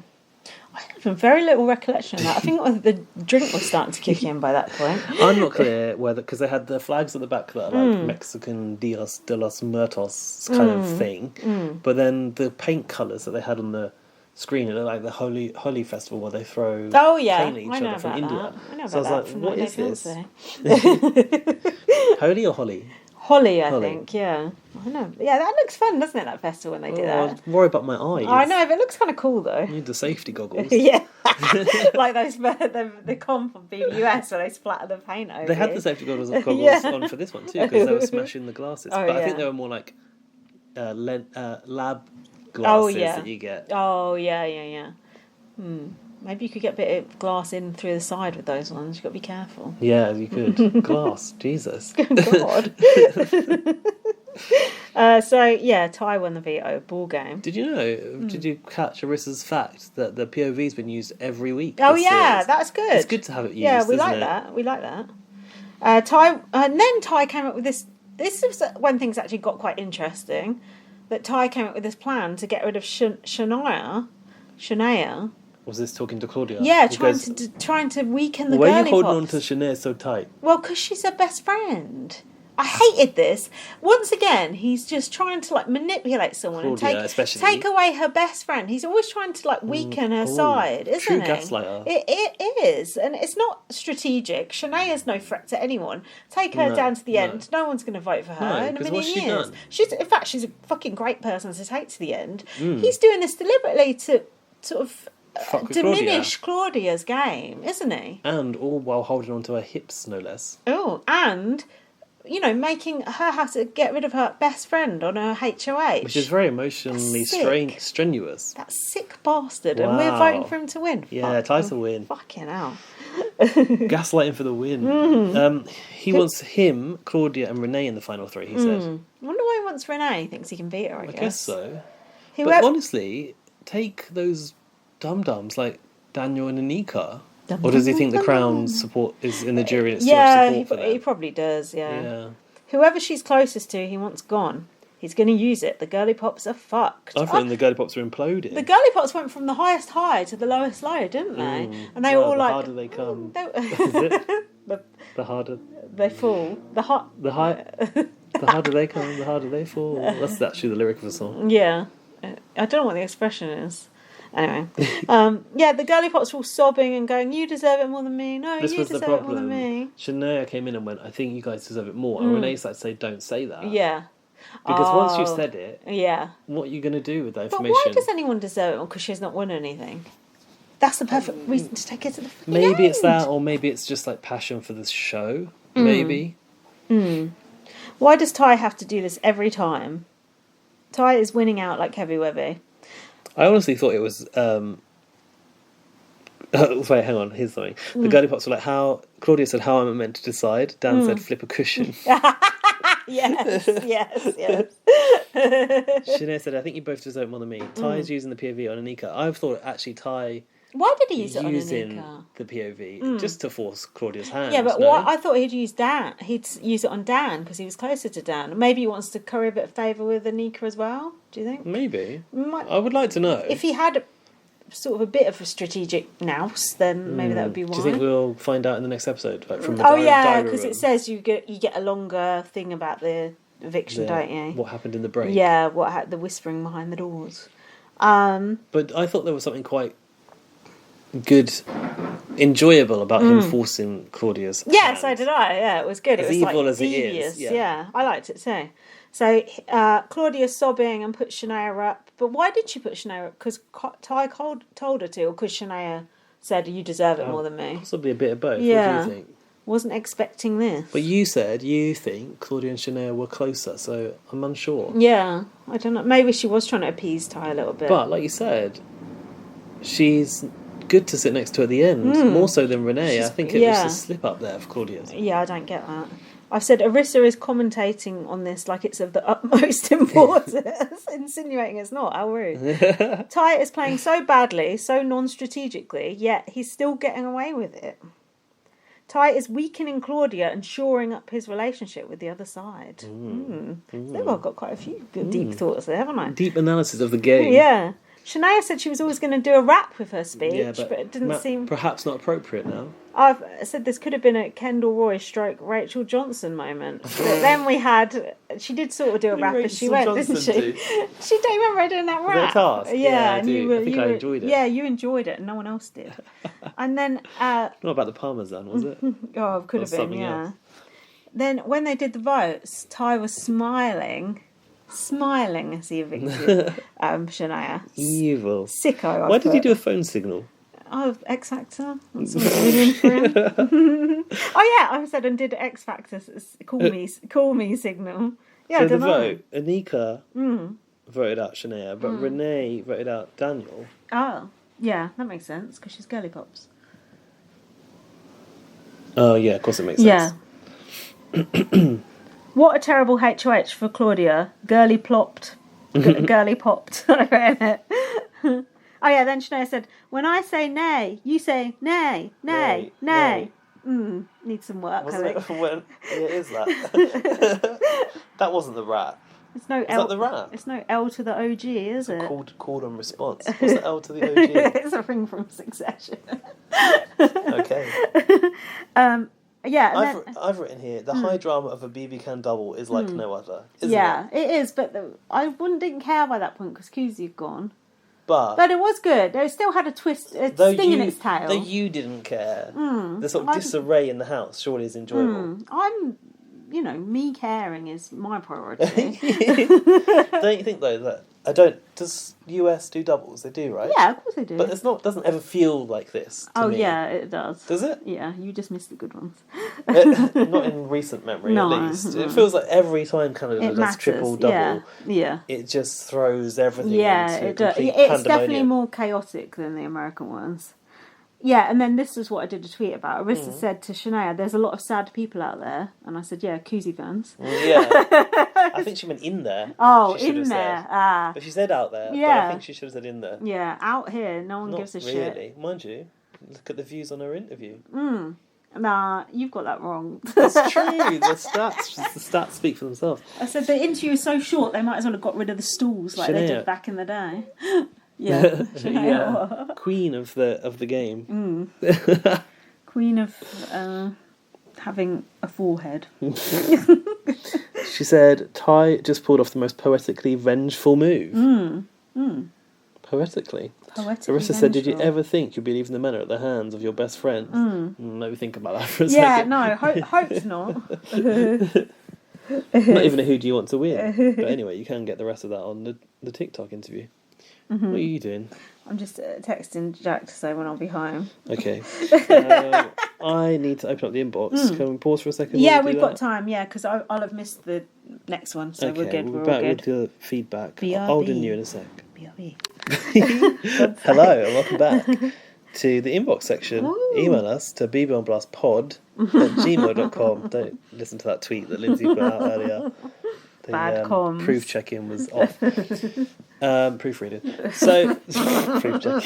I have very little recollection of that. I think the drink was starting to kick in by that point. I'm not clear whether, because they had the flags at the back that are like Mexican Dias de los Muertos kind of thing, but then the paint colours that they had on the screen, it looked like the Holi festival where they throw paint at each other from India. I know about so I was that like, from what Night is Day this? Holi or Holly? Holly, I think, yeah. I know. Yeah, that looks fun, doesn't it, that festival when they do that? I was worried about my eyes. I know, but it looks kind of cool, though. You need the safety goggles. Yeah. Like those, the con from BBUS where they splatter the paint over. They had the safety goggles on for this one, too, because they were smashing the glasses. But I think they were more like lab glasses that you get. Oh, yeah. Maybe you could get a bit of glass in through the side with those ones. You've got to be careful. Yeah, you could. Glass. Jesus. God. Ty won the veto ball game. Did you know? Did you catch Arissa's fact that the POV's been used every week? Oh yeah, that's good. It's good to have it used. Yeah, we like that. We like that. Ty, and then Ty came up with this. This is when things actually got quite interesting. That Ty came up with this plan to get rid of Shania. Was this talking to Claudia? Yeah, trying to weaken the Girlie Pops. Why are you holding on to Shania so tight? Well, because she's her best friend. I hated this. Once again, he's just trying to manipulate someone Claudia, and take away her best friend. He's always trying to weaken her side, isn't true he? gaslighter. It is, and it's not strategic. Shania's no threat to anyone. Take her down to the end. No one's going to vote for her in a million years. She's a fucking great person to take to the end. He's doing this deliberately to sort of diminish Claudia's game, isn't he? And all while holding on to her hips, no less. Oh, and making her have to get rid of her best friend on her HOH. Which is very emotionally strenuous. That sick bastard. Wow. And we're voting for him to win. Yeah, Ty's to win. Fucking hell. Gaslighting for the win. He wants him, Claudia and Renee in the final three, he said. I wonder why he wants Renee. He thinks he can beat her, I guess. I guess so. But honestly, take those dum-dums like Daniel and Anika. Or does he think the Crown's support is in the jury and it's support for them? He probably does, yeah. Whoever she's closest to, he wants gone. He's going to use it. The Girlie Pops are fucked. I thought the Girlie Pops were imploding. The Girlie Pops went from the highest high to the lowest low, didn't they? And they were all the like... The harder they come. Is it? The harder... They fall. The harder they come, the harder they fall. That's actually the lyric of the song. Yeah. I don't know what the expression is. Anyway, the Girlie Pops were all sobbing and going, "You deserve it more than me. No, this you was deserve the problem. it more than me." Shania came in and went, "I think you guys deserve it more." And Renee started to say, "Don't say that." Yeah. Because once you've said it, yeah, what are you going to do with that information? But why does anyone deserve it more? Because she's not won anything. That's the perfect reason to take it to the maybe end. It's that, or maybe it's just passion for the show. Maybe. Why does Ty have to do this every time? Ty is winning out like heavy webby. I honestly thought it was... wait, hang on, here's something. The Girlie Pops were like, how... Claudia said, how am I meant to decide? Dan said, flip a cushion. yes. Shania said, I think you both deserve it more than me. Ty's using the POV on Anika. I thought actually Ty... Why did he use it on using Anika? The POV just to force Claudia's hand. Yeah, but I thought he'd use Dan. He'd use it on Dan because he was closer to Dan. Maybe he wants to curry a bit of favour with Anika as well. Do you think? Maybe. I would like to know. If he had sort of a bit of a strategic nous, then maybe that would be why. Do you think we'll find out in the next episode, from the diary because it says you get a longer thing about the eviction, don't you? What happened in the break? Yeah, the whispering behind the doors. But I thought there was something quite good, enjoyable about him forcing Claudia's hand. So did I. Yeah, it was good. As it was evil as devious. it is. Yeah, I liked it too. So Claudia's sobbing and put Shania up. But why did she put Shania up? Because Ty told her to, or because Shania said, "You deserve it more than me." Possibly a bit of both. Yeah. What do you think? Wasn't expecting this. But you said you think Claudia and Shania were closer, so I'm unsure. Yeah, I don't know. Maybe she was trying to appease Ty a little bit. But like you said, she's good to sit next to at the end, more so than Renee. I think it was a slip up there for Claudia. Yeah, I don't get that. I said Arissa is commentating on this like it's of the utmost importance, insinuating it's not. How rude. Ty is playing so badly, so non-strategically, yet he's still getting away with it. Ty is weakening Claudia and shoring up his relationship with the other side. So I've got quite a few good deep thoughts there, haven't I? Deep analysis of the game. Yeah. Shania said she was always going to do a rap with her speech, but it didn't seem... Perhaps not appropriate now. I've said this could have been a Kendall Roy stroke Rachel Johnson moment. But then we had... She did sort of do a rap as she went, didn't she? She don't remember her doing that rap. Task? Yeah, I do. I think I enjoyed it. Yeah, you enjoyed it and no one else did. And then... Not about the Parmesan, was it? Oh, it could have been, yeah. Else. Then when they did the votes, Ty was smiling as he evicted Shania. Evil. Sicko. Why did he do a phone signal? Oh, X Factor. That's what I'm doing for him. Oh yeah, I said and did X Factor call me signal. Yeah, so I don't the know. vote, Anika voted out Shania, but Renee voted out Daniel. Oh, yeah, that makes sense because she's Girlie Pops. Oh yeah, of course it makes sense. Yeah. What a terrible HOH for Claudia. Girlie plopped. Girlie popped. I read it. Oh yeah, then Shania said, when I say nay, you say nay, nay, nay. Need some work. Wasn't it? It is that. That wasn't the rat. It's no Is that the rat? It's no L to the OG, is it? Called and response. What's the L to the OG? It's a ring from Succession. Okay. Yeah, I've written here, the high drama of a BB can double is like no other, isn't it? It is, but I didn't care by that point because Kuzie had gone. But it was good. It still had a twist, a sting in its tail. Though you didn't care. The sort of disarray in the house surely is enjoyable. Me caring is my priority. Don't you think, though, that... Does US do doubles? They do, right? Yeah, of course they do. But doesn't ever feel like this to me. Yeah, it does. Does it? Yeah, you just missed the good ones. Not in recent memory, at least. It feels like every time Canada does triple double, it just throws everything into complete pandemonium. It's definitely more chaotic than the American ones. Yeah, and then this is what I did a tweet about. Arissa said to Shania, there's a lot of sad people out there. And I said, yeah, Kuzie fans. Yeah. I think she meant in there. Oh, in there. But she said out there. Yeah. But I think she should have said in there. Yeah, out here, no one gives a shit. Not really. Mind you, look at the views on her interview. Nah, you've got that wrong. That's true. The stats speak for themselves. I said the interview is so short, they might as well have got rid of the stools like they did back in the day. Yeah, yeah. Queen of the game. Queen of having a forehead. She said, Ty just pulled off the most poetically vengeful move. Poetically. Arissa said, did you ever think you'd be leaving the manor at the hands of your best friend? Maybe think about that for a second. Yeah, no, hope's not. Not even a who do you want to win. But anyway, you can get the rest of that on the TikTok interview. What are you doing? I'm just texting Jack to say when I'll be home. Okay. I need to open up the inbox. Can we pause for a second? Yeah, we've got time, because I'll have missed the next one, so we're good. We're all good. With the feedback. BRB. I'll do you in a sec. BRB. Hello, and welcome back to the inbox section. Ooh. Email us to bbonblastpod@gmail.com. Don't listen to that tweet that Lindsay put out earlier. The bad comms. Proof check-in was off. Proofreading. So, proof check.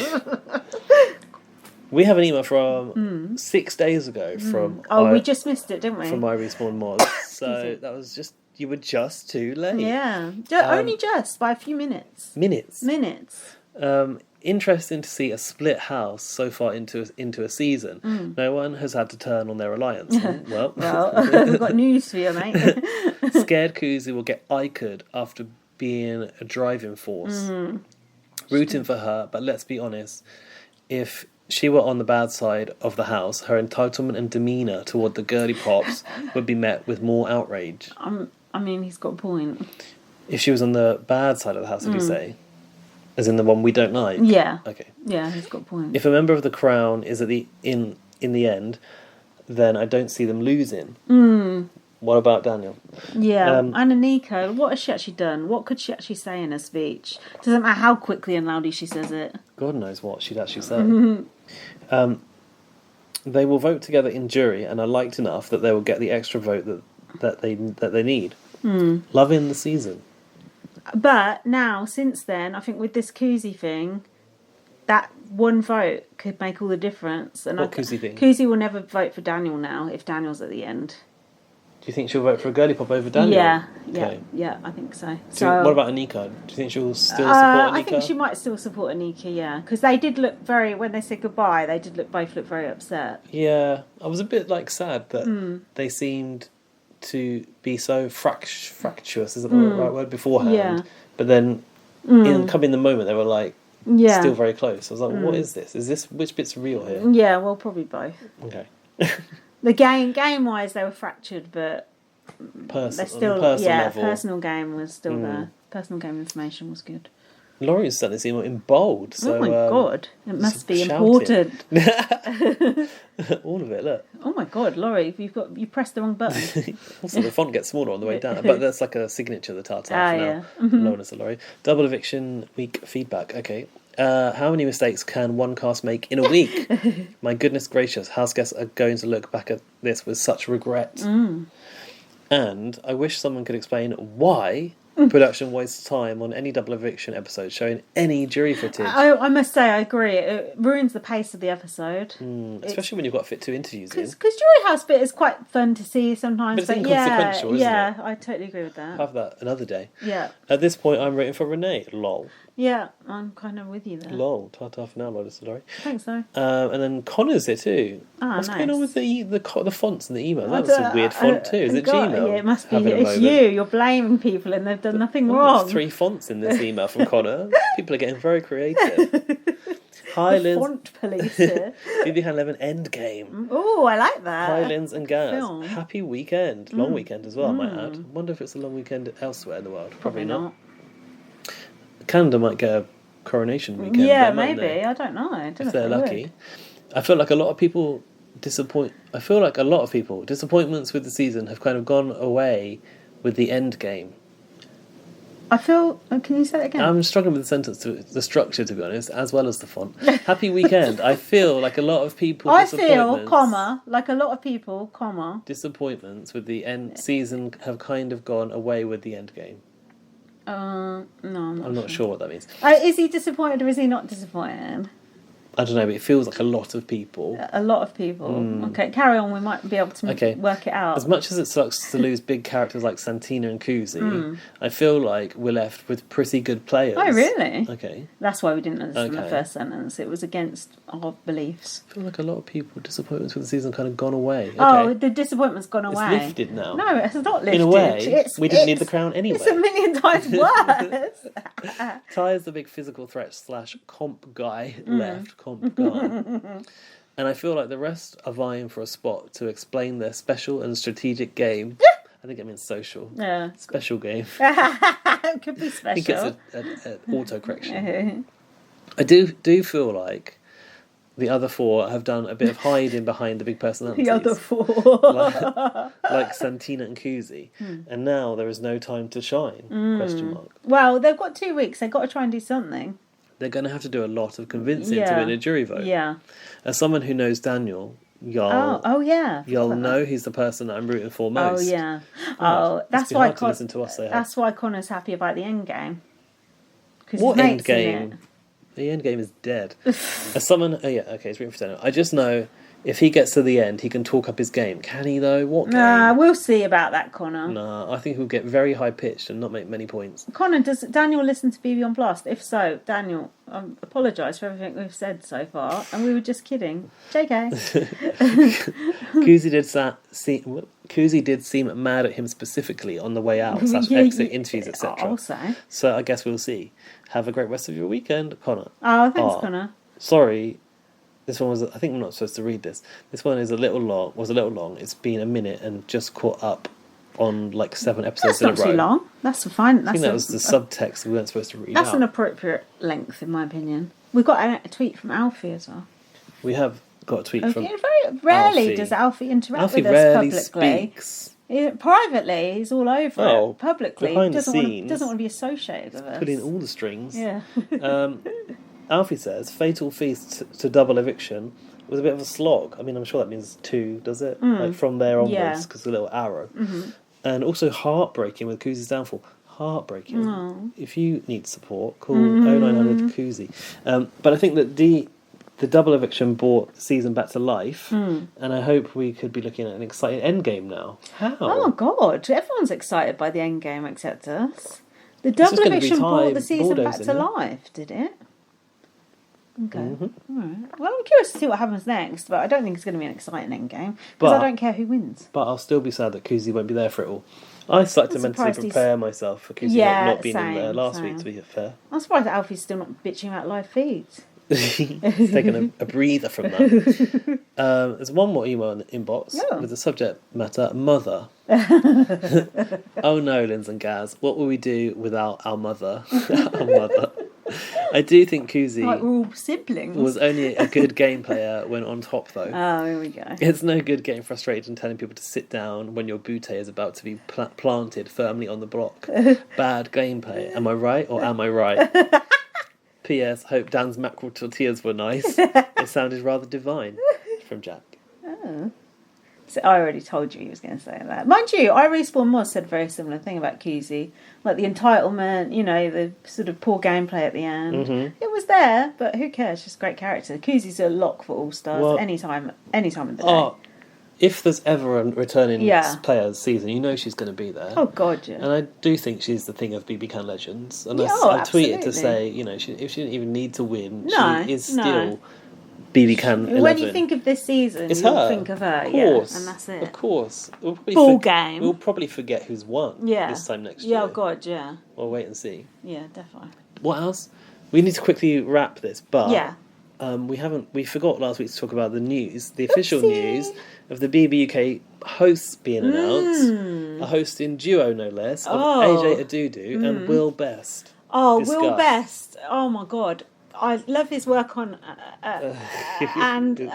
We have an email from 6 days ago from... we just missed it, didn't we? From my Respawn Mod. So that was just... You were just too late. Yeah. Only just, by a few minutes. Minutes. Interesting to see a split house so far into a season. No one has had to turn on their reliance. Well, we've got news for you, mate. Scared Kuzie will get Ikered after being a driving force. Rooting for her, but let's be honest, if she were on the bad side of the house, her entitlement and demeanour toward the Girlie Pops would be met with more outrage. I mean, he's got a point. If she was on the bad side of the house, did you say? As in the one we don't like? Yeah. Okay. Yeah, he's got a point. If a member of the Crown is in the end, then I don't see them losing. What about Daniel? Yeah, and Anika, what has she actually done? What could she actually say in her speech? Doesn't matter how quickly and loudly she says it. God knows what she'd actually say. They will vote together in jury and are liked enough that they will get the extra vote that they need. Loving the season. But now, since then, I think with this Kuzie thing, that one vote could make all the difference. And what Kuzie think? Kuzie will never vote for Daniel now if Daniel's at the end. Do you think she'll vote for a girly pop over Daniel? Yeah, I think so. What about Anika? Do you think she'll still support Anika? I think she might still support Anika, yeah. Because they did look when they said goodbye, they did both look very upset. Yeah, I was a bit sad that they seemed to be so fractious, isn't the right word, beforehand. Yeah. But then, in the moment, they were still very close. I was like, what is this? Which bit's real here? Yeah, well, probably both. Okay. The game-wise, they were fractured, but they're still level. Personal game was still there. Personal game information was good. Laurie's sent this email in bold. So, oh my god, it must be important. All of it, look. Oh my god, Laurie, you pressed the wrong button. Also, the font gets smaller on the way down, but that's like a signature of the Tartar for now. Lowness of Laurie. Double eviction week feedback. Okay. How many mistakes can one cast make in a week? My goodness gracious, house guests are going to look back at this with such regret. And I wish someone could explain why production wastes time on any double eviction episode showing any jury footage. I must say, I agree. It ruins the pace of the episode. Especially when you've got to fit 2 interviews in. Because jury house bit is quite fun to see sometimes. But it's inconsequential, isn't it? Yeah, I totally agree with that. Have that another day. Yeah. At this point, I'm rooting for Renee. Lol. Yeah, I'm kind of with you there. Lol. Ta-ta for now, Lola Sorry. Thanks, though. And then Connor's here too. What's going on with the fonts in the email? That was a weird font too. Is it Gmail? Yeah, it must be. It's you. You're blaming people and they've done nothing wrong. There's 3 fonts in this email from Connor. People are getting very creative. Hi, Linz. Font police here. BB 11 Endgame. Oh, I like that. Hi, Linz and Gaz. Film. Happy weekend. Long weekend as well, I might add. Wonder if it's a long weekend elsewhere in the world. Probably not. Canada might get a coronation weekend. Yeah, maybe. I don't know. I don't know if they're lucky. I feel like a lot of people disappointments with the season have kind of gone away with the end game. I feel... Can you say that again? I'm struggling with the structure, to be honest, as well as the font. Happy weekend. I feel like a lot of people... disappointments with the end season have kind of gone away with the end game. No, I'm not sure what that means. Is he disappointed or is he not disappointed? I don't know, but it feels like a lot of people. A lot of people. Okay, carry on. We might be able to work it out. As much as it sucks to lose big characters like Santina and Kuzie, I feel like we're left with pretty good players. Oh, really? Okay. That's why we didn't understand the first sentence. It was against our beliefs. I feel like a lot of people, disappointments with the season kind of gone away. Okay. Oh, the disappointment's gone away. It's lifted now. No, it's not lifted. In a way, we didn't need the crown anyway. It's a million times worse. Ty is the big physical threat / comp guy left. Comp guy. And I feel like the rest are vying for a spot to explain their special and strategic game. I think it means social. Yeah. Special game. It could be special. I think it's an auto-correction. I do feel like the other 4 have done a bit of hiding behind the big personalities. The other 4. like Santina and Kuzie. And now there is no time to shine, question mark. Well, they've got 2 weeks. They've got to try and do something. They're going to have to do a lot of convincing to win a jury vote. Yeah. As someone who knows Daniel, y'all know he's the person that I'm rooting for most. Oh, yeah. That's why to listen to us say that's why Connor's happy about the end game. What end game? The end game is dead. As someone... Oh, yeah, okay, it's written for Daniel. I just know if he gets to the end, he can talk up his game. Can he, though? What game? Nah, we'll see about that, Connor. Nah, I think he'll get very high-pitched and not make many points. Connor, does Daniel listen to BB on Blast? If so, Daniel, I apologise for everything we've said so far, and we were just kidding. JK. Kuzie did seem mad at him specifically on the way out, exit interviews, etc. I'll say. So I guess we'll see. Have a great rest of your weekend, Connor. Oh, thanks, Connor. Sorry. This one was... I think I'm not supposed to read this. This one is a little long. It's been a minute and just caught up on 7 episodes in a row. That's not too long. That's fine. I think that was the subtext we weren't supposed to read That's an appropriate length, in my opinion. We've got a tweet from Alfie as well. We have got a tweet from very rarely Alfie. Does Alfie interact Alfie with us rarely publicly. Speaks. Privately, he's all over it. Publicly, behind doesn't the scenes, want to be associated with us. Pulling all the strings. Yeah. Alfie says, fatal feast to double eviction was a bit of a slog. I mean, I'm sure that means 2, does it? From there onwards, because the little arrow. And also heartbreaking with Kuzie's downfall. heartbreaking. If you need support, call 0900 Koozie. But I think that the double eviction brought the season back to life, and I hope we could be looking at an exciting endgame now. How? Oh God, everyone's excited by the endgame except us. The double eviction brought the season back to life, did it? Okay. All right. Well, I'm curious to see what happens next, but I don't think it's going to be an exciting endgame because I don't care who wins. But I'll still be sad that Koozie won't be there for it all. I started to mentally prepare myself for Koozie not being in there last week, to be fair. I'm surprised that Alfie's still not bitching about live feeds. He's taking a breather from that. There's one more email in the inbox with the subject matter, mother. Oh no, Linz and Gaz, what will we do without our mother? Our mother. I do think Koozie like we're all siblings. Was only a good game player when on top, though. Oh, here we go. It's no good getting frustrated and telling people to sit down when your bootay is about to be planted firmly on the block. Bad gameplay. Am I right or am I right? P.S. Hope Dan's mackerel tortillas were nice. It sounded rather divine. From Jack. Oh. So I already told you he was going to say that. Mind you, I Respawn Moss said a very similar thing about Koozie. Like the entitlement, you know, the sort of poor gameplay at the end. It was there, but who cares? Just a great character. Koozie's a lock for All Stars anytime of the day. If there's ever a returning players season, you know she's going to be there. Oh, God, yeah. And I do think she's the thing of BB Can Legends. And I tweeted to say, you know, if she didn't even need to win, she is still BB Can 11. When you think of this season, you'll think of her, of course, and that's it. Of course. Full game. We'll probably forget who's won this time next year. Yeah, oh God, yeah. We'll wait and see. Yeah, definitely. What else? We need to quickly wrap this, but yeah. we forgot last week to talk about the news, the official news of the BB UK hosts being announced. A host in duo, no less, of AJ Adudu and Will Best. Oh, Will Best. Oh, my God. I love his work on and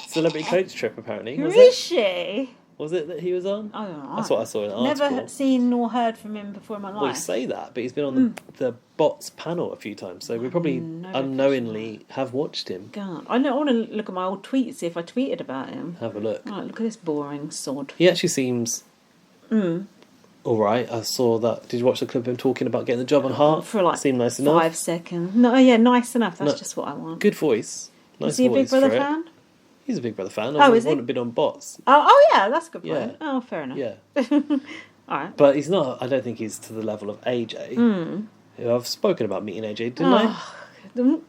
Celebrity Coach Trip, apparently. Who is she? Was it that he was on? I don't know. That's what I saw in the article. Never seen nor heard from him before in my life. Well, you say that, but he's been on the Bots panel a few times, so we probably unknowingly have watched him. God, I want to look at my old tweets, see if I tweeted about him. Have a look. Right, look at this boring sod. He actually seems all right. I saw that. Did you watch the clip of him talking about getting the job on Heart? For like seemed nice enough. 5 seconds. No, yeah, nice enough. That's just what I want. Good voice. Nice is he a Big Brother fan? He's a Big Brother fan. Oh, is he? Wouldn't have been on Bots. Oh, yeah, that's a good point. Yeah. Oh, fair enough. Yeah. All right. But he's not. I don't think he's to the level of AJ. Who I've spoken about meeting AJ, didn't I?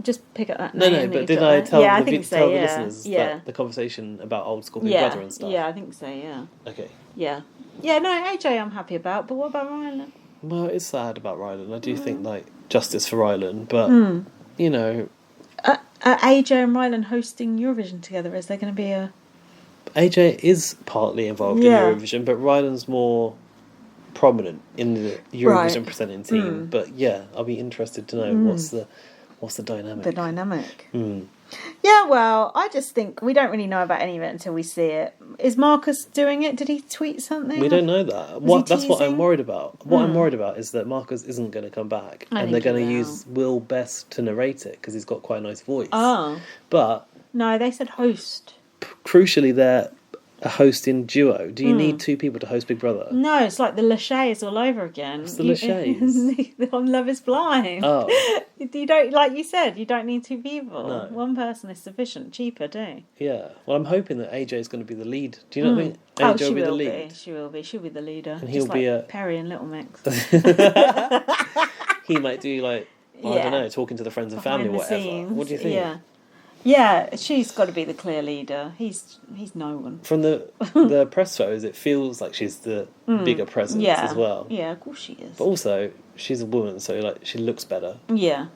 Just pick up that name. No, but did I tell the listeners that the conversation about old school Big Brother and stuff? Yeah, I think so, yeah. Okay. Yeah. Yeah, no, AJ I'm happy about, but what about Rylan? Well, it's sad about Rylan. I do think, like, justice for Rylan, but, you know... Are AJ and Rylan hosting Eurovision together? Is there going to be a... AJ is partly involved in Eurovision, but Rylan's more prominent in the Eurovision presenting team. But, yeah, I'll be interested to know what's the dynamic. The dynamic. Yeah, well, I just think we don't really know about any of it until we see it. Is Marcus doing it? Did he tweet something? We don't know that. That's what I'm worried about. What I'm worried about is that Marcus isn't going to come back, and they're going to use Will Best to narrate it because he's got quite a nice voice. Oh, but no, they said host. Crucially, they're a hosting duo. Do you need two people to host Big Brother? No, it's like the Lachey's all over again. What's the Lachey's? On Love Is Blind. Oh. You don't, like you said, you don't need two people. No. One person is sufficient. Cheaper, do. Yeah. Well, I'm hoping that AJ is going to be the lead. Do you not think AJ will be the lead? She will be. She'll be the leader. And he'll be like Perry and Little Mix. He might do I don't know, talking to the friends and family or whatever. Scenes. What do you think? Yeah, she's got to be the clear leader. He's no one. From the press photos, it feels like she's the bigger presence as well. Yeah, of course she is. But also, she's a woman, so like she looks better. Yeah.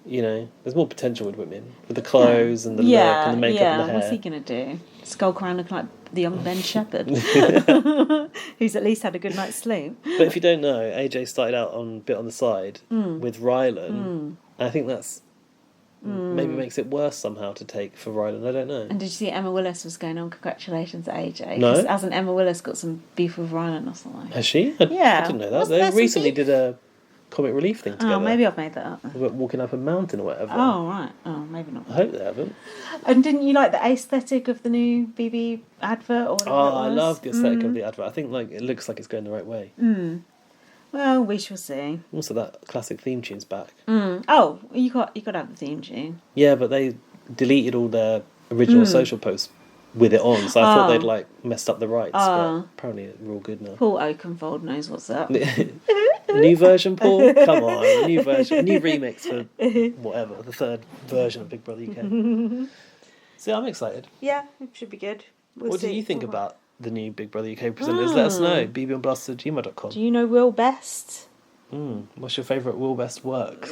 You know, there's more potential with women with the clothes and the look and the makeup and the hair. What's he gonna do? Skulk around looking like the young Ben Shepherd, who's at least had a good night's sleep. But if you don't know, AJ started out on a bit on the side with Rylan, and I think that's. Maybe makes it worse somehow to take for Rylan. I don't know. And did you see Emma Willis was going on congratulations to AJ? No. Hasn't Emma Willis got some beef with Rylan or something? Has she? I didn't know that. They recently did a comic relief thing together. Oh, maybe I've made that up. Walking up a mountain or whatever. Oh, right. Oh, maybe not. I hope they haven't. And didn't you like the aesthetic of the new BB advert? Or I love the aesthetic of the advert. I think like it looks like it's going the right way. Well, we shall see. Also, that classic theme tune's back. Oh, you got to have the theme tune. Yeah, but they deleted all their original social posts with it on, so I thought they'd like messed up the rights, but apparently we're all good now. Paul Oakenfold knows what's up. New version, Paul? Come on, new version, new remix for whatever, the third version of Big Brother UK. So I'm excited. Yeah, it should be good. What do you think about the new Big Brother UK presenters? Let us know. bbonblast@gmail.com. Do you know Will Best? What's your favourite Will Best work?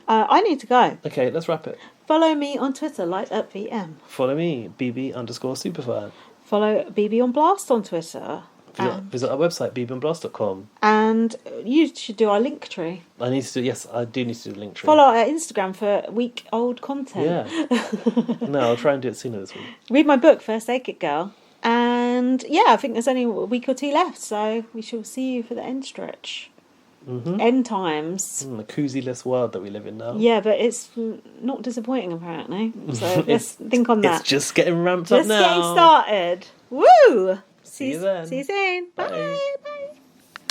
I need to go. Okay, let's wrap it. Follow me on Twitter, LightUpVM. Follow me, bb_superfan. Follow BB on Blast on Twitter. Visit our website, bbonblast.com. And you should do our link tree. I need to do, yes, I do need to do the link tree. Follow our Instagram for week-old content. Yeah. No, I'll try and do it sooner this week. Read my book, First Aid Kit Girl. And yeah, I think there's only a week or two left, so we shall see you for the end stretch. End times. The Kuzie-less world that we live in now. Yeah, but it's not disappointing apparently. So let's think on that. It's just getting ramped up now. Just getting started. Woo! See you then. See you soon. Bye. Bye. Bye.